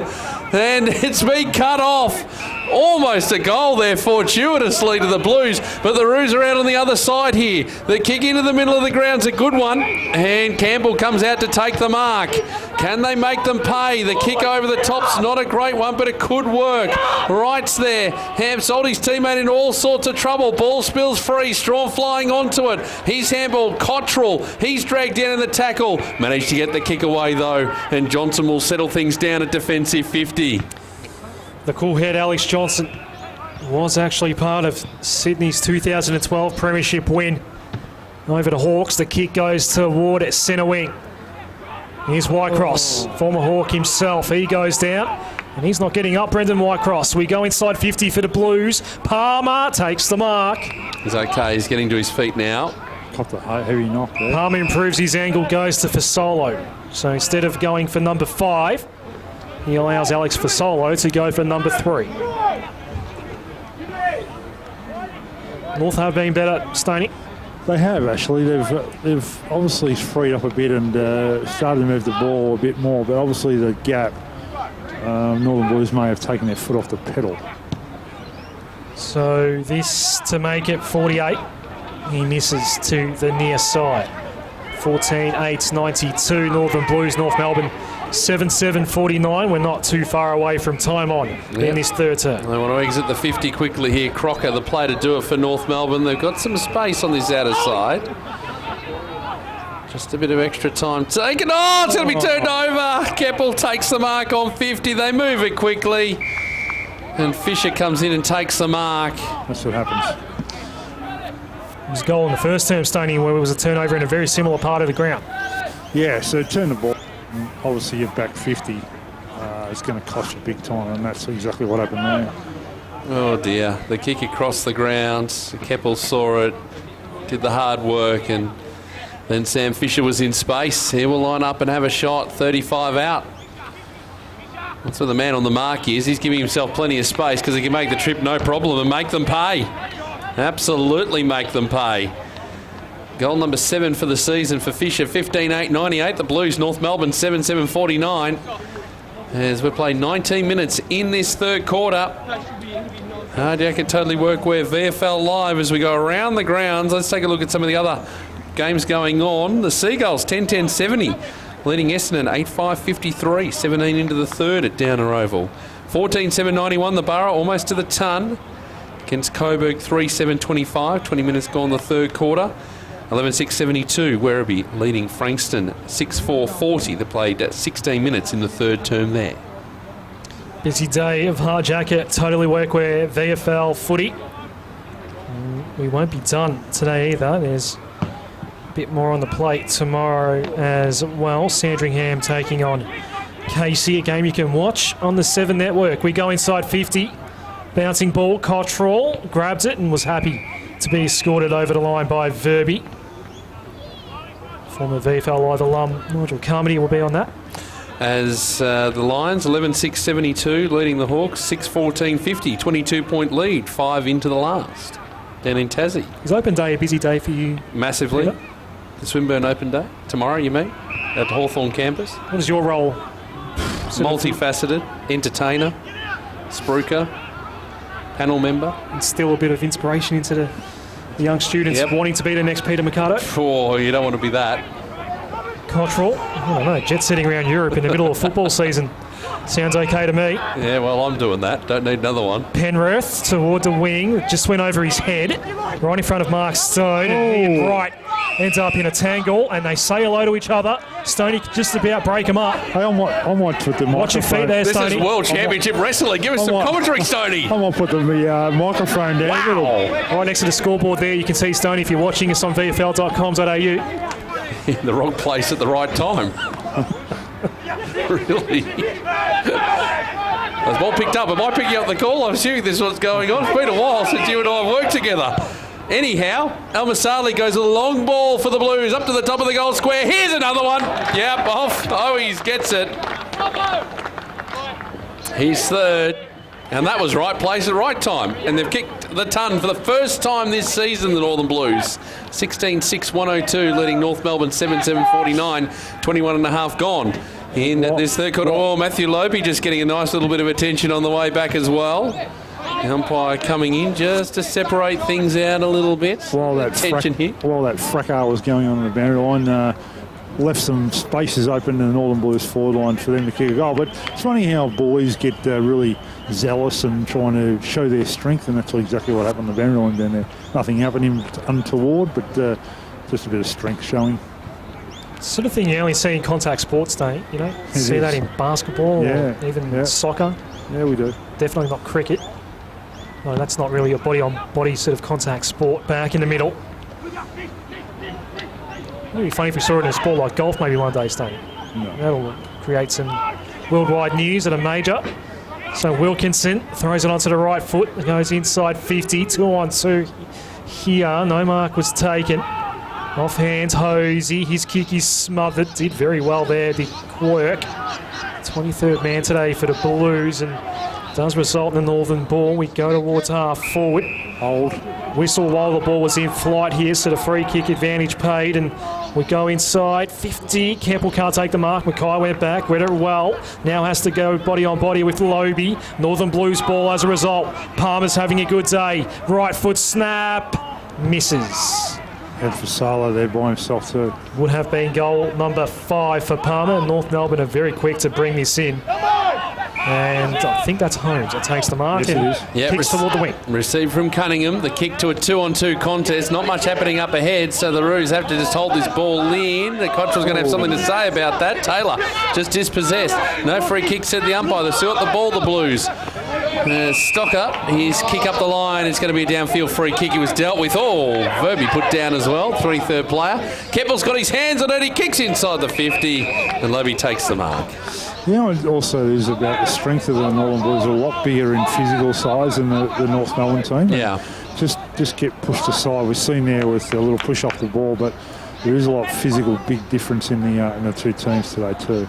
And it's been cut off. Almost a goal there fortuitously to the Blues, but the Roos are out on the other side here. The kick into the middle of the ground's a good one, and Campbell comes out to take the mark. Can they make them pay? The kick over the top's not a great one, but it could work. Wright's there. Ham sold his teammate into all sorts of trouble. Ball spills free. Strawn flying onto it. He's handballed Cottrell. He's dragged down in the tackle. Managed to get the kick away though, and Johnson will settle things down at defensive 50. The cool head Alex Johnson was actually part of Sydney's 2012 Premiership win over the Hawks. The kick goes toward centre wing. Here's Whitecross, former Hawk himself. He goes down, and he's not getting up, Brendan Whitecross. We go inside 50 for the Blues. Palmer takes the mark. He's okay. He's getting to his feet now. Got the heavy knock there. Palmer improves his angle, goes to Fasolo. So instead of going for number 5, he allows Alex Fasolo to go for number 3. North have been better, Stoney. They have, actually. They've obviously freed up a bit and started to move the ball a bit more, but obviously the gap, Northern Blues may have taken their foot off the pedal. So this to make it 48. He misses to the near side. 14-8-92, Northern Blues, North Melbourne. 7-7-49. We're not too far away from time on in this third term. They want to exit the 50 quickly here. Crocker, the play to do it for North Melbourne. They've got some space on this outer side. Just a bit of extra time taken. Oh, it's going to be turned over. Keppel takes the mark on 50. They move it quickly. And Fisher comes in and takes the mark. That's what happens. It was a goal in the first term, Stoney, where it was a turnover in a very similar part of the ground. Yeah, so turn the ball. Obviously, you're back 50. It's going to cost you big time, and that's exactly what happened there. Oh dear, the kick across the ground. Keppel saw it, did the hard work, and then Sam Fisher was in space. He will line up and have a shot, 35 out. That's what the man on the mark is. He's giving himself plenty of space because he can make the trip no problem and make them pay. Absolutely make them pay. Goal number 7 for the season for Fisher, 15-8-98. The Blues, North Melbourne, 7-7-49. As we play 19 minutes in this third quarter. Hard Yakka Totally Workwear VFL Live as we go around the grounds. Let's take a look at some of the other games going on. The Seagulls, 10-10-70. Leading Essendon 8-5-53, 17 into the third at Downer Oval. 14-7-91, the Borough almost to the ton against Coburg, 3-7-25, 20 minutes gone the third quarter. 11-6-72, Werribee leading Frankston 6-4-40. They played 16 minutes in the third term there. Busy day of Hard Yakka Totally Workwear VFL footy. We won't be done today either. There's bit more on the plate tomorrow as well. Sandringham taking on KC, a game you can watch on the 7 Network. We go inside 50. Bouncing ball, Cottrell grabs it and was happy to be escorted over the line by Verby. Former VFL Live alum Nigel Carmody will be on that. As the Lions, 11-6-72, leading the Hawks, 6-14-50, 22-point lead, 5 into the last. Down in Tassie. Is open day a busy day for you? Massively. Peter? The Swinburne Open Day. Tomorrow, you mean? At Hawthorn campus. What is your role? Multifaceted, entertainer, spruiker, panel member. And still a bit of inspiration into the young students wanting to be the next Peter Mercado. Oh, you don't want to be that. Cottrell, I don't know, jet setting around Europe in the middle of football season. Sounds okay to me. Yeah, well, I'm doing that. Don't need another one. Penrith toward the wing. Just went over his head. Right in front of Mark Stone. And he and Wright ends up in a tangle. And they say hello to each other. Stoney just about break him up. Hey, I might put the microphone... Watch your feet there, Stoney. This is World Championship Wrestling. Give us some commentary, Stoney. I might put the microphone down. Wow. Right next to the scoreboard there, you can see Stoney if you're watching us on vfl.com.au. In the wrong place at the right time. Really? The ball picked up. Am I picking up the call? I'm assuming this is what's going on. It's been a while since you and I have worked together. Anyhow, El Masali goes a long ball for the Blues up to the top of the goal square. Here's another one. Yep, off. Oh, he gets it. He's third. And that was right place at right time. And they've kicked the ton for the first time this season, the Northern Blues. 16-6-102, leading North Melbourne 7-7-49, 21 and a half gone. In this third quarter, Matthew Lopey just getting a nice little bit of attention on the way back as well. The umpire coming in just to separate things out a little bit. While that fracas was going on the boundary line, left some spaces open in the Northern Blues forward line for them to kick a goal. But it's funny how boys get really zealous and trying to show their strength, and that's exactly what happened on the boundary line down there. Nothing happened untoward, but just a bit of strength showing. Sort of thing you only see in contact sports, don't you? See that in basketball or even soccer. Yeah, we do. Definitely not cricket. No, that's not really a body-on-body sort of contact sport. Back in the middle. It would be funny if we saw it in a sport like golf maybe one day, Stoney. No. That'll create some worldwide news at a major. So Wilkinson throws it onto the right foot. It goes inside 50. 2-on-2 here. No mark was taken. Offhand, Hosey. His kick is smothered. Did very well there. Did work. 23rd man today for the Blues and does result in the Northern ball. We go towards half forward. Hold. Whistle while the ball was in flight here, so the free kick advantage paid, and we go inside 50. Campbell can't take the mark. Mackay went back, read it well. Now has to go body on body with Lobey. Northern Blues ball as a result. Palmer's having a good day. Right foot snap. Misses. Head for Sala there by himself too. Would have been goal number 5 for Palmer. North Melbourne are very quick to bring this in. And I think that's Holmes that takes the mark and kicks toward the wing. Received from Cunningham. The kick to a 2-on-2 contest. Not much happening up ahead, so the Roos have to just hold this ball in. The Cottrell's going to have something to say about that. Taylor just dispossessed. No free kick, said the umpire. They've still got the ball, the Blues. Stock up. His kick up the line. It's going to be a downfield free kick. He was dealt with. Verby put down as well. 23rd player. Keppel's got his hands on it. He kicks inside the 50. And Lobby takes the mark. You know, it also is about the strength of the Northern Blues. Are a lot bigger in physical size than the North Melbourne team. Yeah. Just get pushed aside. We've seen there with a little push off the ball, but there is a lot of physical big difference in the two teams today too.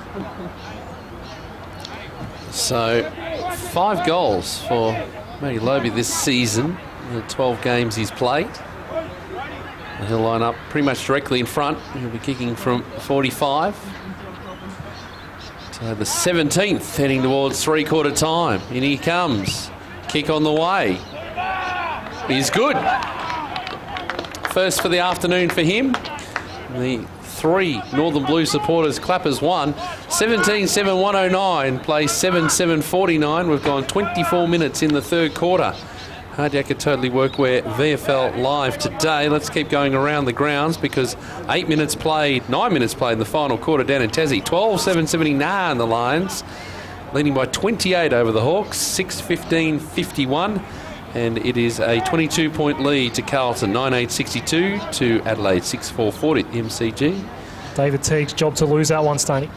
So 5 goals for Matty Lobey this season in the 12 games he's played. And he'll line up pretty much directly in front. He'll be kicking from 45. So the 17th heading towards three-quarter time. In he comes. Kick on the way. He's good. First for the afternoon for him. The 3 Northern Blue supporters clappers won. 17-7-109 plays 7-7-49. We've gone 24 minutes in the third quarter. Hard Yakka Totally Workwear VFL live today. Let's keep going around the grounds because 9 minutes played in the final quarter down in Tassie. 12-7-79 the Lions, leading by 28 over the Hawks. 6-15-51. And it is a 22-point lead to Carlton, 9-8-62 to Adelaide, 6-4-40 at the MCG. David Teague's job to lose that one, Stoney.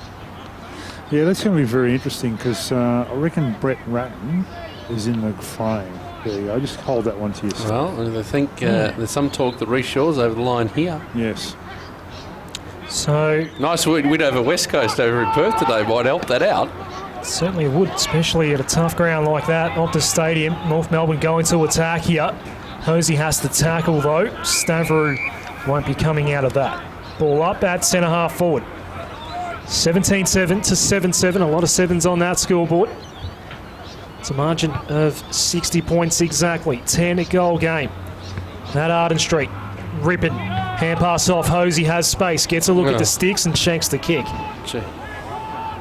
Yeah, that's going to be very interesting because I reckon Brett Ratton is in the frame. There you go. Just hold that one to yourself. Well, I think there's some talk that Reece Shaw's over the line here. Yes. So nice win over West Coast over in Perth today. Might help that out. Certainly would, especially at a tough ground like that. Optus Stadium. North Melbourne going to attack here. Hosey has to tackle though. Stavrou won't be coming out of that. Ball up at centre half forward. 17-7 to 7-7. A lot of sevens on that scoreboard. It's a margin of 60 points exactly. 10-goal game at Arden Street. Rippin. Hand pass off. Hosey has space. Gets a look at the sticks and shanks the kick.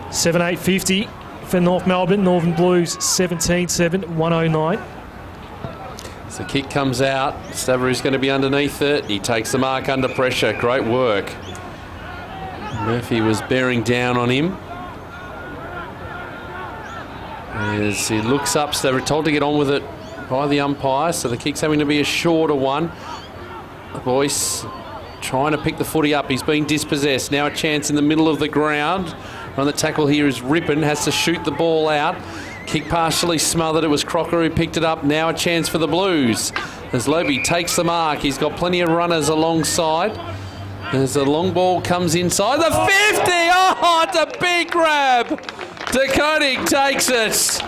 7-8-50 for North Melbourne. Northern Blues 17-7-109. So the kick comes out. Stavrou's going to be underneath it. He takes the mark under pressure. Great work. Murphy was bearing down on him. As he looks up, so they were told to get on with it by the umpire, so the kick's having to be a shorter one. Boyce trying to pick the footy up. He's being dispossessed. Now a chance in the middle of the ground. On the tackle here is Rippon, has to shoot the ball out. Kick partially smothered. It was Crocker who picked it up. Now a chance for the Blues. As Lobey takes the mark. He's got plenty of runners alongside. As the long ball comes inside. The 50! Oh, it's a big grab! De Koning takes it.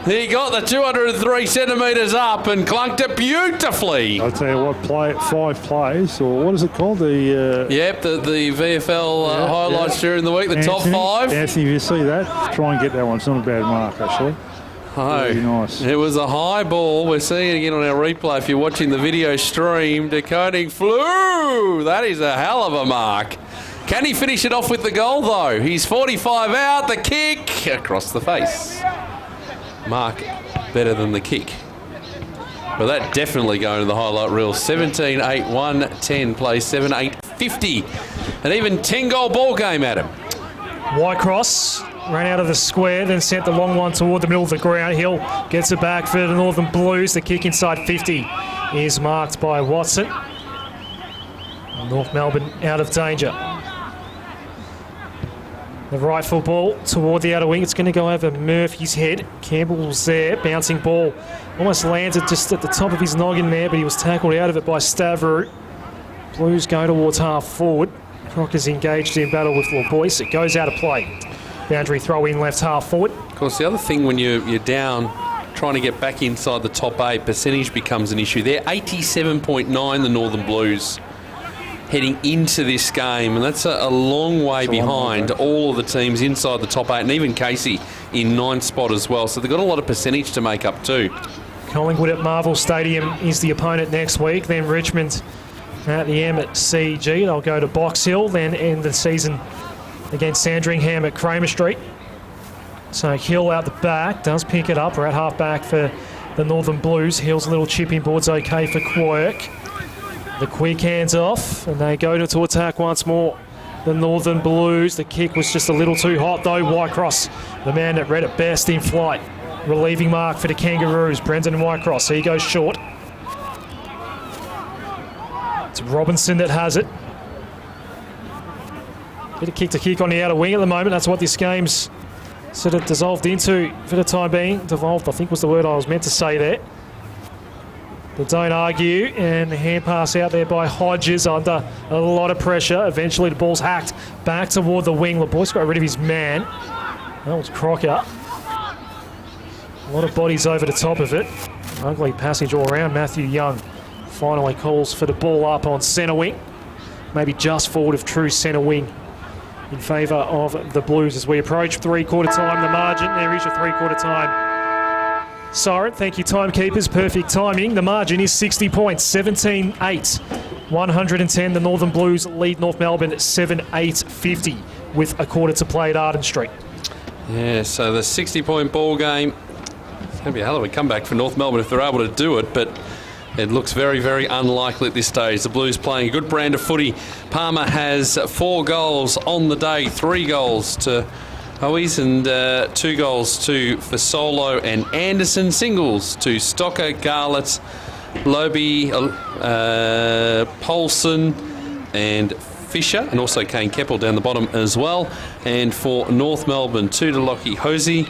He got the 203 centimetres up and clunked it beautifully. I'll tell you what, 5 plays, or what is it called? The VFL highlights during the week, the top 5. Anthony, if you see that, try and get that one. It's not a bad mark, actually. Very nice. It was a high ball. We're seeing it again on our replay. If you're watching the video stream, De Koning flew. That is a hell of a mark. Can he finish it off with the goal, though? He's 45 out. The kick across the face. Mark better than the kick. But that definitely going to the highlight reel. 17-8-1-10 plays 7-8-50. An even 10-goal ball game, Adam. Whitecross ran out of the square, then sent the long one toward the middle of the ground. Hill gets it back for the Northern Blues. The kick inside 50 is marked by Watson. North Melbourne out of danger. The right football toward the outer wing. It's going to go over Murphy's head. Campbell's there. Bouncing ball. Almost landed just at the top of his noggin there, but he was tackled out of it by Stavrou. Blues go towards half forward. Crocker's engaged in battle with Boyce. It goes out of play. Boundary throw in left half forward. Of course, the other thing when you're down trying to get back inside the top 8, percentage becomes an issue. They're 87.9, the Northern Blues, heading into this game, and that's a long way behind all of the teams inside the top 8, and even Casey in 9th spot as well. So they've got a lot of percentage to make up too. Collingwood at Marvel Stadium is the opponent next week. Then Richmond at the MCG. They'll go to Box Hill, then end the season against Sandringham at Kramer Street. So Hill out the back, does pick it up. We're at half back for the Northern Blues. Hill's little chipping board's okay for Quirk. The quick hands off, and they go to attack once more. The Northern Blues, the kick was just a little too hot though. Whitecross, the man that read it best in flight. Relieving mark for the Kangaroos, Brendan Whitecross. He goes short. It's Robinson that has it. Bit of kick to kick on the outer wing at the moment. That's what this game's sort of dissolved into for the time being. Devolved, I think, was the word I was meant to say there. But don't argue, and the hand pass out there by Hodges under a lot of pressure. Eventually the ball's hacked back toward the wing. LeBoyce got rid of his man. That was Crocker. A lot of bodies over the top of it. Ugly passage all around. Matthew Young finally calls for the ball up on centre wing. Maybe just forward of true centre wing in favour of the Blues as we approach three-quarter time. The margin, there is your three-quarter time siren. Thank you, timekeepers. Perfect timing. The margin is 60 points, 17-8. 110. The Northern Blues lead North Melbourne 7-8-50 with a quarter to play at Arden Street. Yeah, so the 60-point ball game. It's going to be a hell of a comeback for North Melbourne if they're able to do it, but it looks very, very unlikely at this stage. The Blues playing a good brand of footy. Palmer has 4 goals on the day, 3 goals to Hoey's and 2 goals to Fasolo and Anderson. Singles to Stocker, Garlett, Lobe, Polson and Fisher, and also Kane Keppel down the bottom as well. And for North Melbourne, 2 to Lockie Hosey,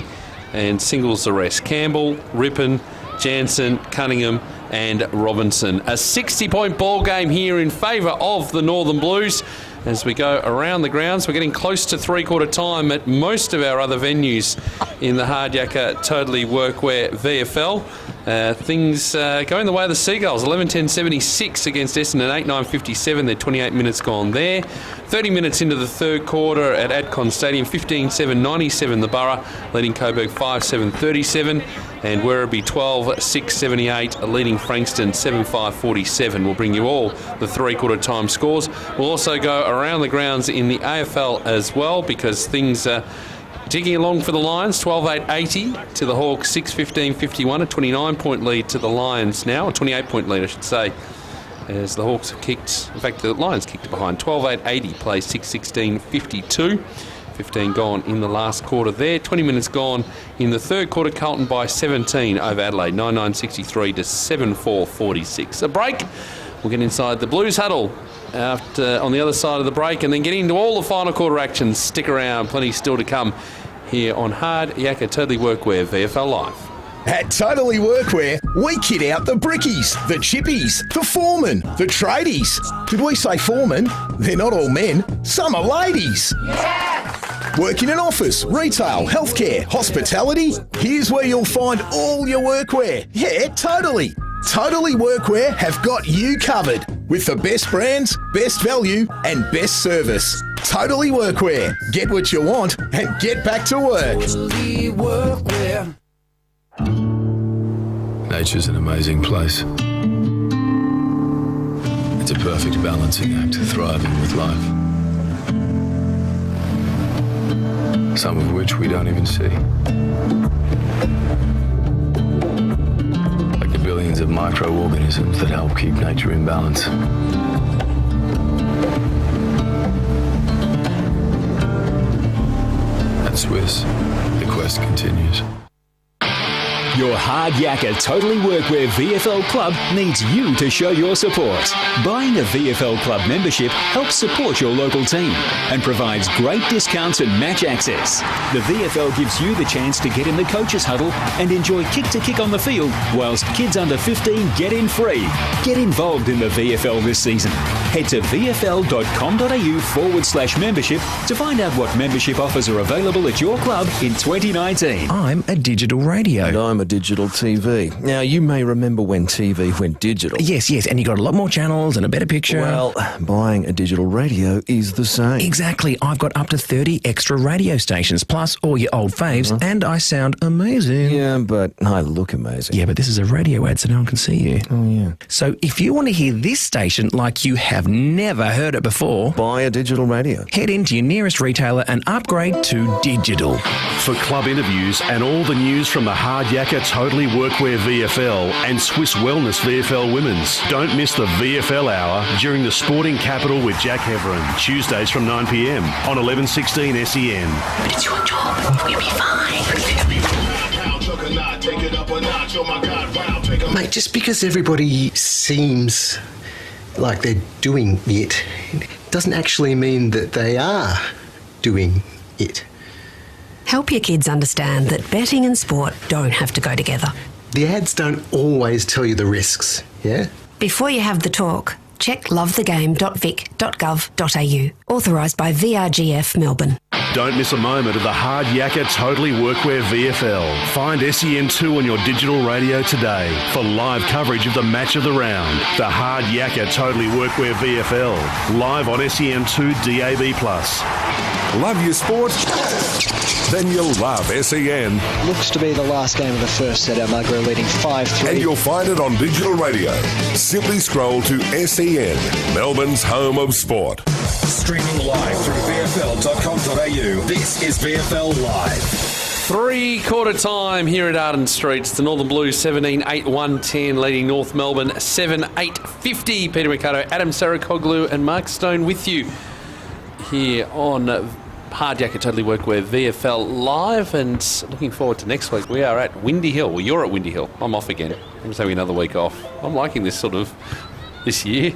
and singles the rest. Campbell, Rippon, Jansen, Cunningham and Robinson. A 60-point ball game here in favour of the Northern Blues. As we go around the grounds, we're getting close to three-quarter time at most of our other venues in the Hard Yakka Totally Workwear VFL. Things going the way of the Seagulls. 11-10-76 against Essendon, 8-9-57. They're 28 minutes gone there. 30 minutes into the third quarter at Adcon Stadium, 15-7-97 the Borough, leading Coburg 5-7-37. And Werribee 12-6-78, leading Frankston 7-5-47. We'll bring you all the three-quarter time scores. We'll also go around the grounds in the AFL as well, because things are ticking along for the Lions. 12-8-80 to the Hawks, 6-15-51, a 29-point lead to the Lions now, a 28-point lead I should say, as the Hawks have kicked, in fact the Lions kicked behind. 12-8-80 plays 6-16-52. 15 gone in the last quarter there. 20 minutes gone in the third quarter. Carlton by 17 over Adelaide, 9-9-63 to 7-4-46. A break. We'll get inside the Blues huddle after, on the other side of the break, and then get into all the final quarter actions. Stick around, plenty still to come here on Hard Yakka Totally Workwear VFL Live. At Totally Workwear, we kit out the brickies, the chippies, the foremen, the tradies. Did we say foremen? They're not all men, some are ladies. Yeah! Work in an office, retail, healthcare, hospitality? Here's where you'll find all your workwear. Yeah, totally. Totally Workwear have got you covered with the best brands, best value and best service. Totally Workwear. Get what you want and get back to work. Totally Workwear. Nature's an amazing place. It's a perfect balancing act, thriving with life. Some of which we don't even see. Like the billions of microorganisms that help keep nature in balance. At Swiss, the quest continues. Your Hard Yakka Totally Workwear VFL Club needs you to show your support. Buying a VFL Club membership helps support your local team and provides great discounts and match access. The VFL gives you the chance to get in the coaches huddle and enjoy kick-to-kick on the field, whilst kids under 15 get in free. Get involved in the VFL this season. Head to vfl.com.au/membership to find out what membership offers are available at your club in 2019. I'm a digital radio. And I'm a digital TV. Now, you may remember when TV went digital. Yes, and you got a lot more channels and a better picture. Well, buying a digital radio is the same. Exactly. I've got up to 30 extra radio stations, plus all your old faves, and I sound amazing. Yeah, but I look amazing. Yeah, but this is a radio ad, so no one can see you. Oh, yeah. So if you want to hear this station like you have never heard it before, buy a digital radio. Head into your nearest retailer and upgrade to digital. For club interviews and all the news from the Hard Yakka Totally Workwear VFL and Swiss Wellness VFL Women's, don't miss the VFL Hour during the Sporting Capital with Jack Heverin, Tuesdays from 9 p.m. on 1116 SEN. But it's your job. You'll be fine. Mate, just because everybody seems like they're doing it doesn't actually mean that they are doing it. Help your kids understand that betting and sport don't have to go together. The ads don't always tell you the risks, yeah? Before you have the talk, check lovethegame.vic.gov.au. Authorised by VRGF Melbourne. Don't miss a moment of the Hard Yakka Totally Workwear VFL. Find SEN2 on your digital radio today for live coverage of the match of the round. The Hard Yakka Totally Workwear VFL. Live on SEN2 DAB+. Love your sport? Then you'll love SEN. Looks to be the last game of the first set. Our Margaret leading 5-3. And you'll find it on digital radio. Simply scroll to SEN, Melbourne's home of sport. Streaming live through VFL.com.au. This is VFL Live. 3/4 time here at Arden Street. It's the Northern Blues 17-8-1-10 leading North Melbourne 7-8-50. Peter Mercado, Adam Saracoglu and Mark Stone with you here on Hard Yakka Totally Workwear VFL Live, and looking forward to next week. We are at Windy Hill. Well, you're at Windy Hill. I'm off again. I'm just having another week off. I'm liking this this year.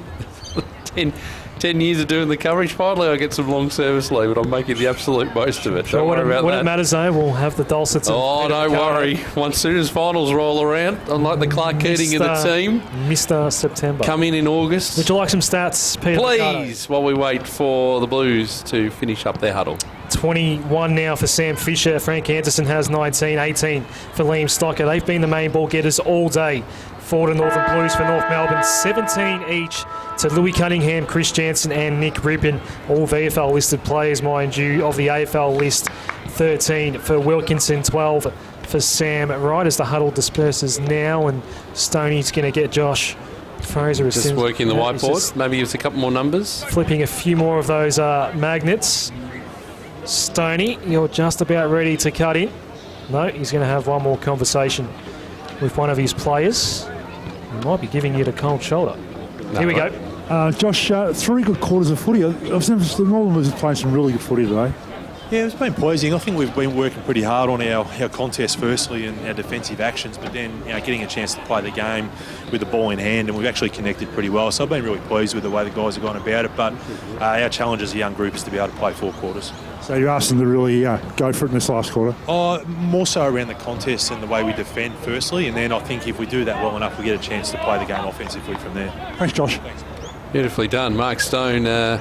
10 years of doing the coverage. Finally, I get some long service leave, but I'm making the absolute most of it. Don't worry about that. When it matters, though, we'll have the dulcets. Oh, don't worry. Once soon as finals roll around, unlike the Clark Keating of the team. Mr. September. Come in August. Would you like some stats, Peter? Please, while we wait for the Blues to finish up their huddle. 21 now for Sam Fisher. Frank Anderson has 19, 18 for Liam Stocker. They've been the main ball getters all day for the Northern Blues for North Melbourne. 17 each to Louis Cunningham, Chris Jansen and Nick Rippon. All VFL listed players, mind you, of the AFL list. 13 for Wilkinson, 12 for Sam Wright as the huddle disperses now, and Stoney's going to get Josh Fraser. Just working the whiteboard. Maybe give us a couple more numbers. Flipping a few more of those magnets. Stoney, you're just about ready to cut in. No, he's going to have one more conversation with one of his players. He might be giving you the cold shoulder. No, here we go. Josh, 3 good quarters of footy. I've never the Northern Blues have played some really good footy today. Yeah, it's been pleasing. I think we've been working pretty hard on our contest firstly and our defensive actions, but then getting a chance to play the game with the ball in hand, and we've actually connected pretty well. So I've been really pleased with the way the guys have gone about it, but our challenge as a young group is to be able to play 4 quarters. So you asked them to really go for it in this last quarter? More so around the contest and the way we defend firstly, and then I think if we do that well enough, we get a chance to play the game offensively from there. Thanks, Josh. Thanks. Beautifully done. Mark Stone, I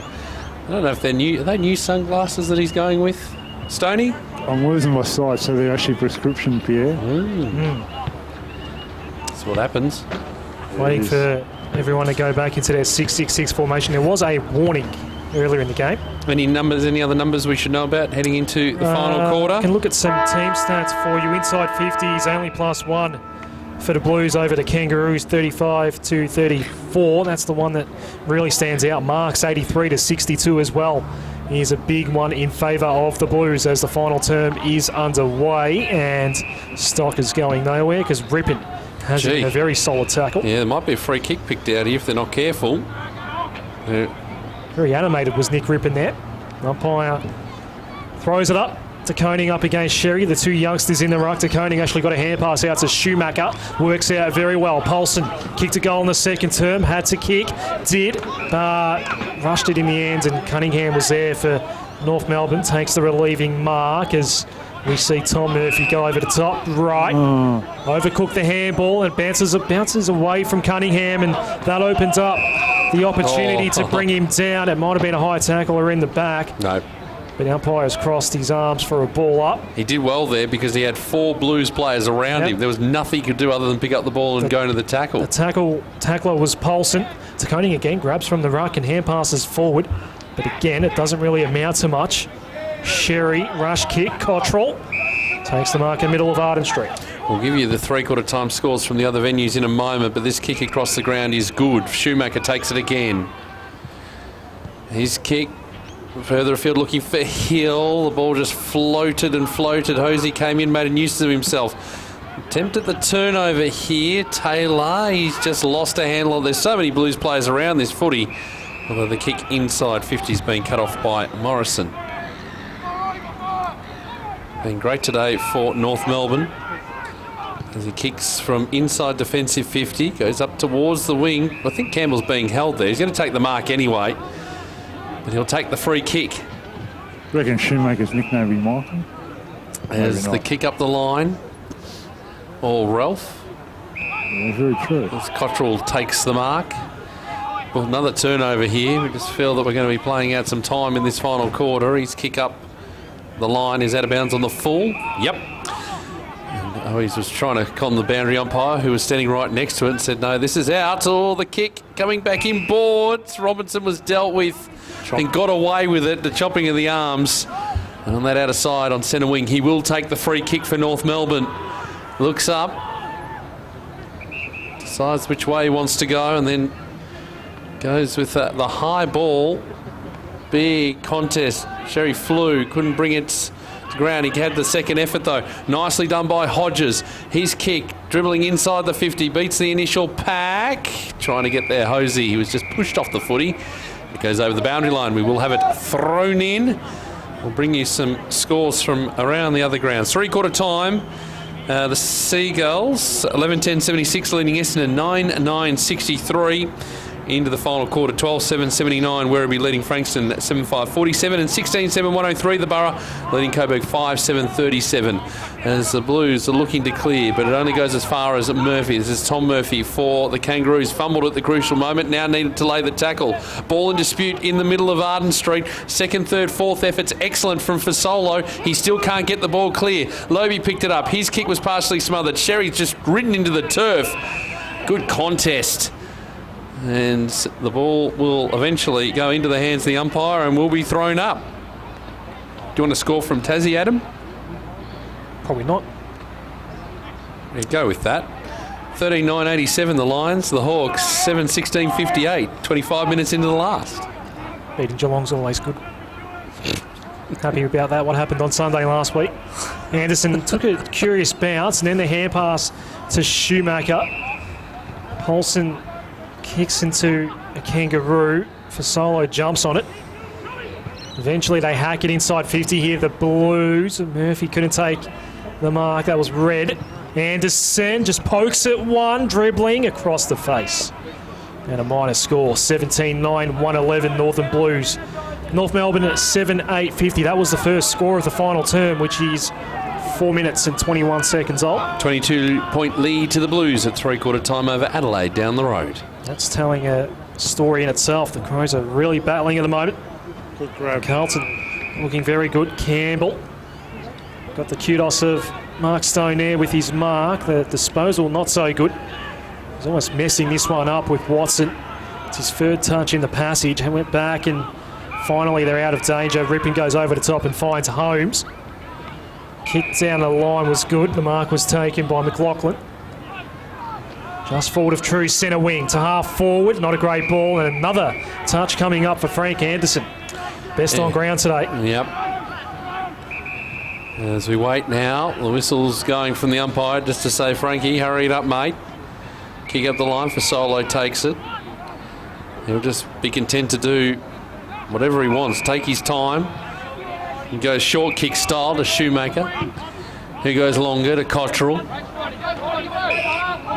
don't know if they're new. Are they new sunglasses that he's going with, Stoney? I'm losing my sight, so they're actually prescription, Pierre. That's what happens. Waiting for everyone to go back into their 6-6-6 formation. There was a warning earlier in the game. Any other numbers we should know about heading into the final quarter? I can look at some team stats for you. Inside 50s, only +1 for the Blues over the Kangaroos, 35-34. That's the one that really stands out. Marks 83-62 as well. Here's a big one in favour of the Blues as the final term is underway, and Stock is going nowhere because Rippon has a very solid tackle. Yeah, there might be a free kick picked out here if they're not careful. Very animated was Nick Rippon there. Umpire throws it up. De Koning up against Sherry. The 2 youngsters in the ruck. De Koning actually got a hand pass out to Schumacher. Works out very well. Paulson kicked a goal in the second term. Had to kick. Did. Rushed it in the end, and Cunningham was there for North Melbourne. Takes the relieving mark as we see Tom Murphy go over the top. Right. Overcooked the handball and bounces away from Cunningham, and that opens up the opportunity to bring him down. It might have been a high tackler in the back. No. But the umpire's crossed his arms for a ball up. He did well there because he had 4 Blues players around him. There was nothing he could do other than pick up the ball and go into the tackle. The tackler was Paulson. De Koning again grabs from the ruck and hand passes forward. But again, it doesn't really amount to much. Sherry, rush kick, Cottrell takes the mark in the middle of Arden Street. We'll give you the 3/4 time scores from the other venues in a moment, but this kick across the ground is good. Schumacher takes it again. His kick further afield looking for Hill. The ball just floated and floated. Hosey came in, made a nuisance of himself. Attempted the turnover here. Taylor, he's just lost a handle. There's so many Blues players around this footy. Although the kick inside 50 is being cut off by Morrison. Been great today for North Melbourne as he kicks from inside defensive 50, goes up towards the wing. I think Campbell's being held there. He's going to take the mark anyway, but he'll take the free kick. I reckon Schumacher's nickname be Michael? As the kick up the line. All Ralph. Yeah, very true. As Cottrell takes the mark. Well, another turnover here. We just feel that we're going to be playing out some time in this final quarter. His kick up the line is out of bounds on the full. Yep. And he was trying to con the boundary umpire, who was standing right next to it, and said, no, this is out. Oh, the kick coming back in boards. Robinson was dealt with and got away with it, the chopping of the arms. And on that outer side on centre wing, he will take the free kick for North Melbourne. Looks up, decides which way he wants to go, and then goes with the high ball. Big contest. Sherry flew, couldn't bring it to ground. He had the second effort though. Nicely done by Hodges. His kick, dribbling inside the 50, beats the initial pack. Trying to get there, Hosey. He was just pushed off the footy. It goes over the boundary line. We will have it thrown in. We'll bring you some scores from around the other grounds. 3/4 time. The Seagulls, 11-10-76, leading Essendon 9-9-63. Into the final quarter, 12-7-79, Werribee leading Frankston 7-5-47, and 16-7-103, the Borough leading Coburg 5-7-37. As the Blues are looking to clear, but it only goes as far as Murphy. This is Tom Murphy for the Kangaroos, fumbled at the crucial moment, now needed to lay the tackle. Ball in dispute in the middle of Arden Street. Second, third, fourth efforts excellent from Fasolo. He still can't get the ball clear. Lobe picked it up. His kick was partially smothered. Sherry's just ridden into the turf. Good contest. And the ball will eventually go into the hands of the umpire and will be thrown up. Do you want to score from Tassie, Adam? Probably not. There you go with that. 13-9-87 the Lions. The Hawks 7-16-58. 25 minutes into the last. Beating Geelong's always good. Happy about that. What happened on Sunday last week. Anderson took a curious bounce and then the hand pass to Shoemaker. Paulson kicks into a Kangaroo. Fasolo jumps on it. Eventually they hack it inside 50 here, the Blues. Murphy couldn't take the mark. That was red. Anderson just pokes it one, dribbling across the face. And a minor score, 17-9-111 Northern Blues. North Melbourne at 7-8-50. That was the first score of the final term, which is 4 minutes and 21 seconds old. 22-point lead to the Blues at 3/4 time over Adelaide down the road. That's telling a story in itself. The Crows are really battling at the moment. Good grab. Carlton looking very good. Campbell got the kudos of Mark Stone there with his mark. The disposal not so good. He's almost messing this one up with Watson. It's his third touch in the passage. He went back and finally they're out of danger. Rippon goes over the top and finds Holmes. Kick down the line was good. The mark was taken by McLaughlin. Just forward of True, centre wing to half forward. Not a great ball, and another touch coming up for Frank Anderson. Best on ground today. Yep. As we wait now, the whistle's going from the umpire just to say, Frankie, hurry it up, mate. Kick up the line for Solo, takes it. He'll just be content to do whatever he wants, take his time. He goes short kick style to Shoemaker. Who goes longer to Cottrell.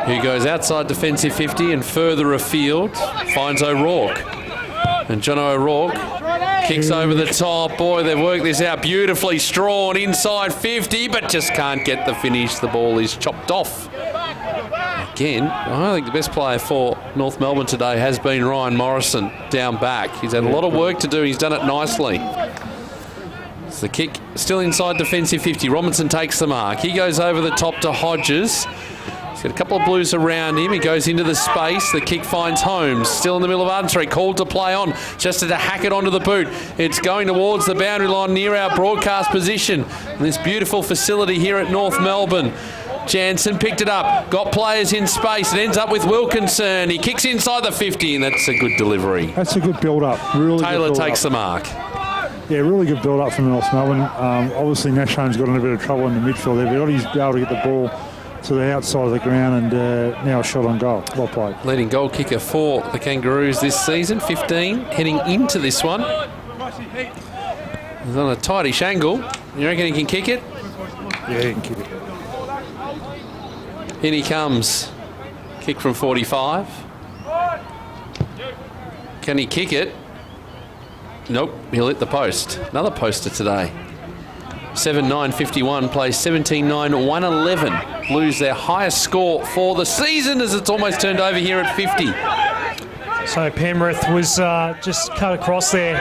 Who goes outside defensive 50 and further afield, finds O'Rourke. And John O'Rourke kicks over the top. Boy, they've worked this out beautifully. Strawn inside 50, but just can't get the finish. The ball is chopped off. Again, I think the best player for North Melbourne today has been Ryan Morrison down back. He's had a lot of work to do. He's done it nicely. It's the kick still inside defensive 50. Robinson takes the mark. He goes over the top to Hodges. He's got a couple of Blues around him. He goes into the space. The kick finds Holmes. Still in the middle of Arden Street. Called to play on. Just to hack it onto the boot. It's going towards the boundary line near our broadcast position. And this beautiful facility here at North Melbourne. Jansen picked it up. Got players in space. It ends up with Wilkinson. He kicks inside the 50 and that's a good delivery. That's a good build-up. Really Taylor good takes the mark. Yeah, really good build-up from North Melbourne. Obviously, Nash Holmes got in a bit of trouble in the midfield there, but he's able to get the ball to the outside of the ground and now a shot on goal. Well played. Leading goal kicker for the Kangaroos this season, 15, heading into this one. He's on a tightish angle. You reckon he can kick it? Yeah, he can kick it. In he comes. Kick from 45. Can he kick it? Nope, he'll hit the post. Another poster today. 7-9-51 plays 17-9-111. Blues their highest score for the season as it's almost turned over here at 50. So Penrith was just cut across there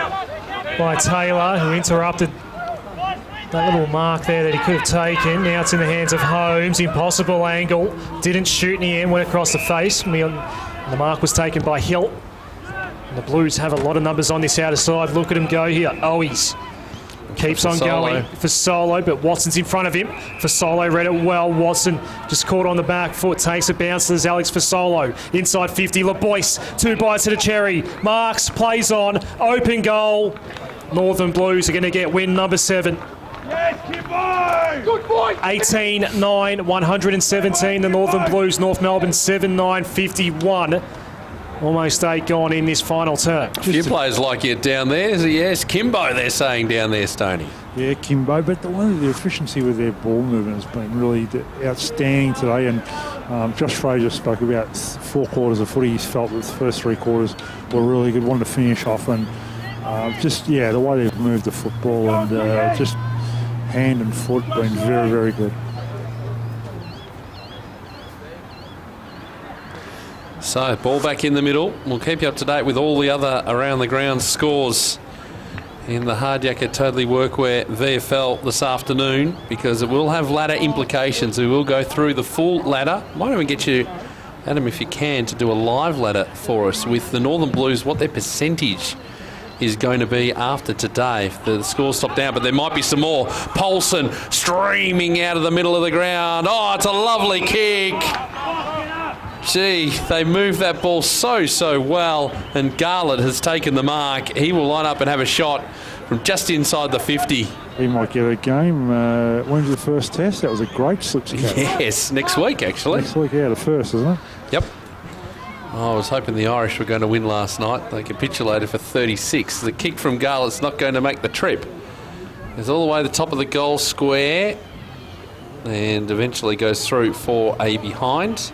by Taylor, who interrupted that little mark there that he could have taken. Now it's in the hands of Holmes. Impossible angle. Didn't shoot in the end, went across the face. And the mark was taken by Hill. And the Blues have a lot of numbers on this outer side. Look at him go here. Owies keeps on going for Solo, but Watson's in front of him. For Solo, read it well. Watson just caught on the back foot, takes a bounce. There's Alex for Solo. Inside 50, LeBoyce, 2 bites to the cherry. Marks, plays on, open goal. Northern Blues are going to get win number 7. 18-9-117, the Northern Blues. North Melbourne 7-9-51. Almost 8 gone in this final term. A few players like you down there. Yes, Kimbo, they're saying down there, Stoney. Yeah, Kimbo, but the efficiency with their ball movement has been really outstanding today. And Josh Fraser spoke about 4 quarters of footy. He felt that the first 3 quarters were really good. Wanted to finish off, and the way they've moved the football and just hand and foot been very, very good. So, ball back in the middle. We'll keep you up to date with all the other around the ground scores in the Hard Yakka Totally Workwear VFL this afternoon, because it will have ladder implications. We will go through the full ladder. Might even get you, Adam, if you can, to do a live ladder for us with the Northern Blues, what their percentage is going to be after today if the scores stop down, but there might be some more. Polson streaming out of the middle of the ground. Oh, it's a lovely kick. Gee, they moved that ball so well, and Garland has taken the mark. He will line up and have a shot from just inside the 50. He might get a game. When's the first test? That was a great slips catch. Yes, next week actually. Next week, the first, isn't it? Yep. Oh, I was hoping the Irish were going to win last night. They capitulated for 36. The kick from Garland's not going to make the trip. It's all the way to the top of the goal square and eventually goes through for a behind.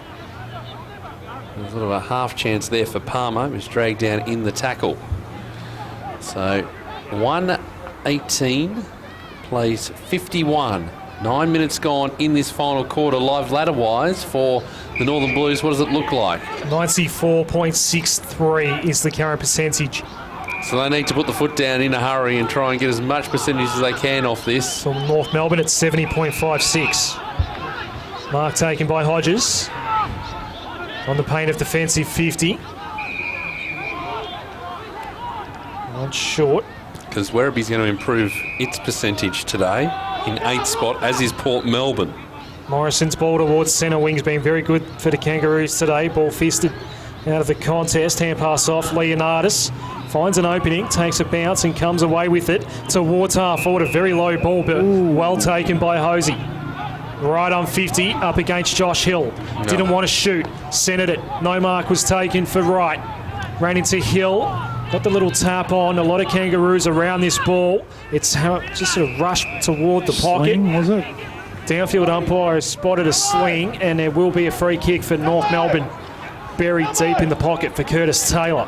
There's sort of a half chance there for Palmer, who's dragged down in the tackle. So 1:18 plays 51. 9 minutes gone in this final quarter, live ladder-wise for the Northern Blues. What does it look like? 94.63 is the current percentage. So they need to put the foot down in a hurry and try and get as much percentage as they can off this. From North Melbourne at 70.56. Mark taken by Hodges. On the paint of defensive 50. One short. Because Werribee's going to improve its percentage today in 8th spot, as is Port Melbourne. Morrison's ball towards centre wing's been very good for the Kangaroos today. Ball fisted out of the contest. Hand pass off. Leonardis finds an opening, takes a bounce and comes away with it towards half forward. A very low ball, but well taken by Hosey. Right on 50, up against Josh Hill. No. Didn't want to shoot, centred it. No mark was taken for Wright. Ran into Hill, got the little tap on. A lot of Kangaroos around this ball. It's how it just sort of rushed toward the pocket. Sling, was it? Downfield umpire has spotted a sling, and there will be a free kick for North Melbourne, buried deep in the pocket for Curtis Taylor.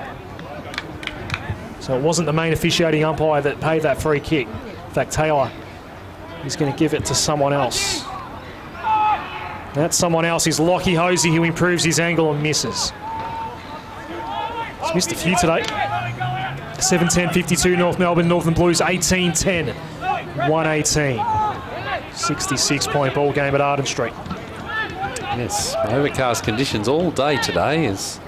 So it wasn't the main officiating umpire that paid that free kick. In fact, Taylor is going to give it to someone else. That someone else is Lockie Hosey, who improves his angle and misses. He's missed a few today. 7-10-52 North Melbourne, Northern Blues 18-10, 118. 66-point ball game at Arden Street. Yes, overcast conditions all day today as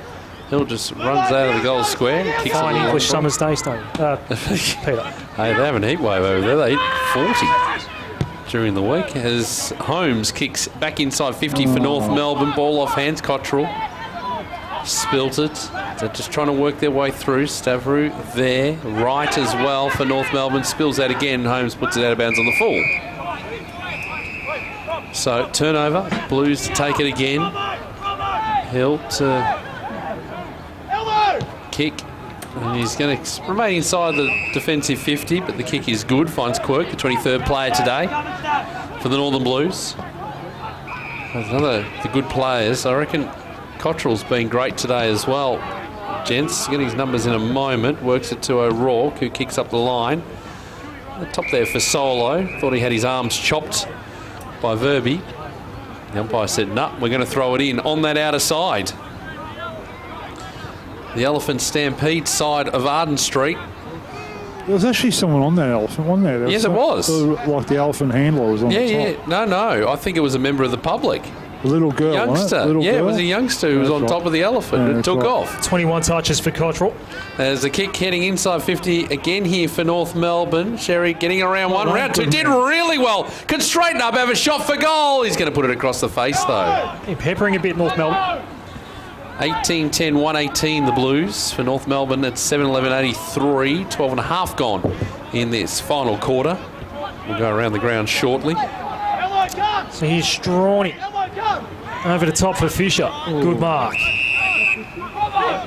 Hill just runs out of the goal square. Kicks Fine English summer's day, Stone. Peter. Hey, they have an heat wave over there. They hit 40 during the week as Holmes kicks back inside 50 for North Melbourne. Ball off hands, Cottrell spilt it. They're just trying to work their way through. Stavrou there, right as well for North Melbourne. Spills out again. Holmes puts it out of bounds on the full. So turnover, Blues to take it again. Hill to kick. And he's going to remain inside the defensive 50, but the kick is good. Finds Quirk, the 23rd player today for the Northern Blues. Another the good players. I reckon Cottrell's been great today as well. Gents, getting his numbers in a moment. Works it to O'Rourke, who kicks up the line. Top there for Solo. Thought he had his arms chopped by Verby. The umpire said, no, we're going to throw it in on that outer side. The Elephant Stampede side of Arden Street. There was actually someone on that elephant, wasn't there? Yes, it was. Like the elephant handler was on the top. Yeah. No. I think it was a member of the public. A little girl, youngster. Little girl? It was a youngster who was on top of the elephant and took off. 21 touches for Cottrell. There's a kick heading inside 50 again here for North Melbourne. Sherry getting around one, round two. Did really well. Can straighten up, have a shot for goal. He's going to put it across the face, though. Peppering a bit, North Melbourne. 18-10, 118 the Blues for North Melbourne at 7-11-83. 12 and a half gone in this final quarter. We'll go around the ground shortly. So here's Strawny. Over the top for Fisher. Good mark.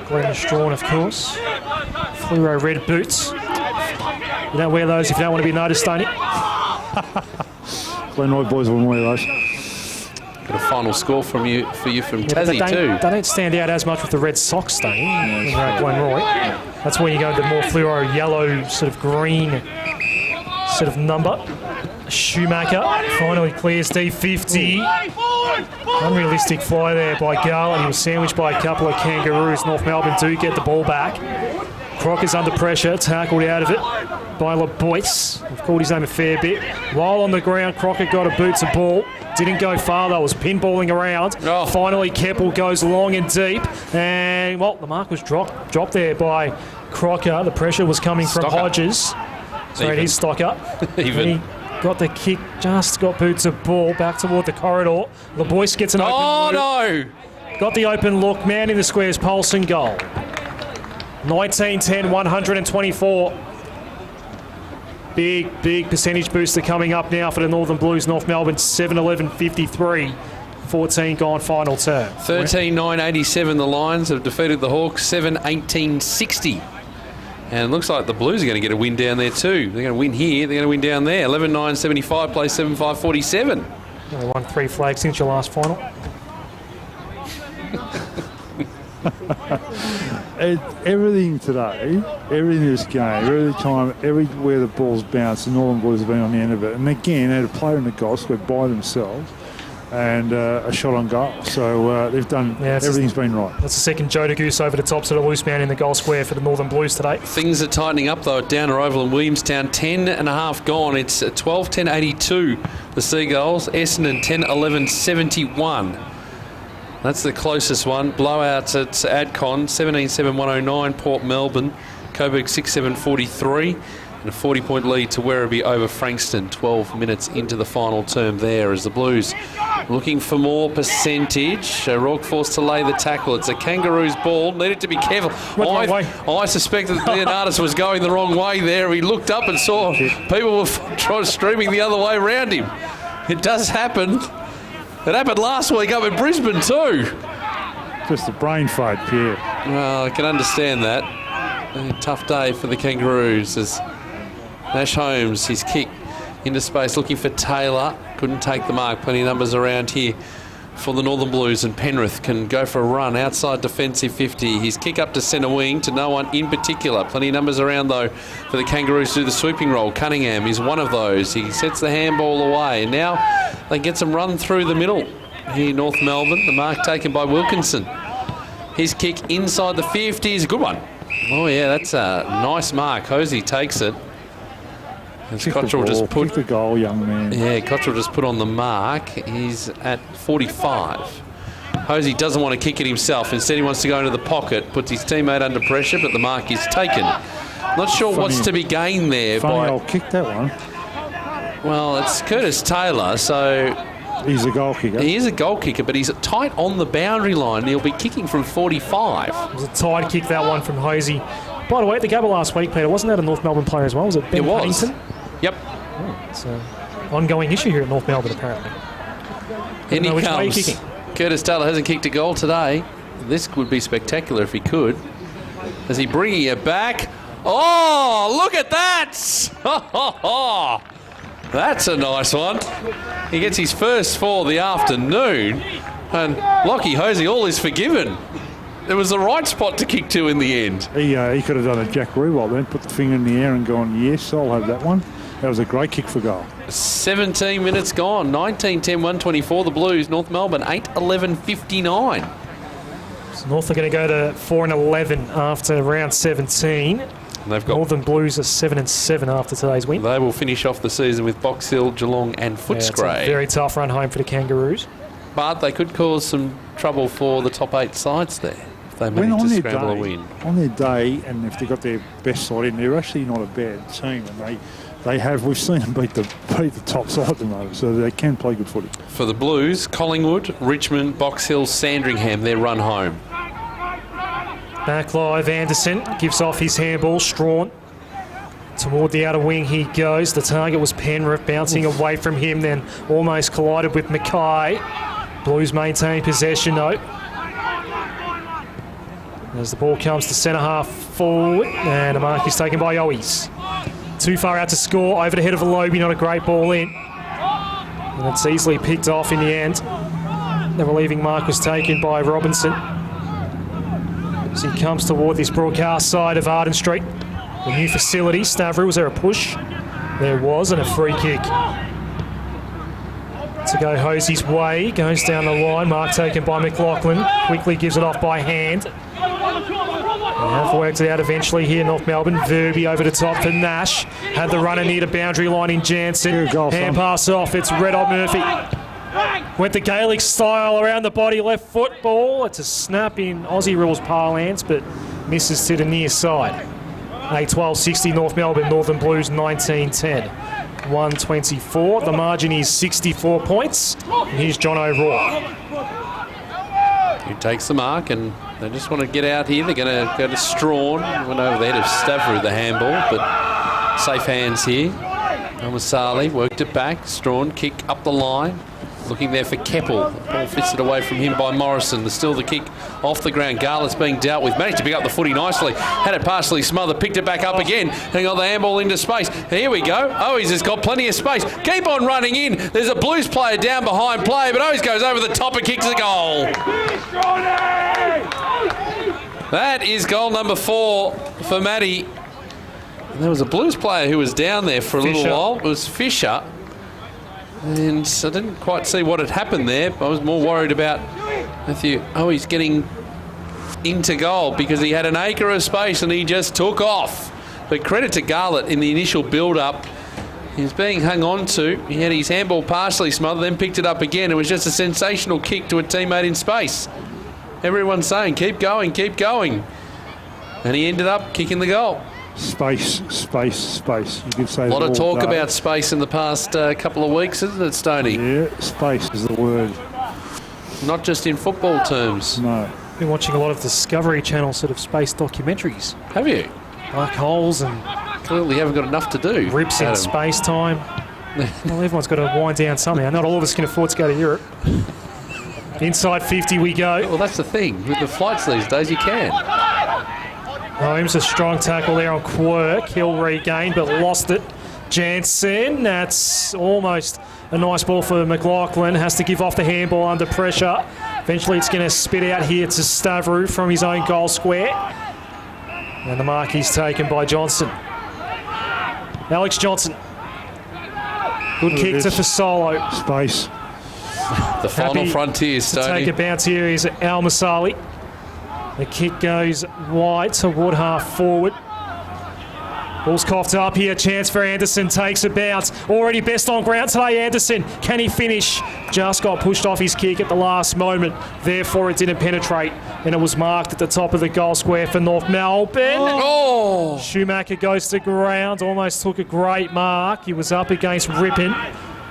Glenn Strawn, of course. Fluoro red boots. You don't wear those if you don't want to be noticed, don't you? Glenroy boys wouldn't wear those. Got a final score for you from Tassie too. They don't stand out as much with the red socks, don't you? When you're at Glenroy. That's where you go the more fluoro yellow, sort of green sort of number. Schumacher finally clears D50. Unrealistic fly there by Garland. He was sandwiched by a couple of Kangaroos. North Melbourne do get the ball back. Crocker's under pressure, tackled out of it by LeBoyce. We've called his name a fair bit. While on the ground, Crocker got a boots a ball. Didn't go far though, was pinballing around. Finally, Keppel goes long and deep. And, well, the mark was dropped there by Crocker. The pressure was coming from Hodges. So it is Stocker. Even. Got the kick, just got boots of ball back toward the corridor. LeBoyce gets an open look. No! Got the open look. Man in the squares, Polson goal. 19-10, 124. Big percentage booster coming up now for the Northern Blues. North Melbourne 7-11-53. 14 gone final term. 13-9-87 the Lions have defeated the Hawks 7-18-60. And it looks like the Blues are going to get a win down there too. They're going to win here, they're going to win down there. 11-9-75 plays 7-5-47. They won 3 flags since your last final. Everything today, everything in this game, every time, everywhere the ball's bounced, the Northern Blues have been on the end of it. And again, they had a player in the goal square by themselves and a shot on goal. So they've done, everything's been right. That's the second Joe DeGoose over the top, sort of loose man in the goal square for the Northern Blues today. Things are tightening up though at Downer Oval in Williamstown. 10 and a half gone. It's 12-10-82 the Seagulls. Essendon 10-11-71. That's the closest one. Blowouts at Adcon, 17-7-109, Port Melbourne, Coburg 6-7-43, and a 40-point lead to Werribee over Frankston, 12 minutes into the final term there as the Blues looking for more percentage. O'Rourke forced to lay the tackle. It's a Kangaroos ball. Needed to be careful. I suspect that Leonardis was going the wrong way there. He looked up and saw people were streaming the other way around him. It does happen. It happened last week up in Brisbane too. Just a brain fade, Pierre. Well, I can understand that. A tough day for the Kangaroos as Nash Holmes, his kick into space looking for Taylor. Couldn't take the mark. Plenty of numbers around here for the Northern Blues, and Penrith can go for a run outside defensive 50. His kick up to centre wing to no one in particular. Plenty of numbers around though for the Kangaroos to do the sweeping roll. Cunningham is one of those. He sets the handball away and now they get some run through the middle here North Melbourne. The mark taken by Wilkinson. His kick inside the 50 is a good one. Oh yeah, that's a nice mark. Hosey takes it. Cottrell just put the goal, young man. Yeah, Cottrell just put on the mark. He's at 45. Hosey doesn't want to kick it himself. Instead, he wants to go into the pocket, puts his teammate under pressure, but the mark is taken. Not sure what's to be gained there. I'll kick that one. Well, it's Curtis Taylor, so he's a goal kicker. He is a goal kicker, but he's tight on the boundary line. He'll be kicking from 45. It was a tight kick, that one from Hosey. By the way, at the Gabba last week, Peter, wasn't that a North Melbourne player as well? Was it Ben Paddington? Yep. Oh, it's an ongoing issue here at North Melbourne, apparently. In he comes. Curtis Taylor hasn't kicked a goal today. This would be spectacular if he could. Is he bringing it back? Oh, look at that! That's a nice one. He gets his first for the afternoon. And Lockie Hosey, all is forgiven. It was the right spot to kick to in the end. He could have done a Jack Rewalt then, put the finger in the air and gone, yes, I'll have that one. That was a great kick for goal. 17 minutes gone. 19-10-124 the Blues. North Melbourne 8-11-59. So North are going to go to 4-11 after round 17. They've got Northern Blues are 7-7 after today's win. They will finish off the season with Box Hill, Geelong and Footscray. It's a very tough run home for the Kangaroos. But they could cause some trouble for the top 8 sides there if they manage to scramble a win. On their day, and if they've got their best side in, they're actually not a bad team. And they have, we've seen them beat the top side at the moment, so they can play good footy. For the Blues, Collingwood, Richmond, Box Hill, Sandringham, their run home. Back live, Anderson gives off his handball. Strawn toward the outer wing he goes. The target was Penrith, bouncing away from him, then almost collided with Mackay. Blues maintain possession though. As the ball comes to centre half forward, and a mark is taken by Owies. Too far out to score, over the head of Alobi, not a great ball in. And it's easily picked off in the end. The relieving mark was taken by Robinson. As he comes toward this broadcast side of Arden Street. The new facility, Stavro, was there a push? There was, and a free kick. To go Hosey's way, goes down the line, mark taken by McLaughlin, quickly gives it off by hand. They have worked it out eventually here, North Melbourne. Verby over the top for Nash. Had the runner near the boundary line in Jansen. Hand pass off, it's Red Hot Murphy. Went the Gaelic style around the body, left foot ball. It's a snap in Aussie rules parlance, but misses to the near side. 8-12-60 North Melbourne, Northern Blues 19-10. 124. The margin is 64 points. And here's John O'Rourke. He takes the mark, and they just want to get out here. They're going to go to Strawn. Went over the head of Stavro, the handball, but safe hands here. Amasali worked it back. Strawn kick up the line. Looking there for Keppel. The ball fits it away from him by Morrison. Still the kick off the ground. Garlett's being dealt with. Managed to pick up the footy nicely. Had it partially smothered. Picked it back up again. And got the handball into space. Here we go. Owies has got plenty of space. Keep on running in. There's a Blues player down behind play, but Owies goes over the top and kicks a goal. That is goal number 4 for Matty. There was a Blues player who was down there for a little while. It was Fisher. And I didn't quite see what had happened there. I was more worried about Matthew Owies getting into goal because he had an acre of space and he just took off. But credit to Garlett in the initial build-up. He was being hung on to. He had his handball partially smothered, then picked it up again. It was just a sensational kick to a teammate in space. Everyone's saying, keep going, keep going. And he ended up kicking the goal. Space, space, space. You could say a lot of talk about space in the past couple of weeks, isn't it, Stoney? Yeah, space is the word. Not just in football terms. No. Been watching a lot of Discovery Channel sort of space documentaries. Have you? Black holes and... Clearly you haven't got enough to do. Rips in space-time. Well, everyone's got to wind down somehow. Not all of us can afford to go to Europe. Inside 50 we go. Well, that's the thing. With the flights these days, you can. Holmes, a strong tackle there on Quirk. He'll regain, but lost it. Jansen, that's almost a nice ball for McLaughlin. Has to give off the handball under pressure. Eventually it's going to spit out here to Stavro from his own goal square. And the mark is taken by Johnson. Alex Johnson. Good kick to Fasolo. Space. The final frontier, Stoney. Take a bounce here is Al Masali. The kick goes wide toward half forward. Ball's coughed up here. Chance for Anderson. Takes a bounce. Already best on ground today, Anderson. Can he finish? Just got pushed off his kick at the last moment. Therefore, it didn't penetrate. And it was marked at the top of the goal square for North Melbourne. Oh! Schumacher goes to ground. Almost took a great mark. He was up against Rippon.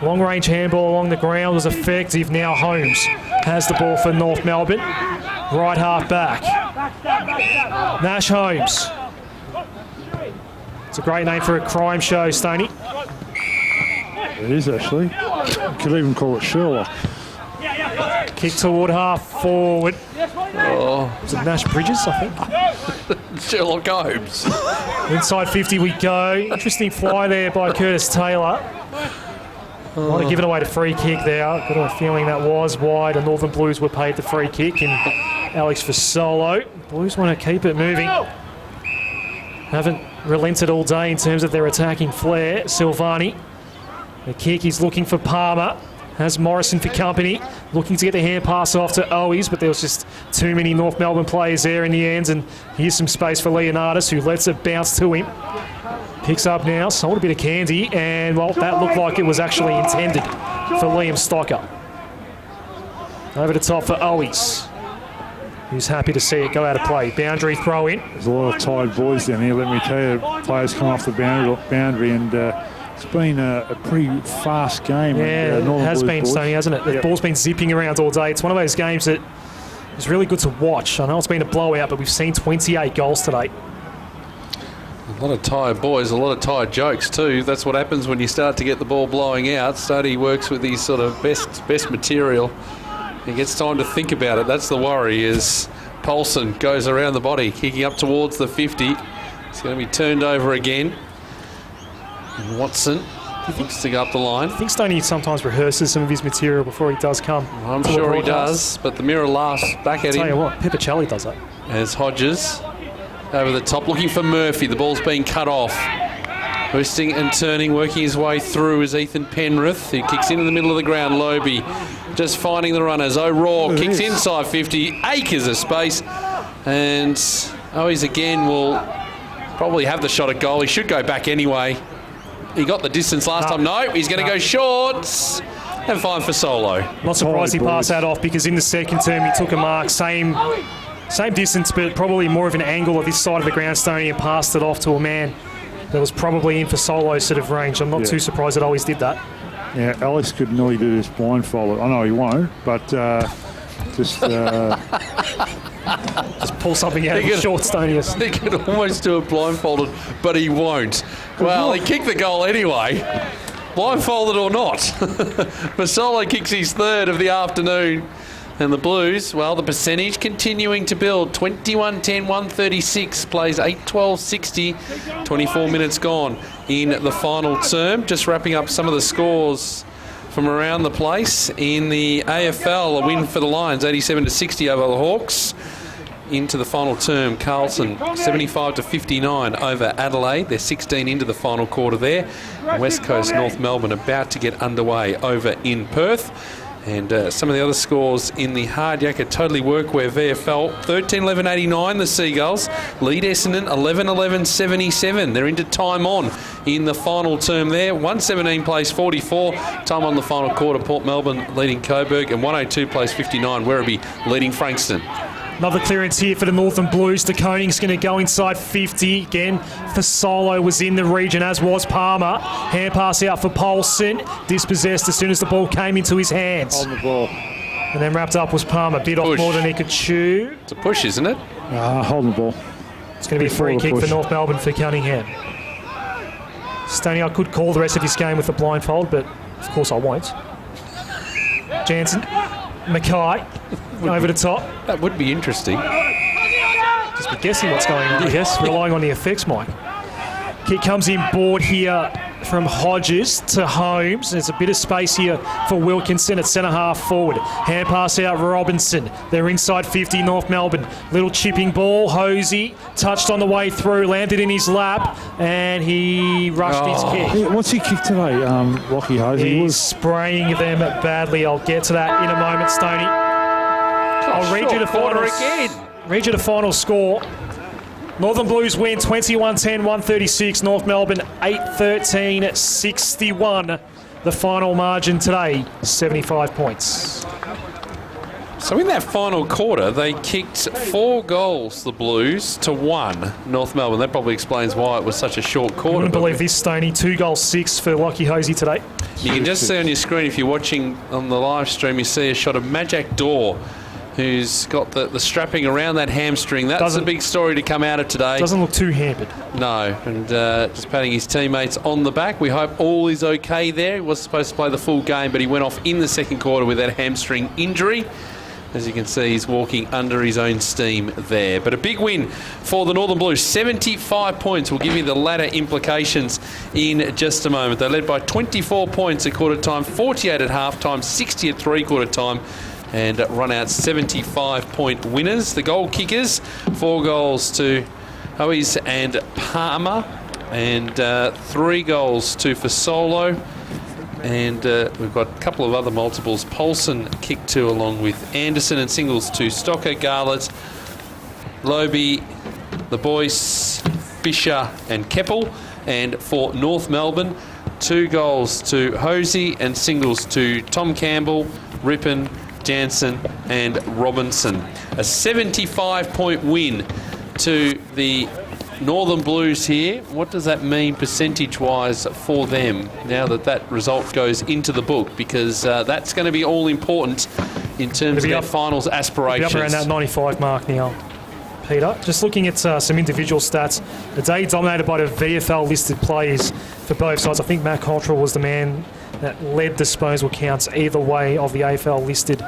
Long-range handball along the ground was effective. Now Holmes has the ball for North Melbourne. Right half back. Nash Holmes. It's a great name for a crime show, Stoney. It is actually. You could even call it Sherlock. Kick toward half forward. Oh. Is it Nash Bridges, I think? Sherlock Holmes. Inside 50 we go. Interesting fly there by Curtis Taylor. Might have given away the free kick there. Got a feeling that was wide. The Northern Blues were paid the free kick. And Alex Fasolo. Blues want to keep it moving. Haven't relented all day in terms of their attacking flair. Silvani. The kick is looking for Palmer. Has Morrison for company. Looking to get the hand pass off to Owies, but there was just too many North Melbourne players there in the end. And here's some space for Leonardis, who lets it bounce to him. Picks up now, sold a bit of candy, and, well, that looked like it was actually intended for Liam Stocker. Over the top for Owies, who's happy to see it go out of play. Boundary throw in. There's a lot of tired boys down here, let me tell you. Players come off the boundary and it's been a pretty fast game. Yeah, it has been, Stoney, hasn't it? The ball's been zipping around all day. It's one of those games that is really good to watch. I know it's been a blowout, but we've seen 28 goals today. A lot of tired boys, a lot of tired jokes too. That's what happens when you start to get the ball blowing out. Stoney works with his sort of best material. He gets time to think about it. That's the worry, as Paulson goes around the body, kicking up towards the 50. It's going to be turned over again. And Watson looks to go up the line. I think Stoney sometimes rehearses some of his material before he does come. I'm sure he does, but the mirror laughs back at him. I'll tell you what, Pippicelli does that. As Hodges over the top, looking for Murphy. The ball's being cut off. Twisting and turning, working his way through is Ethan Penrith. He kicks into the middle of the ground. Lobe just finding the runners. O'Rourke kicks inside 50. Acres of space. And Owies again will probably have the shot at goal. He should go back anyway. He got the distance last time. No, he's going to go short. And fine for Solo. Not surprised he passed that off, because in the second term he took a mark. Same distance, but probably more of an angle of this side of the ground, Stoney, and passed it off to a man that was probably in for Solo's sort of range. I'm not too surprised that Owies did that. Yeah, Alex could nearly do this blindfolded. I know he won't, but just pull something out of his short, Stoney. He could almost do it blindfolded, but he won't. Well, he kicked the goal anyway, blindfolded or not. Masolo kicks his third of the afternoon. And the Blues, well, the percentage continuing to build. 21-10, 136, plays 8-12-60, 24 minutes gone in the final term. Just wrapping up some of the scores from around the place. In the AFL, a win for the Lions, 87-60 over the Hawks. Into the final term, Carlton 75-59 over Adelaide. They're 16 into the final quarter there. West Coast, North Melbourne about to get underway over in Perth. And some of the other scores in the Hard Yakka Totally Workwear VFL, 13-11-89 the Seagulls, lead Essendon 11-11-77. They're into time on in the final term there. 117 plays 44, time on the final quarter. Port Melbourne leading Coburg, and 102 plays 59, Werribee leading Frankston. Another clearance here for the Northern Blues. De Koning's going to go inside 50 again. Fasolo was in the region, as was Palmer. Hand pass out for Paulson. Dispossessed as soon as the ball came into his hands. On the ball. And then wrapped up was Palmer. Bit off more than he could chew. It's a push, isn't it? Holding the ball. It's going to be a free kick for North Melbourne for Cunningham. Stoney, I could call the rest of his game with a blindfold, but of course I won't. Jansen. Mackay. Over the top. That would be interesting. Just be guessing what's going on, I guess, relying on the effects mic. Kick comes in board here from Hodges to Holmes. There's a bit of space here for Wilkinson at centre-half forward. Hand pass out Robinson. They're inside 50, North Melbourne. Little chipping ball. Hosey touched on the way through, landed in his lap, and he rushed his kick. Yeah, what's he kicked today, Lockie Hosey? He's spraying them badly. I'll get to that in a moment, Stoney. I'll read you the final score. Northern Blues win 21-10, 136. North Melbourne 8-13, 61. The final margin today, 75 points. So in that final quarter, they kicked 4 goals, the Blues, to 1, North Melbourne. That probably explains why it was such a short quarter. I wouldn't believe this, Stoney. 2 goals, 6 for Lockie Hosey today. You can just see on your screen, if you're watching on the live stream, you see a shot of Majak Dor, who's got the strapping around that hamstring. That's a big story to come out of today. Doesn't look too hampered. No, and just patting his teammates on the back. We hope all is okay there. He was supposed to play the full game, but he went off in the second quarter with that hamstring injury. As you can see, he's walking under his own steam there. But a big win for the Northern Blues. 75 points. We'll give you the ladder implications in just a moment. They led by 24 points at quarter time, 48 at half time, 60 at three-quarter time, and run out 75-point winners. The goal kickers, 4 goals to Hoey's and Palmer, and 3 goals to for Solo. And we've got a couple of other multiples. Paulson kicked 2 along with Anderson, and singles to Stocker, Garlett, Lobe, the Boyce, Fisher and Keppel. And for North Melbourne, 2 goals to Hosey and singles to Tom Campbell, Rippon, Jansen and Robinson. A 75-point win to the Northern Blues here. What does that mean percentage-wise for them now that that result goes into the book? Because that's going to be all important in terms of their finals aspirations. Up around that 95 mark now, Peter. Just looking at some individual stats, the day dominated by the VFL listed players for both sides. I think Matt Cottrell was the man that led disposal counts either way of the AFL listed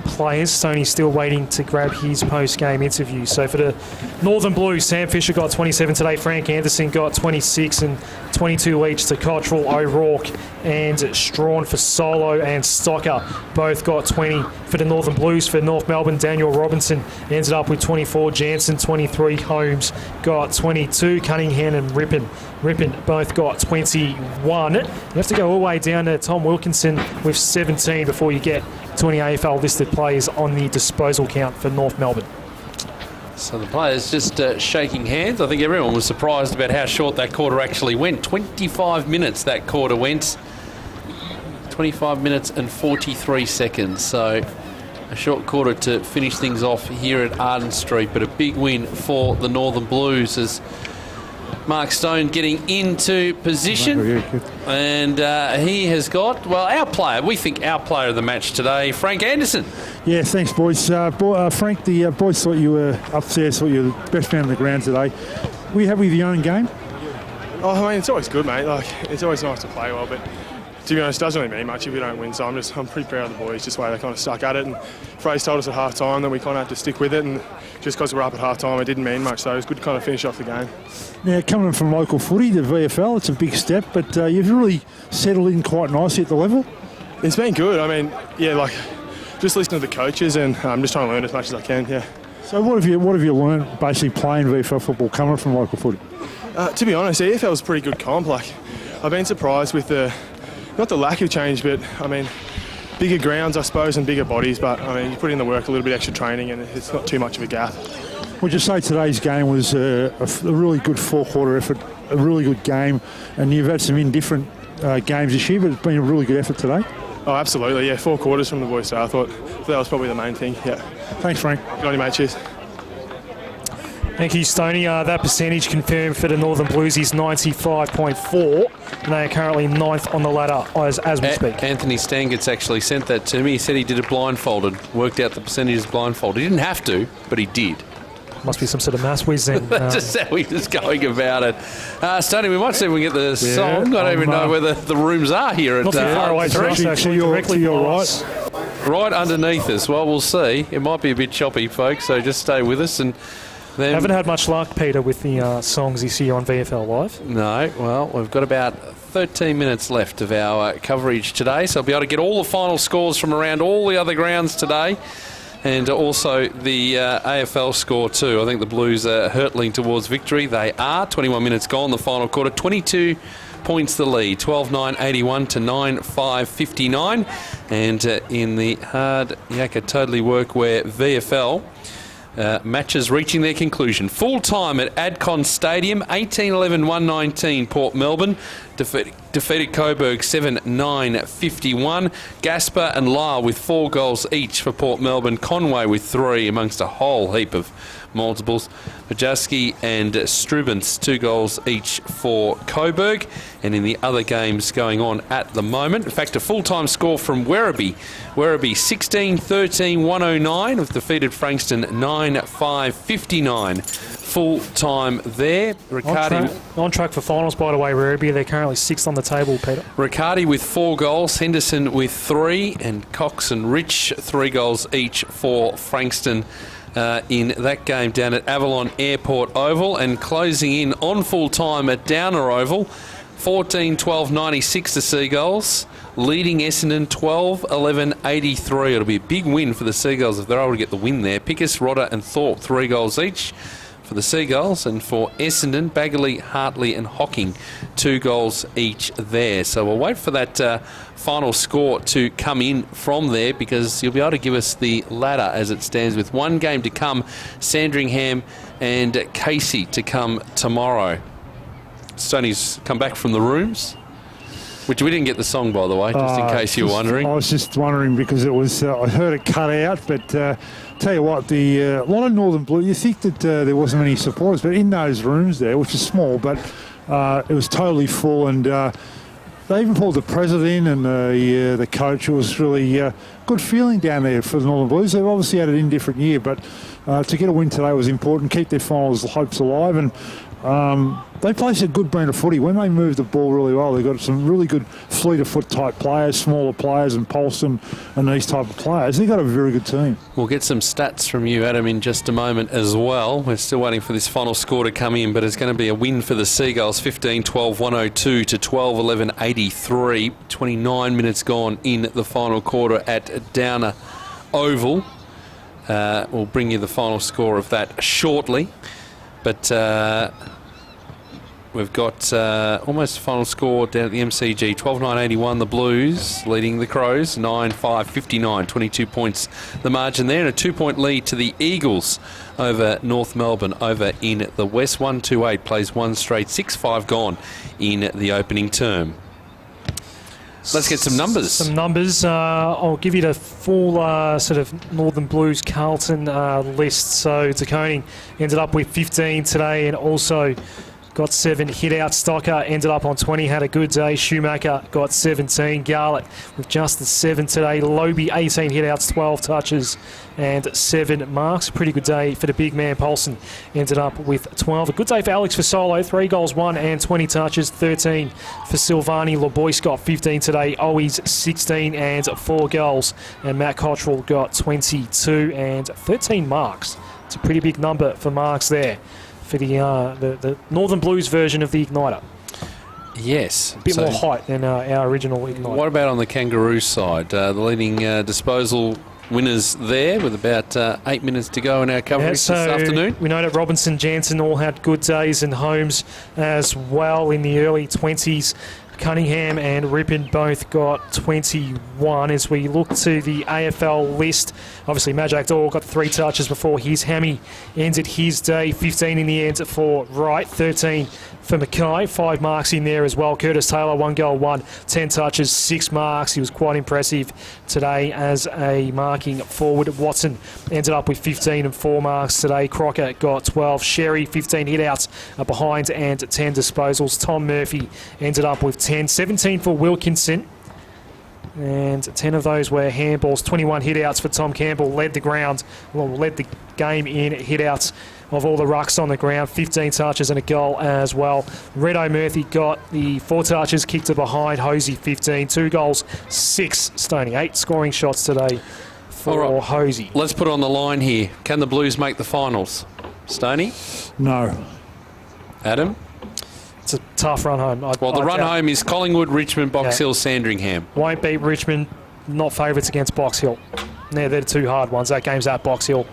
players. Stoney's still waiting to grab his post-game interview. So for the Northern Blues, Sam Fisher got 27 today, Frank Anderson got 26 and 22 each to Cottrell, O'Rourke and Strawn. For Solo and Stocker, both got 20 for the Northern Blues. For North Melbourne, Daniel Robinson ended up with 24, Jansen 23, Holmes got 22, Cunningham and Rippon both got 21. You have to go all the way down to Tom Wilkinson with 17 before you get to any AFL listed players on the disposal count for North Melbourne. So the players just shaking hands. I think everyone was surprised about how short that quarter actually went. 25 minutes that quarter went. 25 minutes and 43 seconds. So a short quarter to finish things off here at Arden Street, but a big win for the Northern Blues as Mark Stone getting into position. And he has got, well, we think our player of the match today, Frank Anderson. Yeah, thanks, boys. Frank, the boys thought you were upstairs, thought you were the best man on the ground today. Were you happy with your own game? Oh, I mean, it's always good, mate. Like, it's always nice to play well, but to be honest, it doesn't really mean much if we don't win. So I'm pretty proud of the boys, just the way they kind of stuck at it. And Fraser told us at half time that we kind of had to stick with it, and just because we're up at half time, it didn't mean much. So it was good to kind of finish off the game. Now, coming from local footy to VFL, it's a big step, but you've really settled in quite nicely at the level. It's been good. I mean, yeah, like just listening to the coaches, and I'm just trying to learn as much as I can. Yeah. So what have you learned basically playing VFL football, coming from local footy? To be honest, EFL is a pretty good comp. Like, I've been surprised with not the lack of change, but I mean, bigger grounds, I suppose, and bigger bodies. But I mean, you put in the work, a little bit extra training, and it's not too much of a gap. Would you say today's game was a really good 4-quarter effort, a really good game, and you've had some indifferent games this year, but it's been a really good effort today? Oh, absolutely, yeah. 4 quarters from the boys, so I thought that was probably the main thing, yeah. Thanks, Frank. Good on you, mate. Cheers. Thank you, Stoney. That percentage confirmed for the Northern Blues is 95.4, and they are currently 9th on the ladder as we speak. Anthony Stangett's actually sent that to me. He said he did it blindfolded, worked out the percentages blindfolded. He didn't have to, but he did. Must be some sort of mass whiz then. Just how he was going about it. Stoney, we might see if we can get the song. I don't even know where the rooms are here at not too far away from us, actually, directly to your right. Right underneath us. Well, we'll see. It might be a bit choppy, folks, so just stay with us. And then haven't had much luck, Peter, with the songs this year on VFL Live. No. Well, we've got about 13 minutes left of our coverage today, so I'll be able to get all the final scores from around all the other grounds today. And also the AFL score too. I think the Blues are hurtling towards victory. They are. 21 minutes gone, the final quarter. 22 points the lead. 12-9-81 to 9-5-59. And in the Hard Yakka Totally Workwear VFL, matches reaching their conclusion. Full time at Adcon Stadium, 18-11-119 Port Melbourne. Defeated Coburg 7-9-51. Gasper and Lyle with 4 goals each for Port Melbourne. Conway with 3 amongst a whole heap of multiples. Majaski and Strubens 2 goals each for Coburg. And in the other games going on at the moment, in fact, a full-time score from Werribee. Werribee 16-13-109 have defeated Frankston 9-5-59. Full time there. Riccardi on track for finals, by the way, Werribee. They're currently 6th on the table, Peter. Riccardi with 4 goals, Henderson with 3, and Cox and Rich 3 goals each for Frankston in that game down at Avalon Airport Oval. And closing in on full time at Downer Oval, 14-12-96 the Seagulls, leading Essendon 12-11-83. It'll be a big win for the Seagulls if they're able to get the win there. Pickus, Rodder and Thorpe 3 goals each. for the Seagulls, and for Essendon, Baggerley, Hartley and Hocking, 2 goals each there. So we'll wait for that final score to come in from there, because you'll be able to give us the ladder as it stands, with 1 game to come, Sandringham and Casey to come tomorrow. Stoney's come back from the rooms, which we didn't get the song, by the way, just in case you were wondering. I was just wondering because it was, I heard it cut out, but tell you what, a lot of Northern Blue, you think that there wasn't many supporters, but in those rooms there, which is small, but it was totally full, and they even pulled the president and the coach. It was really good feeling down there for the Northern Blues. They've obviously had an indifferent year, but to get a win today was important, keep their finals hopes alive, and they placed a good brand of footy. When they moved the ball really well, they got some really good fleet-of-foot type players, smaller players, and Polston and these type of players. They got a very good team. We'll get some stats from you, Adam, in just a moment as well. We're still waiting for this final score to come in, but it's going to be a win for the Seagulls, 15-12-102 to 12-11-83. 29 minutes gone in the final quarter at Downer Oval. We'll bring you the final score of that shortly. But we've got almost a final score down at the MCG. 12-9-81, the Blues leading the Crows. 9-5-59, 22 points the margin there. And a 2-point lead to the Eagles over North Melbourne over in the West. 1-2-8 plays 1 straight. 6-5 gone in the opening term. Let's get some numbers. I'll give you the full sort of Northern Blues Carlton list. So DeConing ended up with 15 today, and also got 7 hit out. Stocker ended up on 20, had a good day. Schumacher got 17. Garlett with just the 7 today. Lobe 18 hit outs, 12 touches and 7 marks. A pretty good day for the big man. Paulson ended up with 12. A good day for Alex Fasolo, 3 goals, 1 and 20 touches. 13 for Silvani. LeBoyce got 15 today. Owies 16 and 4 goals. And Matt Cottrell got 22 and 13 marks. It's a pretty big number for marks there for the Northern Blues version of the Igniter. Yes. A bit more height than our original Igniter. What about on the Kangaroos side? The leading disposal winners there, with about 8 minutes to go in our coverage this afternoon. We know that Robinson, Jansen all had good days, and Holmes as well in the early 20s. Cunningham and Rippon both got 21. As we look to the AFL list, obviously Majak Dor got 3 touches before his hammy ended his day. 15 in the end for Wright, 13 for Mackay, 5 marks in there as well. Curtis Taylor, 1 goal, 1, 10 touches, 6 marks. He was quite impressive today as a marking forward. Watson ended up with 15 and 4 marks today. Crocker got 12. Sherry, 15 hit-outs behind and 10 disposals. Tom Murphy ended up with 10. 17 for Wilkinson, and 10 of those were handballs. 21 hit-outs for Tom Campbell. Led the game in hit-outs of all the rucks on the ground. 15 touches and a goal as well. Redo Murphy got the 4 touches, kicked it behind. Hosey 15, 2 goals, 6 Stoney. 8 scoring shots today for Hosey. Let's put on the line here. Can the Blues make the finals? Stoney? No. Adam? It's a tough run home. The run home is Collingwood, Richmond, Box Hill, Sandringham. Won't beat Richmond, not favourites against Box Hill. They're the 2 hard ones. That game's at Box Hill.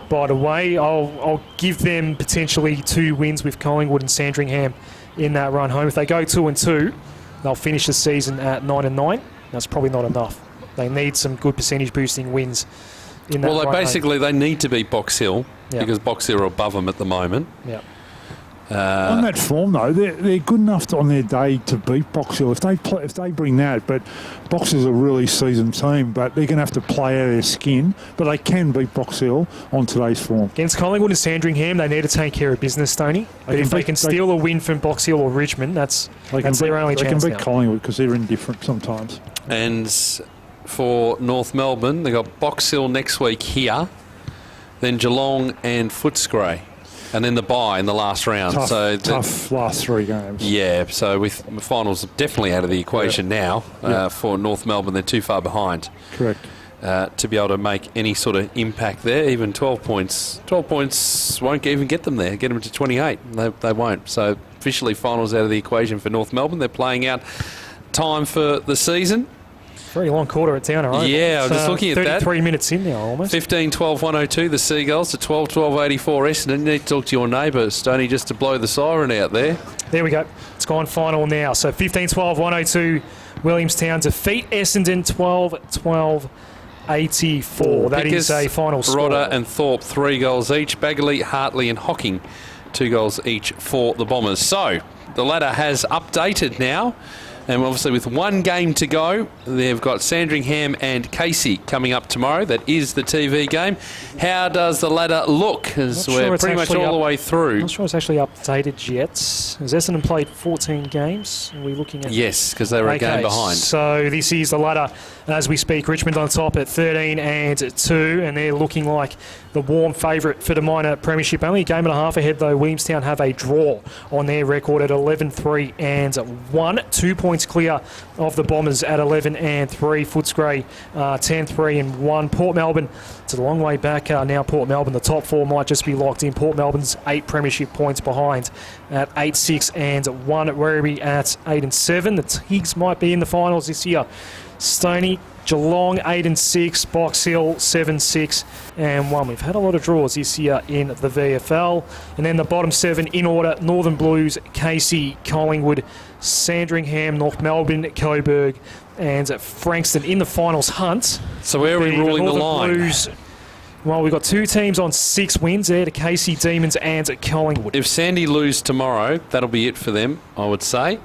By the way, I'll give them potentially 2 wins with Collingwood and Sandringham in that run home. If they go 2-2, they'll finish the season at 9-9. That's probably not enough. They need some good percentage boosting wins in that run home. They need to beat Box Hill because Box Hill are above them at the moment. Yeah. On that form, though, they're good enough on their day to beat Box Hill if they bring that. But Box Hill's a really seasoned team, but they're going to have to play out of their skin. But they can beat Box Hill on today's form. Against Collingwood and Sandringham, they need to take care of business, Stoney. But if they can steal a win from Box Hill or Richmond, that's their only chance. They can beat Collingwood because they're indifferent sometimes. And for North Melbourne, they got Box Hill next week here, then Geelong and Footscray. And then the bye in the last round. Tough last 3 games. Yeah, so with the finals definitely out of the equation now for North Melbourne. They're too far behind. Correct. To be able to make any sort of impact there. Even 12 points. 12 points won't even get them there. Get them to 28. They won't. So officially finals out of the equation for North Melbourne. They're playing out time for the season. Very long quarter at Downer Oval. Yeah, I'm just looking at 33 minutes in now almost. 15-12-102, the Seagulls to 12-12-84 Essendon. You need to talk to your neighbour, Stoney, just to blow the siren out there. There we go. It's gone final now. So 15-12-102, Williamstown defeat Essendon 12-12-84. That is a final score. Rodder and Thorpe, 3 goals each. Baggerley, Hartley and Hocking, 2 goals each for the Bombers. So the ladder has updated now. And obviously with one game to go, they've got Sandringham and Casey coming up tomorrow. That is the TV game. How does the ladder look? As we're pretty much all the way through. I'm not sure it's actually updated yet. Has Essendon played 14 games? Are we looking at? Yes, because they were a game behind. So this is the ladder as we speak. Richmond on top at 13-2, and they're looking like the warm favourite for the minor premiership. Only a game and a half ahead though. Williamstown have a draw on their record at 11-3-1. 2 points clear of the Bombers at 11-3. Footscray 10-3-1. Port Melbourne, it's a long way back now. Port Melbourne, the top 4 might just be locked in. Port Melbourne's 8 premiership points behind at 8-6-1. Werribee at 8-7. The Tigs might be in the finals this year. Stoney, Geelong 8-6, Box Hill 7-6-1. We've had a lot of draws this year in the VFL. And then the bottom 7 in order: Northern Blues, Casey, Collingwood, Sandringham, North Melbourne, Coburg and Frankston in the finals hunt. So where are we ruling the line? Blues, well, we've got 2 teams on 6 wins there, the Casey Demons and Collingwood. If Sandy lose tomorrow, that'll be it for them, I would say.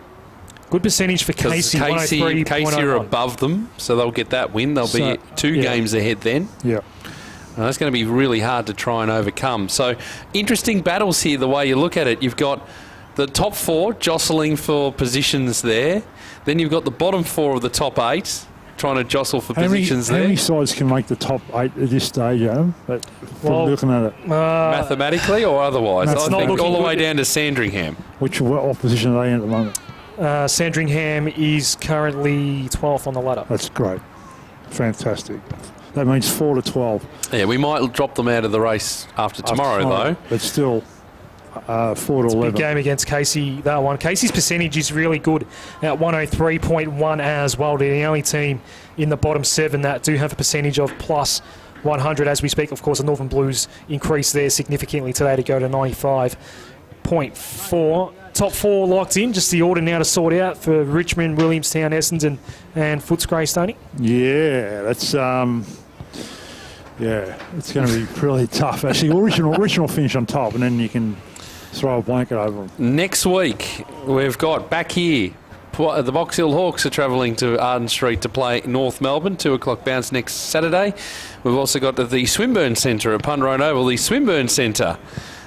Good percentage for Casey. Casey are above them, so they'll get that win. They'll be 2 games ahead then. Yeah. That's going to be really hard to try and overcome. So interesting battles here, the way you look at it. You've got the top 4 jostling for positions there. Then you've got the bottom 4 of the top 8 trying to jostle for positions there. How many sides can make the top 8 at this stage, Adam? Looking at it. Mathematically or otherwise? I think all the way down to Sandringham. What position are they in at the moment? Sandringham is currently 12th on the ladder. That's great. Fantastic. That means 4-12. Yeah, we might drop them out of the race after tomorrow, though. But still, 4-11. It's a big game against Casey, that one. Casey's percentage is really good at 103.1 as well. They're the only team in the bottom 7 that do have a percentage of plus 100 as we speak. Of course, the Northern Blues increased there significantly today to go to 95.4. Top 4 locked in. Just the order now to sort out for Richmond, Williamstown, Essendon and Footscray, Stoney. Yeah, that's it's going to be really tough. Actually, original finish on top, and then you can throw a blanket over them. Next week, we've got back here, the Box Hill Hawks are travelling to Arden Street to play North Melbourne, 2 o'clock bounce next Saturday. We've also got the Swinburne Centre at Punroan Oval, the Swinburne Centre.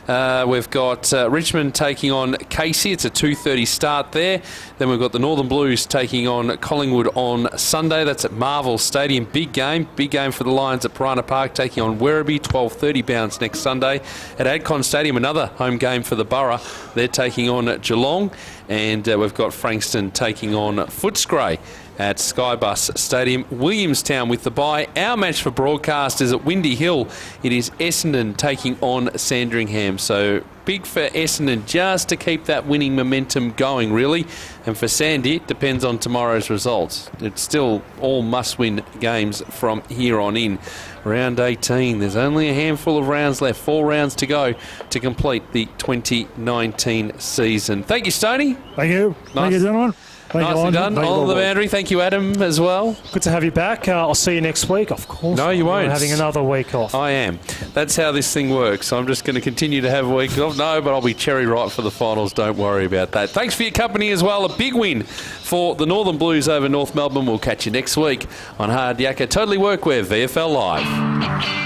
We've got Richmond taking on Casey. It's a 2:30 start there. Then we've got the Northern Blues taking on Collingwood on Sunday. That's at Marvel Stadium. Big game for the Lions at Piranha Park, taking on Werribee. 12:30 bounce next Sunday. At Adcon Stadium, another home game for the Borough. They're taking on Geelong. And we've got Frankston taking on Footscray at Skybus Stadium. Williamstown with the bye. Our match for broadcast is at Windy Hill. It is Essendon taking on Sandringham. So big for Essendon just to keep that winning momentum going, really. And for Sandy, it depends on tomorrow's results. It's still all must-win games from here on in. Round 18. There's only a handful of rounds left. 4 rounds to go to complete the 2019 season. Thank you, Stoney. Thank you. Nice. Thank you, gentlemen. Nicely done. On the boundary. Thank you, Adam, as well. Good to have you back. I'll see you next week, of course. No, you won't. You're having another week off. I am. That's how this thing works. I'm just going to continue to have a week off. No, but I'll be cherry ripe for the finals. Don't worry about that. Thanks for your company as well. A big win for the Northern Blues over North Melbourne. We'll catch you next week on Hard Yakka Totally Workwear VFL Live.